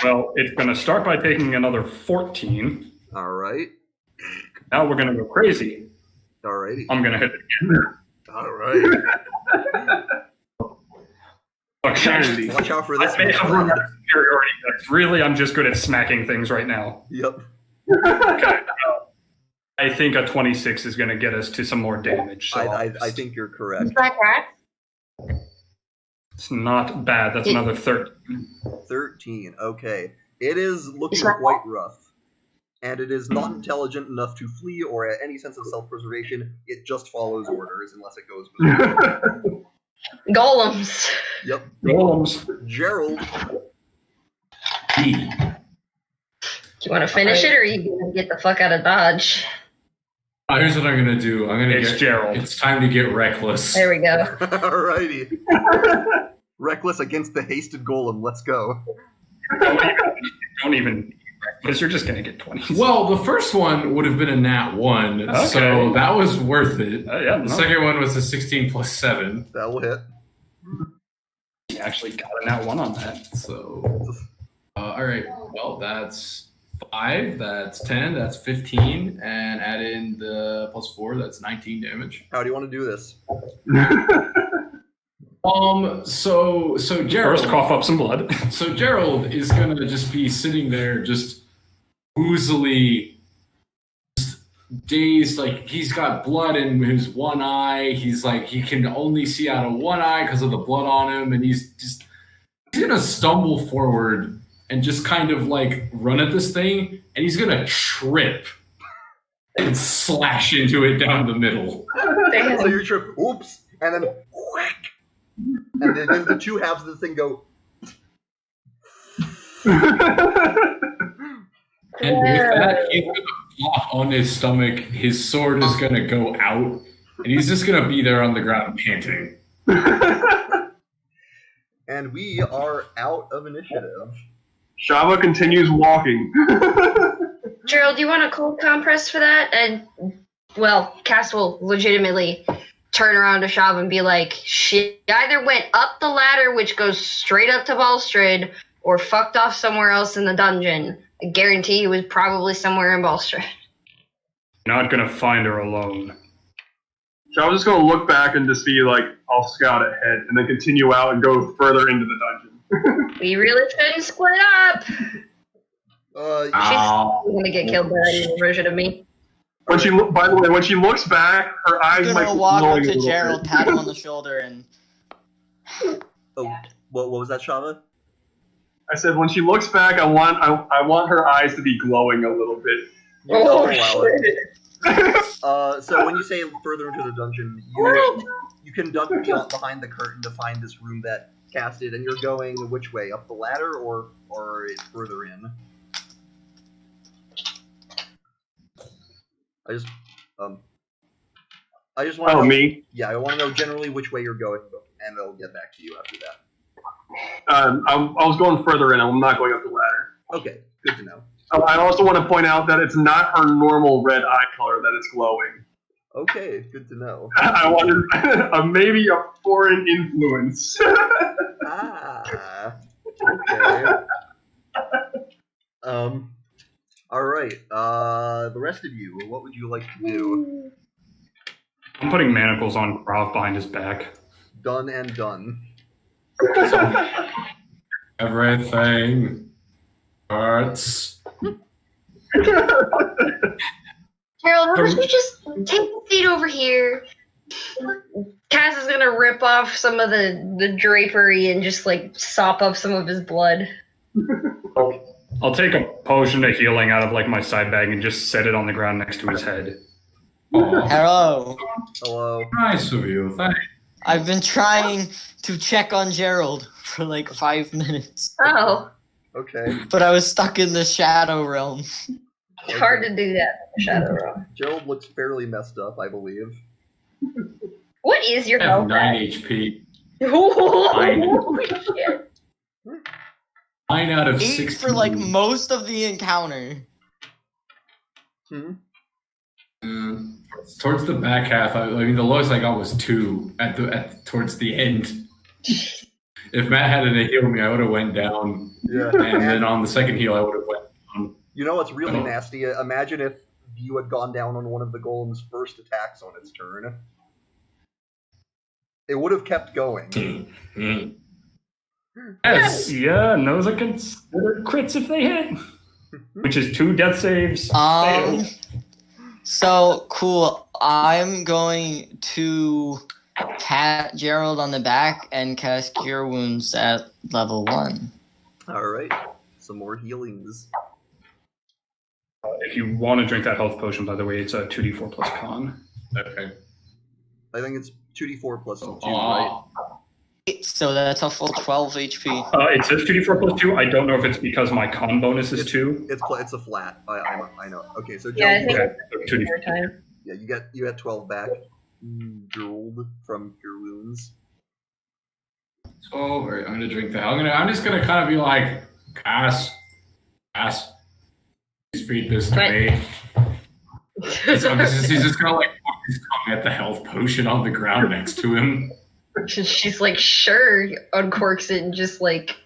Well, it's going to start by taking another 14. All right. Now we're going to go crazy. All righty. I'm going to hit it again. All right. Okay. Sanity. Watch out for this. I may my have friend. run out of superiority, but really, I'm just good at smacking things right now. Yep. Okay. I think a 26 is going to get us to some more damage. So I think you're correct. Is that right? it's not bad. That's another 13. 13. Okay. It is looking Is that- quite rough. And it is not intelligent enough to flee or at any sense of self-preservation. It just follows orders unless it goes berserk. Golems. Yep. Golems. Gerald. E. Do you want to finish it, or are you going to get the fuck out of Dodge? Here's what I'm gonna do. It's Gerald. It's time to get reckless. There we go. Alrighty. Reckless against the hasted golem. Let's go. Don't even because you're just going to get 20. Well, the first one would have been a nat 1, Okay. so that was worth it. Yeah, The no. second one was a 16 plus 7. That will hit. You actually got a nat 1 on that. So, all right. Well, that's 5. That's 10. That's 15, and add in the plus 4. That's 19 damage. How do you want to do this? So Gerald. First, cough up some blood. So Gerald is gonna just be sitting there, just oozily just dazed, like he's got blood in his one eye. He's like he can only see out of one eye because of the blood on him, and he's gonna stumble forward and just kind of like run at this thing, and he's gonna trip and slash into it down the middle. So you trip, oops, and then whack. And then the two halves of the thing go. And with that, he's gonna flop on his stomach. His sword is gonna go out, and he's just gonna be there on the ground panting. And we are out of initiative. Shava continues walking. Gerald, do you want a cold compress for that? And, well, Cass will legitimately turn around to Shav and be like, she either went up the ladder, which goes straight up to Balstrad, or fucked off somewhere else in the dungeon. I guarantee it was probably somewhere in Balstrad. Not going to find her alone. Shava's just going to look back and just be like, I'll scout ahead, and then continue out and go further into the dungeon. We really shouldn't split up. Uh, She's gonna get killed by that evil version of me. When she, by the way, when she looks back, her eyes I'm might gonna be walk up glowing a to little Gerald, bit. pat him on the shoulder, and oh, what was that, Shava? I said when she looks back, I want her eyes to be glowing a little bit. Oh, allow it. So when you say further into the dungeon, you can duck behind the curtain to find this room that casted, and you're going which way? Up the ladder or further in? I just want to Oh, know, me? Yeah, I want to know generally which way you're going, and I'll get back to you after that. I was going further in. I'm not going up the ladder. Okay, good to know. I also want to point out that it's not her normal red eye color that is glowing. Okay, good to know. I wanted maybe a foreign influence. Ah, okay. All right. The rest of you, what would you like to do? I'm putting manacles on Krav behind his back. Done and done. Everything hurts. Harold, how about you just take the seat over here? Cass is gonna rip off some of the drapery and just like sop up some of his blood. I'll take a potion of healing out of like my side bag and just set it on the ground next to his head. hello. Hello. Nice of you. Thanks. I've been trying to check on Gerald for like 5 minutes, Oh, Okay. but I was stuck in the shadow realm. it's hard to do that in the Shadow Realm. Gerald looks fairly messed up, I believe. What is your I have health 9 at? HP. Holy shit. 9 out of 8 16. for like most of the encounter. Hmm? Towards the back half, I mean, the lowest I got was 2 towards the end. If Matt hadn't healed me, I would have went down, Yeah. and then on the second heal, I would have went down. You know what's really Oh. nasty? Imagine if you had gone down on one of the golem's first attacks on its turn. It would have kept going. Yes, yeah, and those are considered crits if they hit. Which is 2 death saves. failed. So cool. I'm going to pat Gerald on the back and cast Cure Wounds at level 1. Alright. Some more healings. If you want to drink that health potion, by the way, it's a 2d4 plus con. Okay. I think it's 2d4 plus 2, right? Aw. So that's a full 12 HP. It says 2d4 plus 2. I don't know if it's because my con bonus is 2. It's a flat. I know. Okay, so Yeah, I Gerald, think Okay, so 2d4. more time. yeah, you get 12 back. Gerald from Cure Wounds. So I'm gonna drink that. I'm just gonna kind of be like, Cass, please feed this to What? me. He's just gonna like put his tongue at the health potion on the ground next to him. She's like, sure, uncorks it and just like,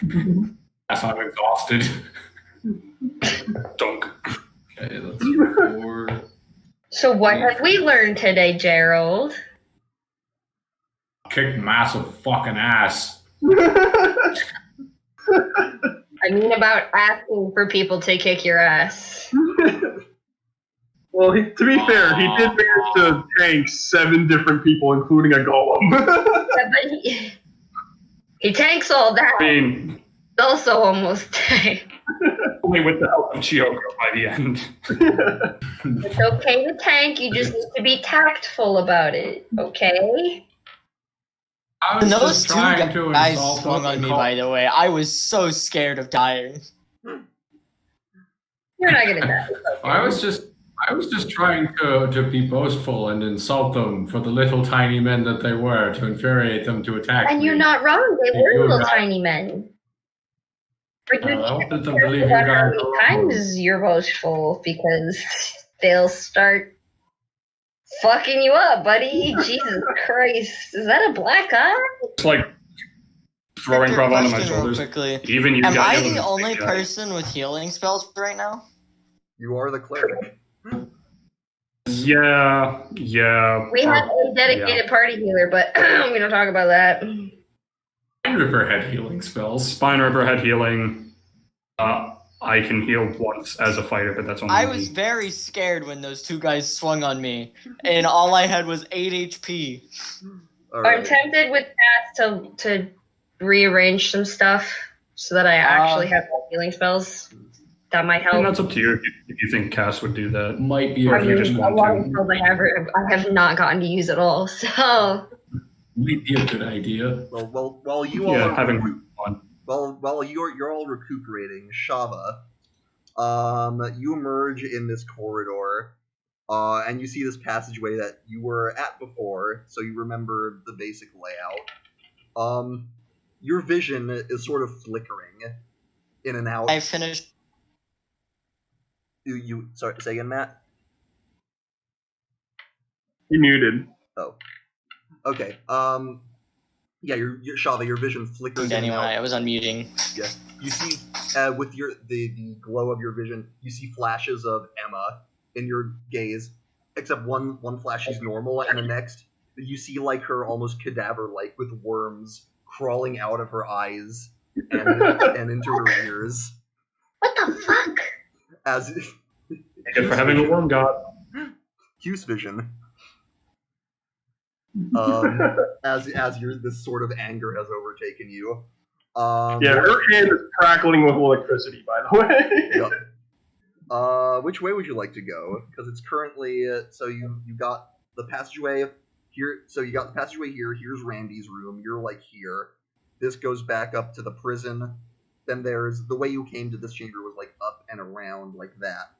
That's how I'm exhausted. Dunk. Okay, that's 4. so what have we learned today, Gerald? Kick massive fucking ass. I mean, about asking for people to kick your ass. Well, to be fair, he did manage to tank 7 different people, including a golem. Yeah, but he tanks all that. I mean, He's also almost dead. only with the help of Chiyoko by the end. It's okay to tank, you just need to be tactful about it, okay? I was And those just two trying to guys insult swung what on they me, call- by the way. I was so scared of dying. You're not gonna die. I was just trying to be boastful and insult them for the little tiny men that they were, to infuriate them to attack And me. you're not wrong, they You were little guys- tiny men. But you I need want to them to be believe careful you about how guys many are wrong. times you're boastful, because they'll start fucking you up, buddy. Jesus Christ. Is that a black eye? It's like throwing Quick Bravo onto my question real shoulders. quickly. Even you Am got I yellow the and only big guy. person with healing spells right now? You are the cleric. Yeah. We have a dedicated party healer, but we don't talk about that. Spine Ripper had healing spells. Spine Ripper had healing. I can heal once as a fighter, but that's only I me. was very scared when those two guys swung on me, and all I had was 8 HP. All I'm right. tempted with Cass to rearrange some stuff so that I actually have more healing spells. That might And help. that's up to you if you think Cass would do that. Might be Or a if you good, just a want lot of to. spells I have not gotten to use at all. So might be a good idea. Well, while you all Yeah, are having fun. while you're all recuperating, Shava, you emerge in this corridor, and you see this passageway that you were at before, so you remember the basic layout. Your vision is sort of flickering in and out. I finished. You sorry, say again, Matt? He muted. Oh. Okay. Yeah, your Shava, your vision flickers in and Anyway, out. I was unmuting. Yeah. You see, with the glow of your vision, you see flashes of Emma in your gaze. Except one flash is normal, and the next you see like her almost cadaver-like with worms crawling out of her eyes and into her ears. what the fuck? As Good for having a worm god. Hughes vision. As this sort of anger has overtaken you. Yeah, her hand is crackling with electricity, by the way. Yep. Which way would you like to go? Because it's currently so you got the passageway here. So you got the passageway here. Here's Randy's room. You're like here. This goes back up to the prison. Then there's the way you came to this chamber was like up and around like that.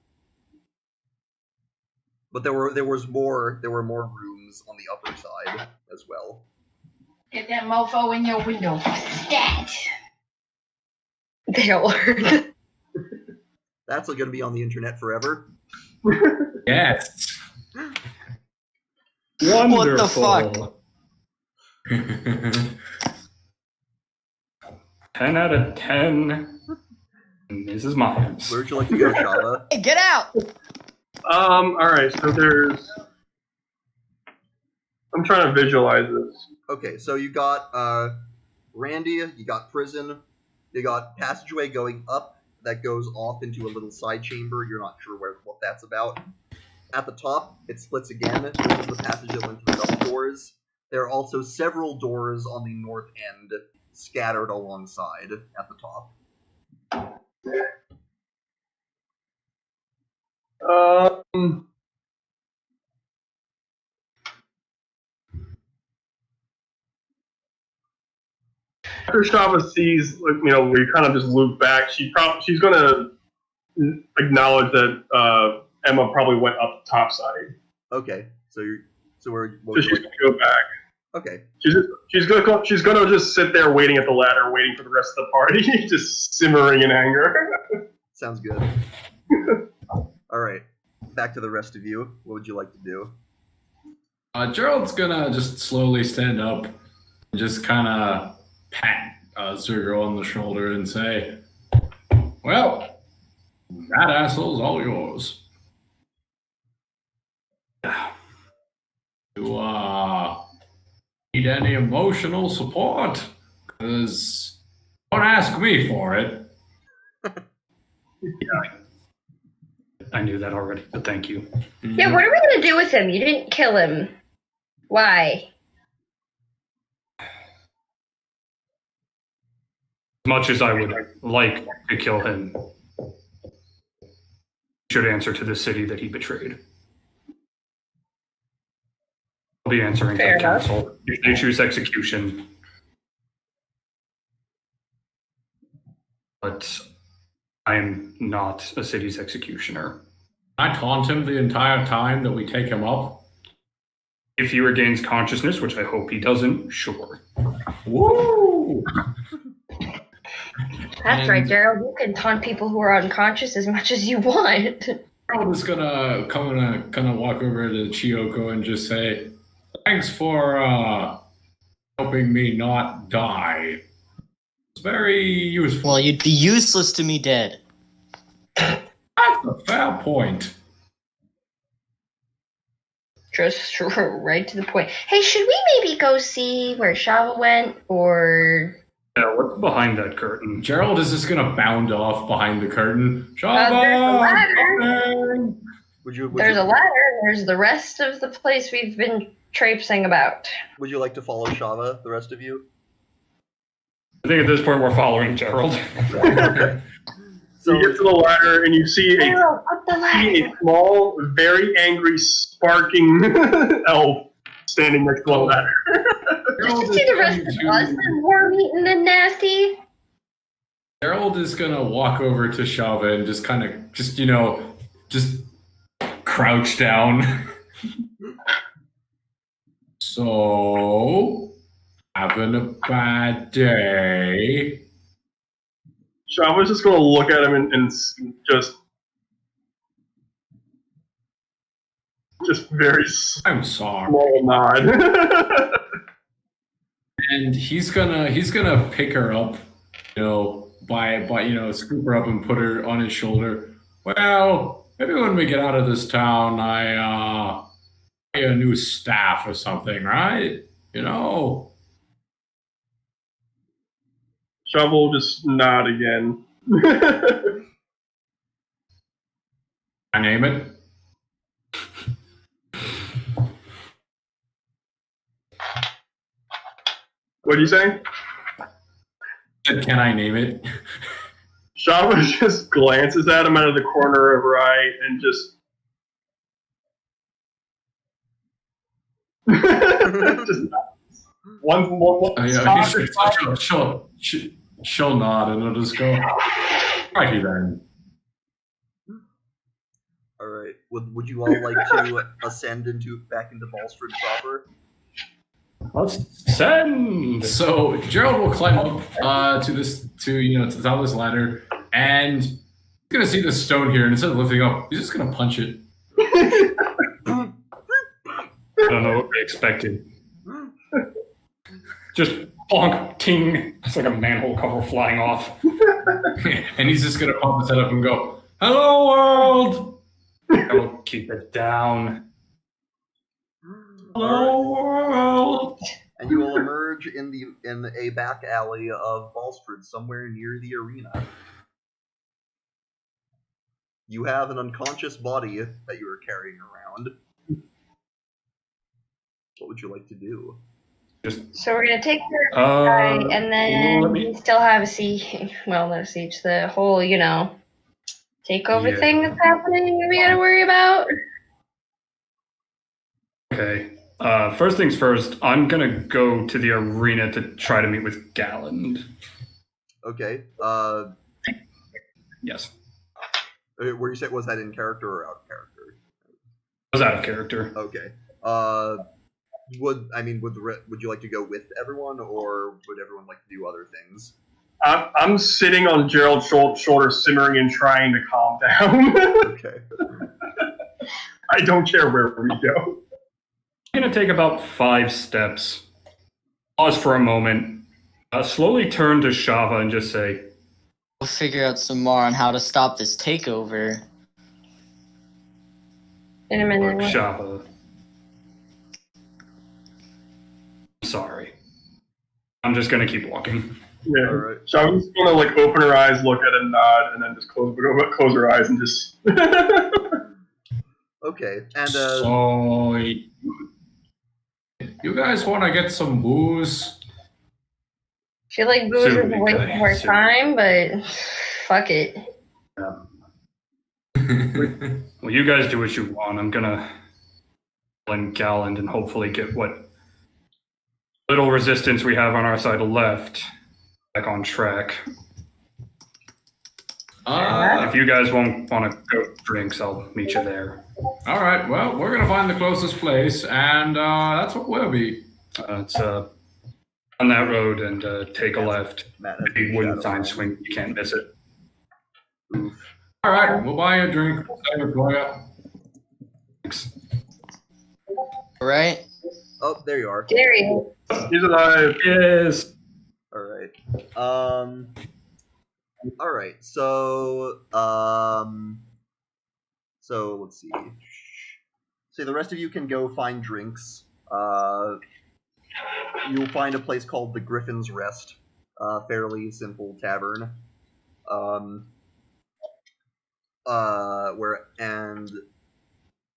But there were more rooms on the upper side as well. Get that mofo in your window. Stat. They are. That's going to be on the internet forever. Yes. Wonderful. What the fuck? 10 out of 10. Mrs. Myers. Where would you like to go, Shava? Hey, get out! Alright, so there's... I'm trying to visualize this. Okay, so you got Randy, you got prison. You got passageway going up that goes off into a little side chamber. You're not sure what that's about. At the top, it splits again. This is the passage that went to the double doors. There are also several doors on the north end scattered alongside at the top. After Shava sees, we kind of just loop back, she's going to acknowledge that Emma probably went up the top side. Okay, so she's going to go back. Okay. She's gonna just sit there waiting at the ladder, waiting for the rest of the party, just simmering in anger. Sounds good. All right, back to the rest of you. What would you like to do? Gerald's gonna just slowly stand up and just kind of pat Zergo on the shoulder and say, "Well, that asshole's all yours. You need any emotional support? Because don't ask me for it." I knew that already, but thank you. Yeah, what are we gonna do with him? You didn't kill him. Why? As much as I would like to kill him, he should answer to the city that he betrayed. I'll be answering to the council if they choose execution. But I am not a city's executioner. I taunt him the entire time that we take him up. If he regains consciousness, which I hope he doesn't, sure. Woo! That's right, Daryl. You can taunt people who are unconscious as much as you want. I'm just gonna walk over to Chiyoko and just say, "Thanks for helping me not die. It's very useful." Well, you'd be useless to me dead. That's a fair point. Just right to the point. Hey, should we maybe go see where Shava went, or... Yeah, what's behind that curtain? Gerald is just gonna bound off behind the curtain. there's a ladder. There's a ladder. There's the rest of the place we've been traipsing about. Would you like to follow Shava, the rest of you? I think at this point we're following Gerald. So you get to the ladder and you see Gerald, up the ladder. a small, very angry, sparking elf standing next to the ladder. Just to see the rest of us, and worm-eaten and nasty. Gerald is gonna walk over to Shava and just kind of, just crouch down. So, having a bad day? Shava's just going to look at him and just very I'm sorry. small nod. And he's gonna pick her up, by scoop her up and put her on his shoulder. Well, maybe when we get out of this town, I buy a new staff or something, right? Shovel just nod again. I name it. What do you say? Can I name it? Shava just glances at him out of the corner of her eye and just She'll nod and it'll just go, righty then. All right. Would you all like to ascend back into Ballstrid proper? Let's send. So Gerald will climb up to the top of this ladder, and he's gonna see this stone here, and instead of lifting up, he's just gonna punch it. I don't know what we expected. Just bonk, ting. It's like a manhole cover flying off. And he's just gonna pop his head up and go, "Hello, world." Don't keep it down. Hello, world. and you will emerge in a back alley of Ballsford, somewhere near the arena. You have an unconscious body that you are carrying around. What would you like to do? So we're gonna take care of this guy, and then we still have a siege. Well, no siege. The whole, takeover thing that's happening. We gotta worry about. Okay. First things first, I'm gonna go to the arena to try to meet with Galland. Okay. Yes. Where you said, was that in character or out of character? I was out of character. Okay. Would you like to go with everyone, or would everyone like to do other things? I'm sitting on Gerald's shoulder, simmering and trying to calm down. Okay. I don't care where we go. I'm going to take about 5 steps, pause for a moment, slowly turn to Shava and just say, We'll figure out some more on how to stop this takeover. In a minute. Look, Shava. I'm sorry. I'm just going to keep walking. Yeah. All right. So I'm just gonna open her eyes, look at it, nod, and then just close her eyes and just. Okay, and So, you guys want to get some booze? I feel like booze is a waste of our time, but fuck it. Well, you guys do what you want. I'm going to in Galland and hopefully get what little resistance we have on our side left back on track. If you guys won't want to go drinks, I'll meet you there. All right. Well, we're gonna find the closest place, and that's what we'll be. It's on that road and take a left. Matt, Big wooden sign swing. You can't miss it. All right. We'll buy you a drink. We'll save it for you. Thanks. All right? oh, there you are. Gary. He's alive. Yes. All right. All right. So let's see. So the rest of you can go find drinks. You'll find a place called the Griffin's Rest. Fairly simple tavern. And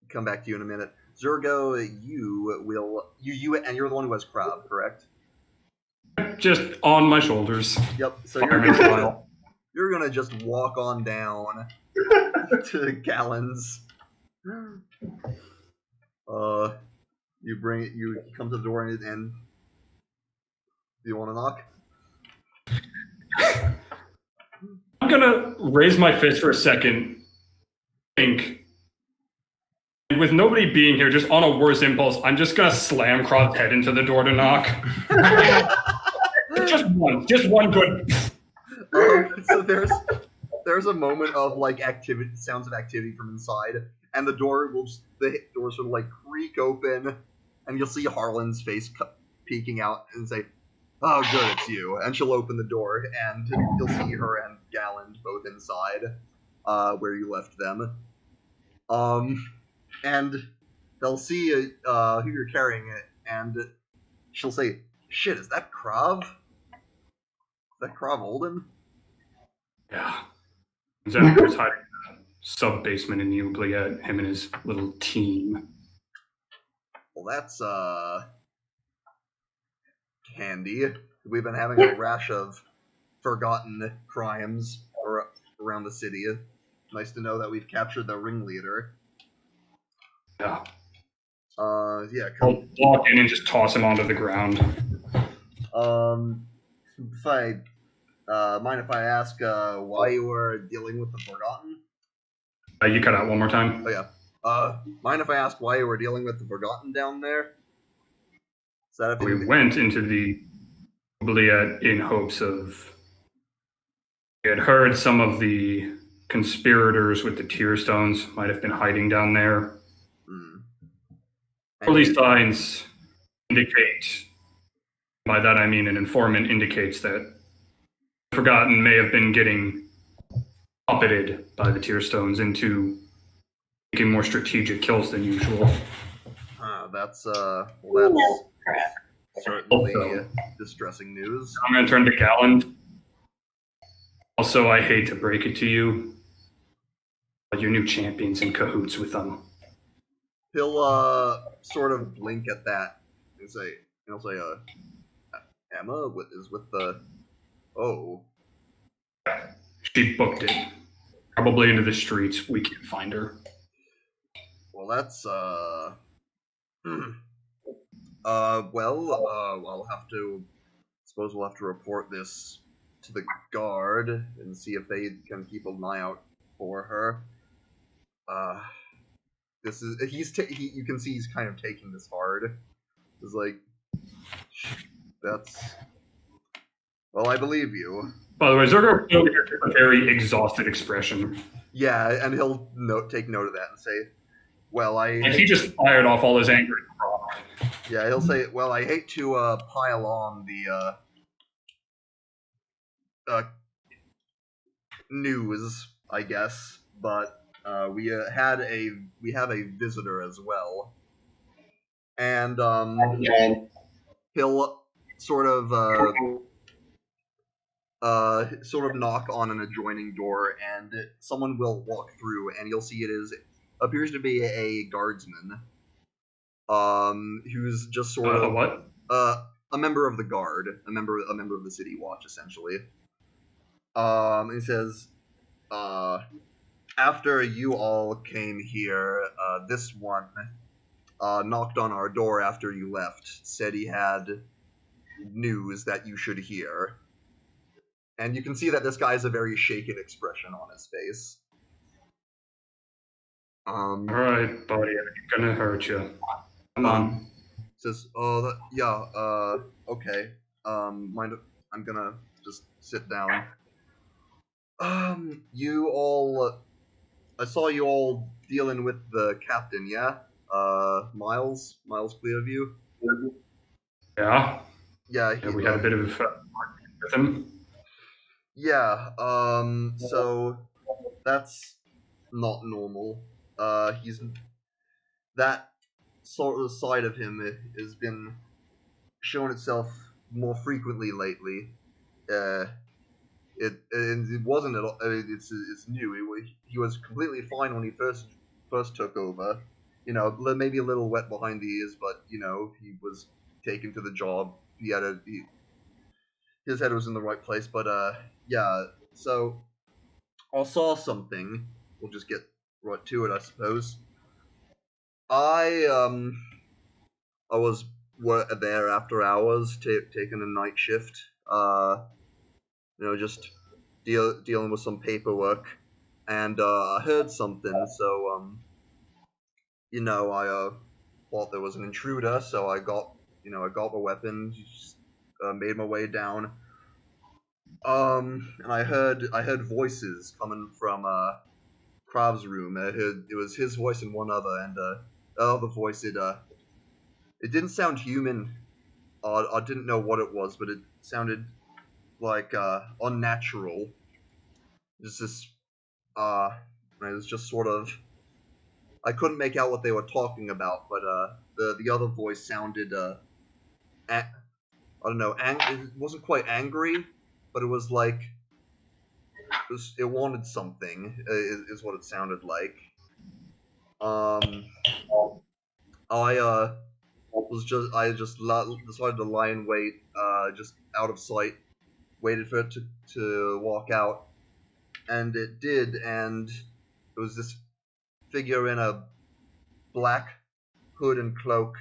come back to you in a minute. Zergo, you and you're the one who has crab, correct? Just on my shoulders. Yep. So Fireman style. you're gonna just walk on down to Gallon's. You come to the door and do you want to knock? I'm gonna raise my fist for a second. Think. And with nobody being here, just on a worse impulse, I'm just gonna slam Crob's head into the door to knock. just one good. So there's a moment of activity, sounds of activity from inside, and the door sort of creak open, and you'll see Harlan's face peeking out and say, "Oh, good, it's you." And she'll open the door, and you'll see her and Galland both inside, where you left them. And they'll see who you're carrying it, and she'll say, "Shit, is that Krav? Is that Krav Olden?" Yeah. Zach was hiding in a sub-basement in the Oubliette, him and his little team. Well, that's, handy. We've been having a rash of forgotten crimes around the city. Nice to know that we've captured the ringleader. Yeah. Yeah, I'll walk in and just toss him onto the ground. If I, mind if I ask, why you were dealing with the Forgotten? You cut out one more time? Oh, yeah. Mind if I ask why you were dealing with the Forgotten down there? Is that We went into the Oubliette in hopes of... We had heard some of the conspirators with the tear stones might have been hiding down there. Early signs indicate, by that I mean an informant indicates that Forgotten may have been getting puppeted by the tear stones into making more strategic kills than usual. That's certainly Also- distressing news. I'm going to turn to Galland. Also, I hate to break it to you, but your new champion's in cahoots with them. He'll sort of blink at that and say, Emma is with the. Oh, She booked it. Probably into the streets. We can't find her. well, that's I'll have to. Suppose we'll have to report this to the guard and see if they can keep an eye out for her. This is you can see he's kind of taking this hard. It's like that's. Well, I believe you. By the way, Zergo has a very exhausted expression. Yeah, and he'll take note of that and say, "Well, Like he just fired off all his anger. Yeah, he'll say, "Well, I hate to pile on the news, I guess, but we have a visitor as well, and he'll sort of knock on an adjoining door, and someone will walk through, and you'll see appears to be a guardsman, who's just sort of What? a member of the guard, a member of the city watch, essentially. He says, after you all came here, this one knocked on our door after you left, said he had news that you should hear. And you can see that this guy has a very shaken expression on his face. Alright, buddy, I'm gonna hurt you. Come on. Says, okay. Mind if I'm gonna just sit down. You all, I saw you all dealing with the captain, yeah? Miles Clearview? Yeah? Yeah, We had a bit of argument with him. Yeah, so that's not normal. That sort of side of him has been showing itself more frequently lately. It wasn't at all. I mean, it's new. He was completely fine when he first took over. You know, maybe a little wet behind the ears, but you know, he was taken to the job. His head was in the right place. But yeah. So I saw something. We'll just get right to it, I suppose. I was there after hours, taking a night shift. Just dealing with some paperwork, and I heard something. So I thought there was an intruder. So I got the weapon, made my way down. And I heard voices coming from Krav's room. I heard it was his voice and one other, and the other voice it didn't sound human. I didn't know what it was, but it sounded like unnatural. Just this it was just sort of, I couldn't make out what they were talking about, but the other voice sounded I don't know, it wasn't quite angry, but it was like it wanted something, is what it sounded like. I just decided to lie in wait, just out of sight, waited for it to walk out, and it did, and it was this figure in a black hood and cloak,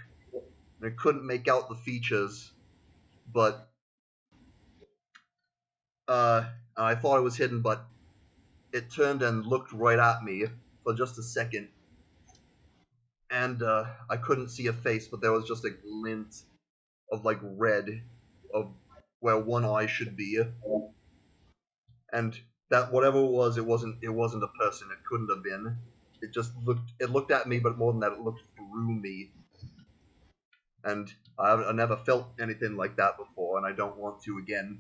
and I couldn't make out the features, but I thought it was hidden, but it turned and looked right at me for just a second, and I couldn't see a face, but there was just a glint of like red of where one eye should be, and that whatever it was, it wasn't a person. It couldn't have been. It just looked at me, but more than that, it looked through me, and I never felt anything like that before, and I don't want to again.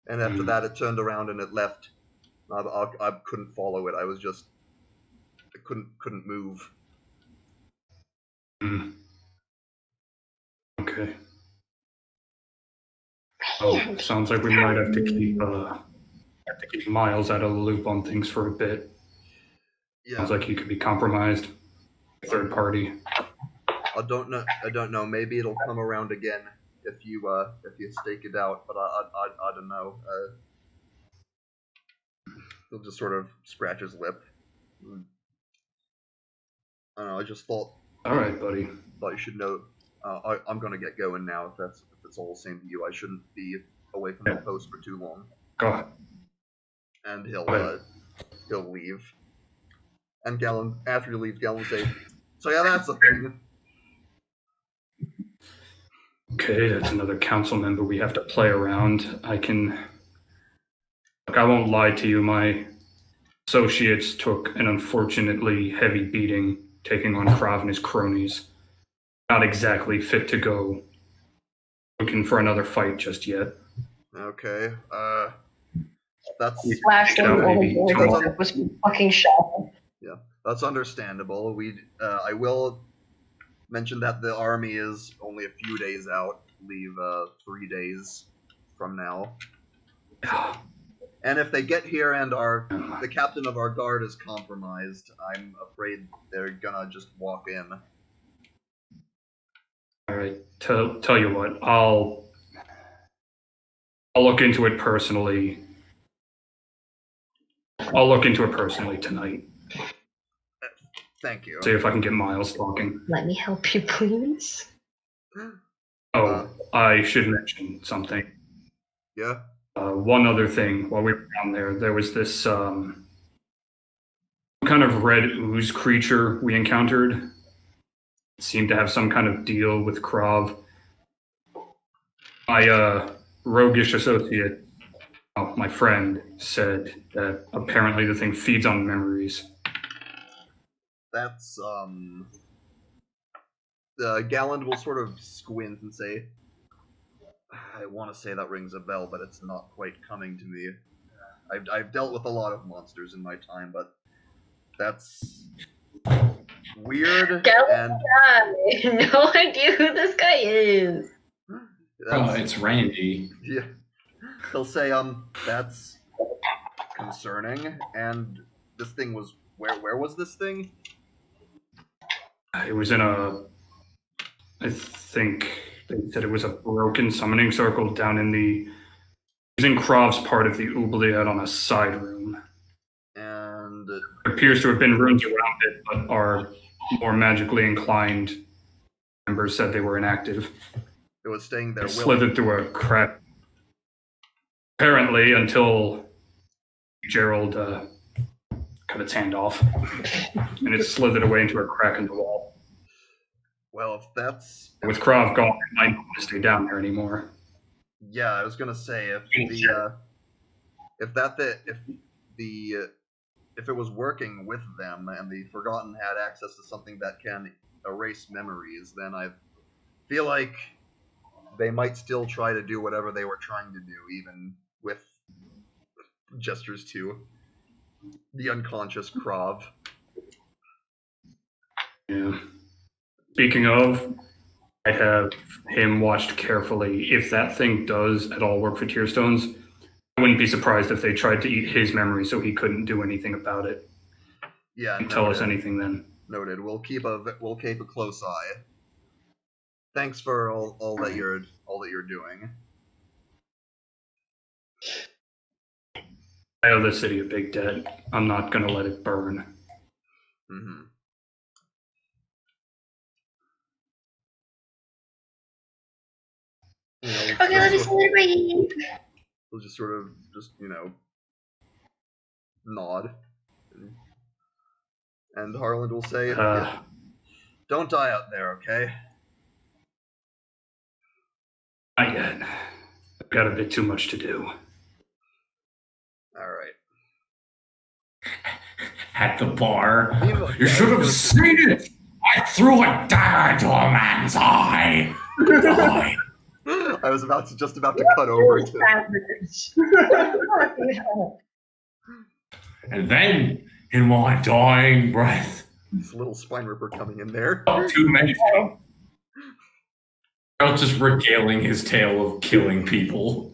And after that, it turned around and it left. I couldn't follow it. I couldn't move. Oh, sounds like we might have to keep Miles out of the loop on things for a bit. Yeah. Sounds like he could be compromised. Third party. I don't know. Maybe it'll come around again if you stake it out. But I don't know. He'll just sort of scratch his lip. I don't know. I just thought. All right, buddy. Thought you should know. I'm gonna get going now. If it's all the same to you, I shouldn't be away from the post for too long. Go ahead. And he'll leave. And Gallon, after you leave, Gallon will say, "So yeah, that's the thing." Okay, that's another council member we have to play around. I won't lie to you. My associates took an unfortunately heavy beating, taking on Krav and his cronies. Not exactly fit to go looking for another fight just yet. Okay. That's Last Yeah, one maybe over was fucking shocking. that's understandable. I will mention that the army is only a few days out. Leave 3 days from now. And if they get here and the captain of our guard is compromised, I'm afraid they're gonna just walk in. All right. Tell you what, I'll look into it personally. I'll look into it personally tonight. Thank you. See if I can get Miles talking. Let me help you, please. Oh, I should mention something. Yeah. One other thing, while we were down there was this kind of red ooze creature we encountered. It seemed to have some kind of deal with Krav. My roguish associate, my friend, said that apparently the thing feeds on memories. That's Galland will sort of squint and say, I want to say that rings a bell, but it's not quite coming to me. I've dealt with a lot of monsters in my time, but that's weird. Galland, no idea who this guy is. Oh, it's Randy. Yeah. He'll say, that's concerning. And this thing was where was this thing? It was in I think they said it was a broken summoning circle down in it was in Krov's part of the oubliette on a side room. And There appears to have been runes around it, but our more magically inclined members said they were inactive. it was staying there. It slithered through a crack. Apparently, until Gerald cut its hand off, and it slithered away into a crack in the wall. Well, if that's With Krav gone, it might not want to stay down there anymore. yeah, I was gonna say if it was working with them and the Forgotten had access to something that can erase memories, then I feel like they might still try to do whatever they were trying to do, even with gestures to the unconscious Krav. Yeah. Speaking of, I have him watched carefully. If that thing does at all work for Tearstones, I wouldn't be surprised if they tried to eat his memory so he couldn't do anything about it. Yeah, Tell us anything then. Noted. We'll keep a close eye. Thanks for all that you're doing. I owe the city a big debt. I'm not gonna let it burn. Mm-hmm. Okay, let me celebrate. We'll just sort of nod. And Harland will say, "Yeah, don't die out there, okay?" Not yet. I've got a bit too much to do. All right. At the bar. Meanwhile, You should have seen it! I threw a dagger into a man's eye! Die. I was just about to cut over to. And then, in my dying breath, This little spine ripper coming in there. 2 minutes Gerald just regaling his tale of killing people.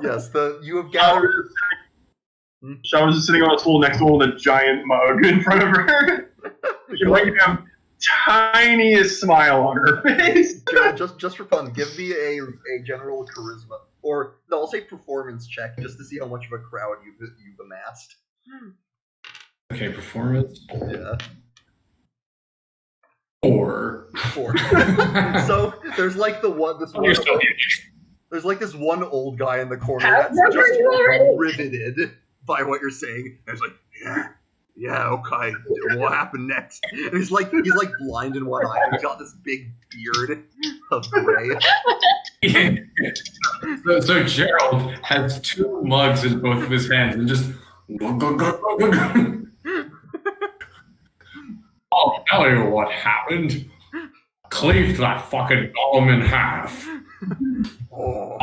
Yes, you have gathered. Shava's just sitting on a stool next to her with a giant mug in front of her. She might have tiniest smile on her face. Gerald, just for fun, give me a general charisma, or no, I'll say performance check, just to see how much of a crowd you've amassed. Okay, performance. Yeah. 4. 4. So there's like there's like this one old guy in the corner that's just riveted by what you're saying. And he's like, yeah, okay. What happened next? And he's like blind in one eye, and he's got this big beard of gray. So Gerald has 2 mugs in both of his hands and just. I'll tell you what happened. Cleaved that fucking golem in half. Oh.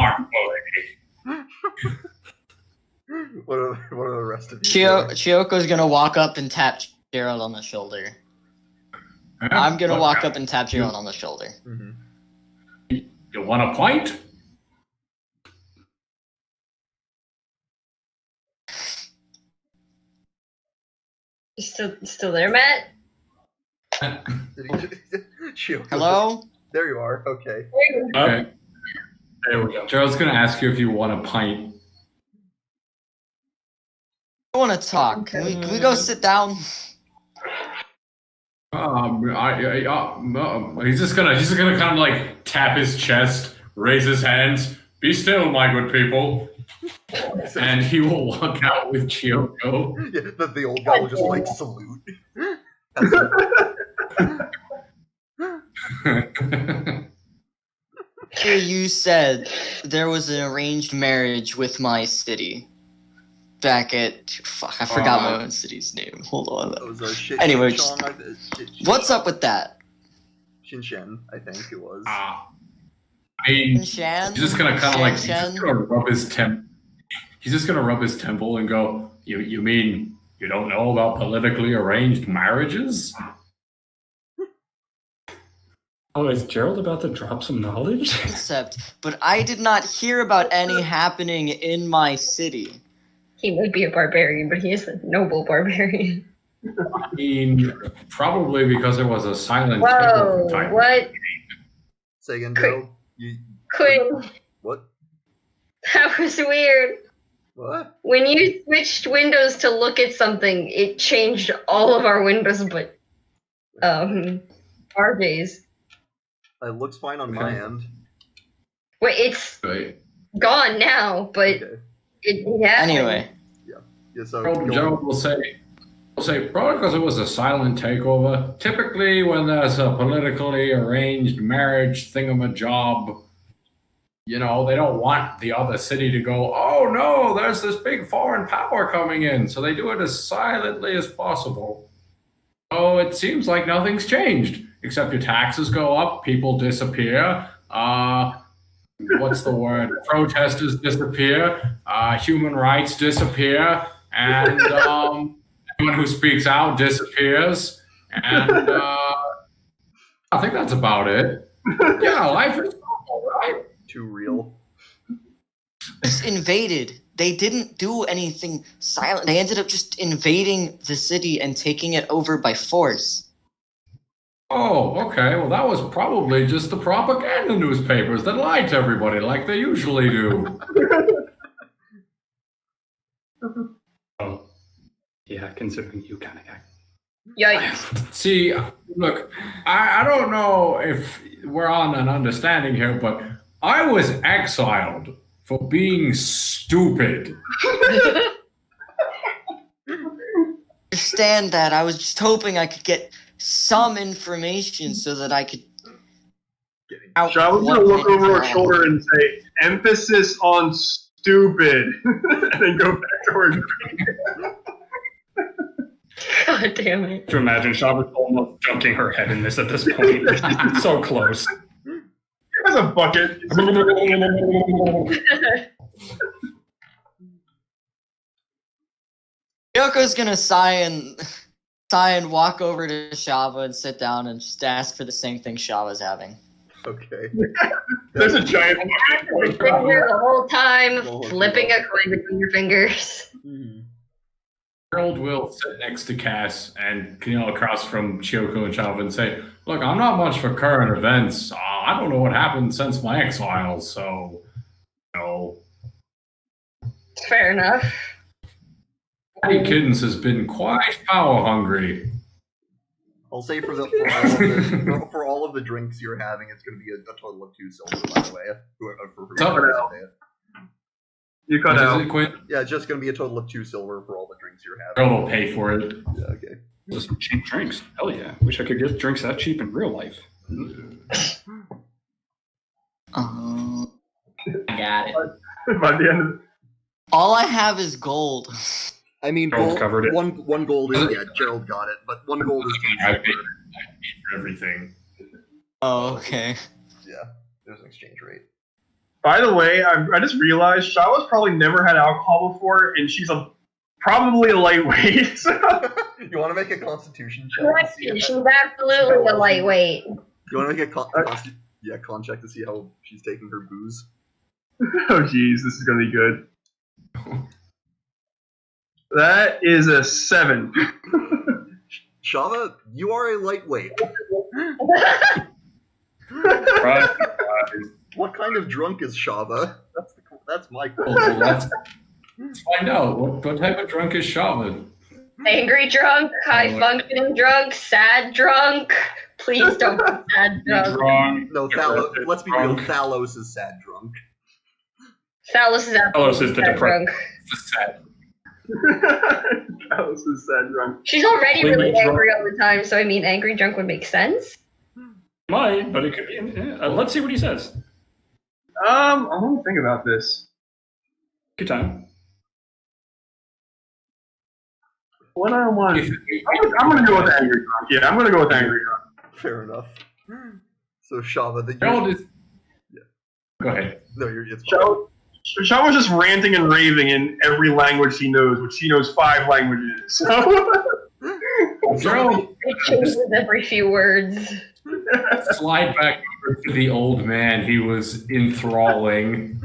What are the rest of you doing? Chioko's gonna walk up and tap Gerald on the shoulder. I'm gonna walk up and tap Gerald on the shoulder. Mm-hmm. You want a pint? You still there, Matt? Chioko's Hello? There you are. Okay. Okay. There we go. Gerald's gonna ask you if you want a pint. I want to talk. Can we go sit down? He's just gonna kind of like tap his chest, raise his hands. Be still, my good people. And he will walk out with Chiyoko. Yeah, the old guy will just like salute. Hey, you said there was an arranged marriage with my city. Back at I forgot my own city's name. Hold on. Anyway, what's up with that? Shinshen, I think it was. He's Shan? just gonna kind of like he's Shan? just gonna rub his He's just gonna rub his temple and go. You mean you don't know about politically arranged marriages? Oh, is Gerald about to drop some knowledge? Concept, but I did not hear about any happening in my city. He might be a barbarian, but he is a noble barbarian. I mean, probably because it was a silent Whoa, type. what? Say again, Gerald. Quinn, What? that was weird. What? When you switched windows to look at something, it changed all of our windows but RJ's. It looks fine on my end. Wait, it's Right. gone now, but Okay. it happened. Anyway, Yeah, so Gerald will say, probably because it was a silent takeover. Typically, when there's a politically arranged marriage thingamajob, they don't want the other city to go, oh no, there's this big foreign power coming in. So they do it as silently as possible. So it seems like nothing's changed, except your taxes go up, people disappear, what's the word? Protesters disappear, human rights disappear, and anyone who speaks out disappears, and I think that's about it. Yeah, life is normal, right? too real. just invaded. They didn't do anything silent. They ended up just invading the city and taking it over by force. Oh, okay. Well, that was probably just the propaganda newspapers that lied to everybody like they usually do. Oh, yeah, considering you kind of got. Yikes. See, look, I don't know if we're on an understanding here, but I was exiled for being stupid. Understand that. I was just hoping I could get some information so that I could. Shava's gonna look over her shoulder and say, emphasis on stupid, and then go back to her drink. God damn it. To imagine Shava's almost dunking her head in this at this point. So close. Here's a bucket. Yoko's gonna sigh and walk over to Shava and sit down and just ask for the same thing Shava's having. Okay. There's a giant. Sitting here the whole time, flipping a coin between your fingers. Harold will sit next to Cass and across from Chioko and Chava and say, "Look, I'm not much for current events. I don't know what happened since my X-Files, so Fair enough. Patty Kiddens has been quite power hungry." I'll say for all of the drinks you're having, it's going to be a total of 2 silver, by the way. You cut out. Is it, Quinn? Yeah, it's just going to be a total of 2 silver for all the drinks you're having. Harold will pay for it. Yeah, okay. Those are cheap drinks. Hell yeah. Wish I could get drinks that cheap in real life. I got it. By the end of All I have is gold. I mean, Gerald covered it. one gold is, Gerald got it, but 1 gold is... I paid for everything. Oh, okay. Yeah, there's an exchange rate. By the way, I just realized Shawa's probably never had alcohol before, and she's probably a lightweight. You want to make a constitution check? She's absolutely a lightweight. You want to make a con check to see how she's taking her booze? Oh jeez, this is gonna be good. That is a 7. Shava, you are a lightweight. Right. What kind of drunk is Shava? That's my question. Well, let's find out. What type of drunk is Shaman? Angry drunk, high functioning drunk, sad drunk. Please don't be sad drunk. Drunk. No, let's be real. Thalos is sad drunk. Thalos is absolutely the sad depressed. drunk. Sad. That was a sad drunk. She's already really Drunk. angry all the time, so I mean, angry drunk would make sense. Might, but it could be. Let's see what he says. I want to think about this. Good time. What I want. I'm going to go with angry drunk. Yeah, I'm going to go with angry drunk. Fair enough. So Shava, Harold is. Yeah. Go ahead. No, it's fine. Shaw was just ranting and raving in every language he knows, which he knows 5 languages. So Harold It changes every few words. slide back over to the old man he was enthralling.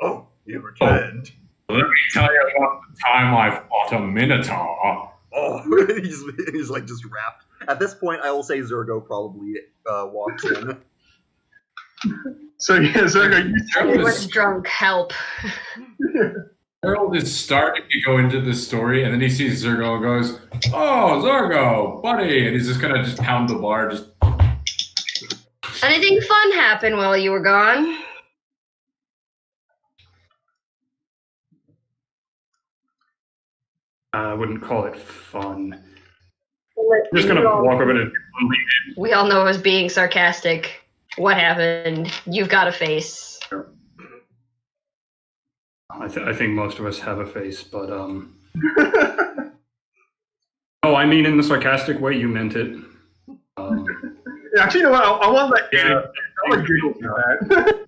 Oh, you returned. Let me tell you about the time I fought a minotaur. Oh, he's like just wrapped. At this point, I will say Zergo probably walks in. So yeah, Zergo, He was drunk, help. Harold is starting to go into this story, and then he sees Zergo and goes, "Oh, Zergo, buddy!" And he's just gonna pound the bar. Just Anything fun happened while you were gone? I wouldn't call it fun. I'm just gonna walk over to. We all know I was being sarcastic. What happened? You've got a face. I think most of us have a face, but Oh, I mean, in the sarcastic way, you meant it. Actually, you know what? I want that. Yeah, I would giggle for that.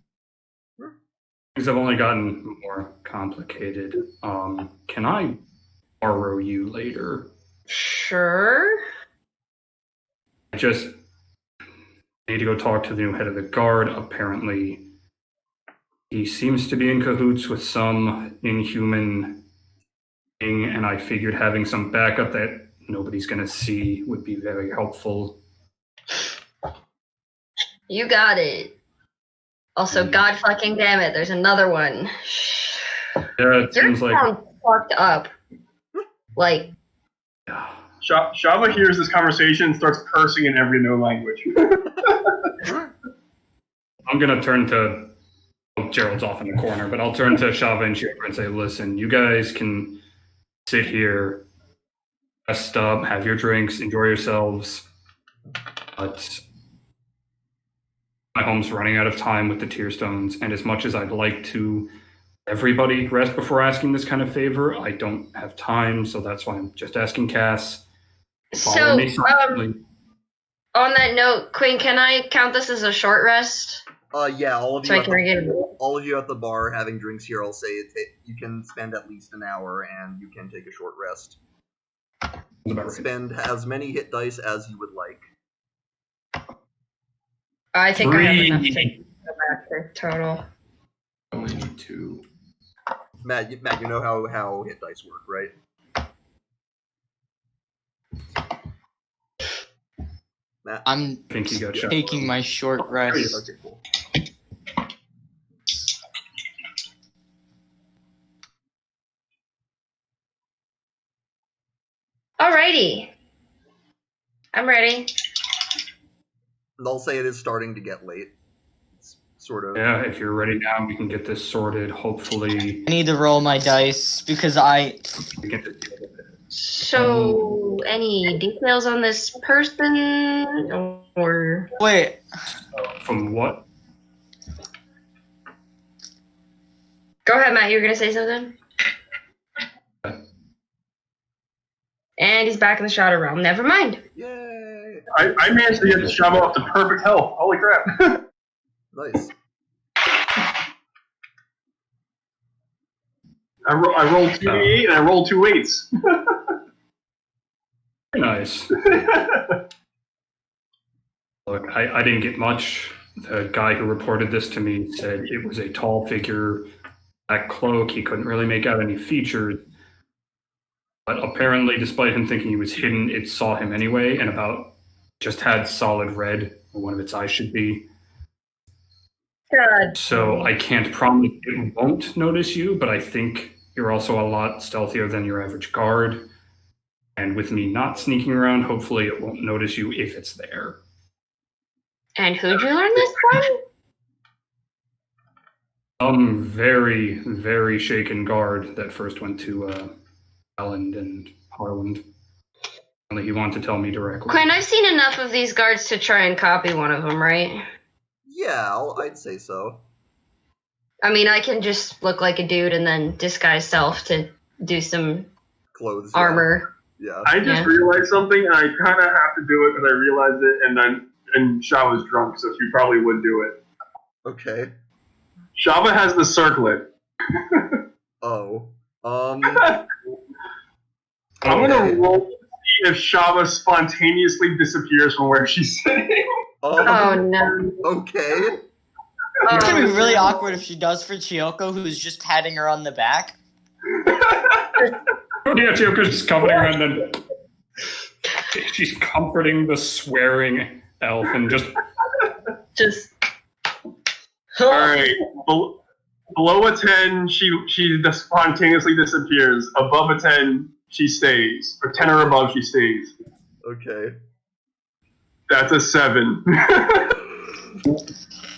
Things have only gotten more complicated. Can I borrow you later? Sure. I just need to go talk to the new head of the guard. Apparently, he seems to be in cahoots with some inhuman thing, and I figured having some backup that nobody's going to see would be very helpful. You got it. Also, god fucking damn it, there's another one. Yeah, it You're seems like... fucked up. Like... Shava hears this conversation and starts cursing in every no language. I'm going to turn to... Oh, Gerald's off in the corner, but I'll turn to Shava and Shira and say, listen, you guys can sit here, rest up, have your drinks, enjoy yourselves. But my home's running out of time with the tear stones, and as much as I'd like to everybody rest before asking this kind of favor, I don't have time, so that's why I'm just asking Cass. So, on that note, Queen, can I count this as a short rest? Yeah, all of you at the bar having drinks here, I'll say you can spend at least an hour and you can take a short rest. Spend as many hit dice as you would like. I think I have enough to 3. go back to total. Only need 2. Matt, you know how hit dice work, right? Matt? I'm I think he got shot. taking my short rest. Okay, cool. Alrighty. I'm ready. And I'll say it is starting to get late. It's sort of. Yeah, if you're ready now, we can get this sorted. Hopefully, I need to roll my dice because we get to deal with it. So, any details on this person? Or. wait. From what? Go ahead, Matt. You were going to say something? And he's back in the shadow realm. Never mind. Yay! I managed to get Shava up to perfect health. Holy crap. Nice. I rolled 2d8 and I rolled 2 8s. Nice. Look, I didn't get much. The guy who reported this to me said it was a tall figure, black cloak. He couldn't really make out any features. But apparently, despite him thinking he was hidden, it saw him anyway, and about just had solid red, where one of its eyes should be. God. So I can't promise it won't notice you, but I think you're also a lot stealthier than your average guard. And with me not sneaking around, hopefully it won't notice you if it's there. And who'd you learn this from? Very, very shaken guard that first went to Elland and Harland. Only he wanted to tell me directly. Quinn, I've seen enough of these guards to try and copy one of them, right? Yeah, I'd say so. I mean, I can just look like a dude and then disguise self to do some Clothes. armor. Yeah. I just realized something, and I kind of have to do it because I realized it, and Shava's drunk, so she probably would do it. Okay. Shava has the circlet. Oh. I'm gonna roll to see if Shava spontaneously disappears from where she's sitting. Oh, no. Okay. It's gonna be really awkward if she does for Chiyoko, who's just patting her on the back. Yeah, Chioko's just comforting her, and then she's comforting the swearing elf, and Just. Alright. Below a 10, she spontaneously disappears. Above a 10, she stays. Or 10 or above, she stays. Okay. That's a 7.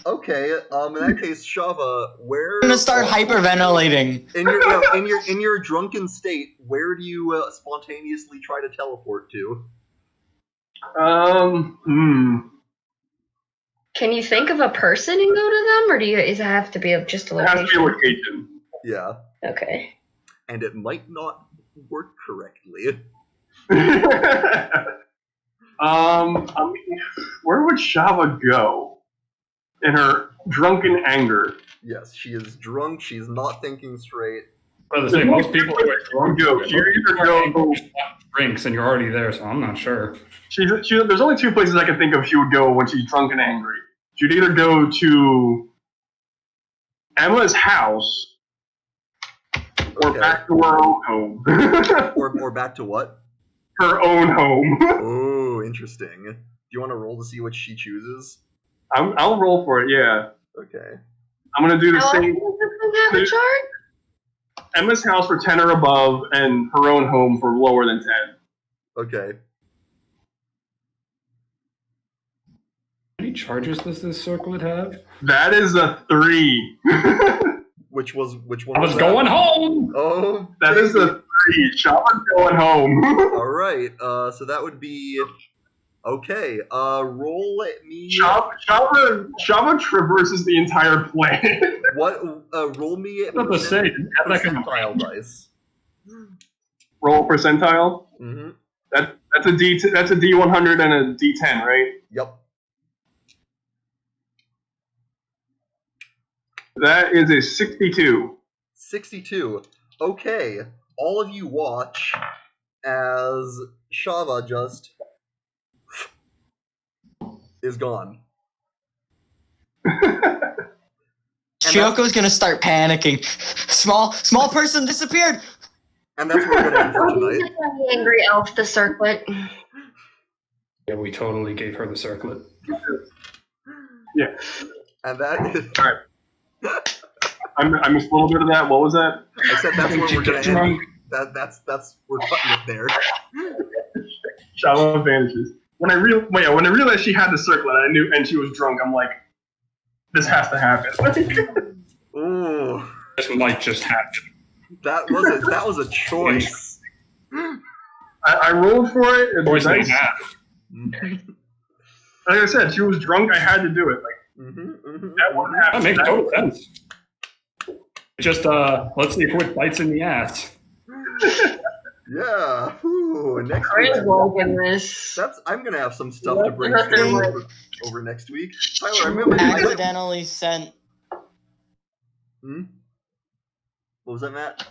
Okay. In that case, Shava, where? I'm gonna start hyperventilating. In your drunken state, where do you spontaneously try to teleport to? Can you think of a person and go to them, or does it have to be just a It location? has to be a location. Yeah. Okay. And it might not work correctly. Where would Shava go? In her drunken anger. Yes, she is drunk. She's not thinking straight. I was gonna say, most people are drunk. Go. She either go. Drinks, and you're already there, so I'm not sure. There's only 2 places I can think of she would go when she's drunk and angry. She'd either go to Emma's house or back to her own home. or back to what? Her own home. Oh, interesting. Do you want to roll to see what she chooses? I'll roll for it, yeah. Okay. I'm going to do the How often same. does this thing have a chart? Emma's house for 10 or above, and her own home for lower than 10. Okay. How many charges does this circlet have? That is a 3. Which one? I was that? going home! Oh, That is a 3. Shava's going home. All right. So that would be okay. Roll me. Shava traverses the entire planet. What? Roll me. Not the same. Percentile dice. Roll percentile. Mm-hmm. That's a D100 and a D10, right? Yep. That is a 62. 62. Okay. All of you watch as Shava just is gone. Chioko's gonna start panicking. Small person disappeared. And that's where we're gonna end for tonight. The angry elf, the circlet. Yeah, we totally gave her the circlet. Yeah. And that is... Alright. I missed a little bit of that. What was that? I said that's where we're gonna end. That's we're cutting it there. Shava vanishes. When I realized she had the circlet, I knew, and she was drunk. I'm like, this has to happen. Ooh, This might just happen. that was a choice. I rolled for it. It was Choice and a nice. half. Like I said, she was drunk. I had to do it. Like that wouldn't happen. That makes total sense. Just let's see if it bites in the ass. Yeah. Ooh, next Where's week. Logan this? I'm gonna have some stuff to bring over next week. Tyler, I remember. Accidentally sent. What was that, Matt?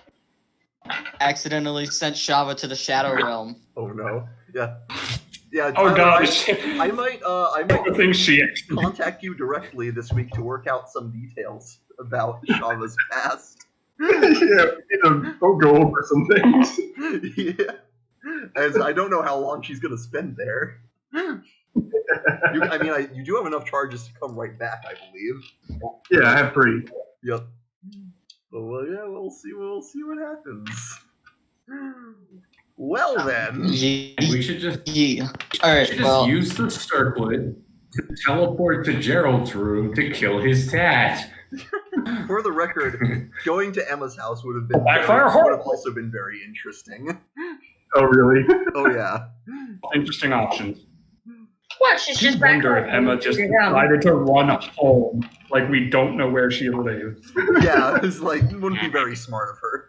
Accidentally sent Shava to the Shadow Realm. Oh no. Yeah. Yeah. Oh Tyler, god. I might I think she actually. contact you directly this week to work out some details about Shava's past. Yeah, we'll go over some things. Yeah. As I don't know how long she's gonna spend there. You do have enough charges to come right back, I believe. Yeah, I have 3. Yep. Well, yeah, we'll see what happens. Well then. Yeah. We should just, Alright, well. use the circlet to teleport to Gerald's room to kill his dad. For the record, going to Emma's house would have also been very interesting. Oh, really? Oh yeah. Interesting options. What? She's I just back wonder if Emma just decided to run home. Like we don't know where she lives. Yeah, it's like it wouldn't be very smart of her.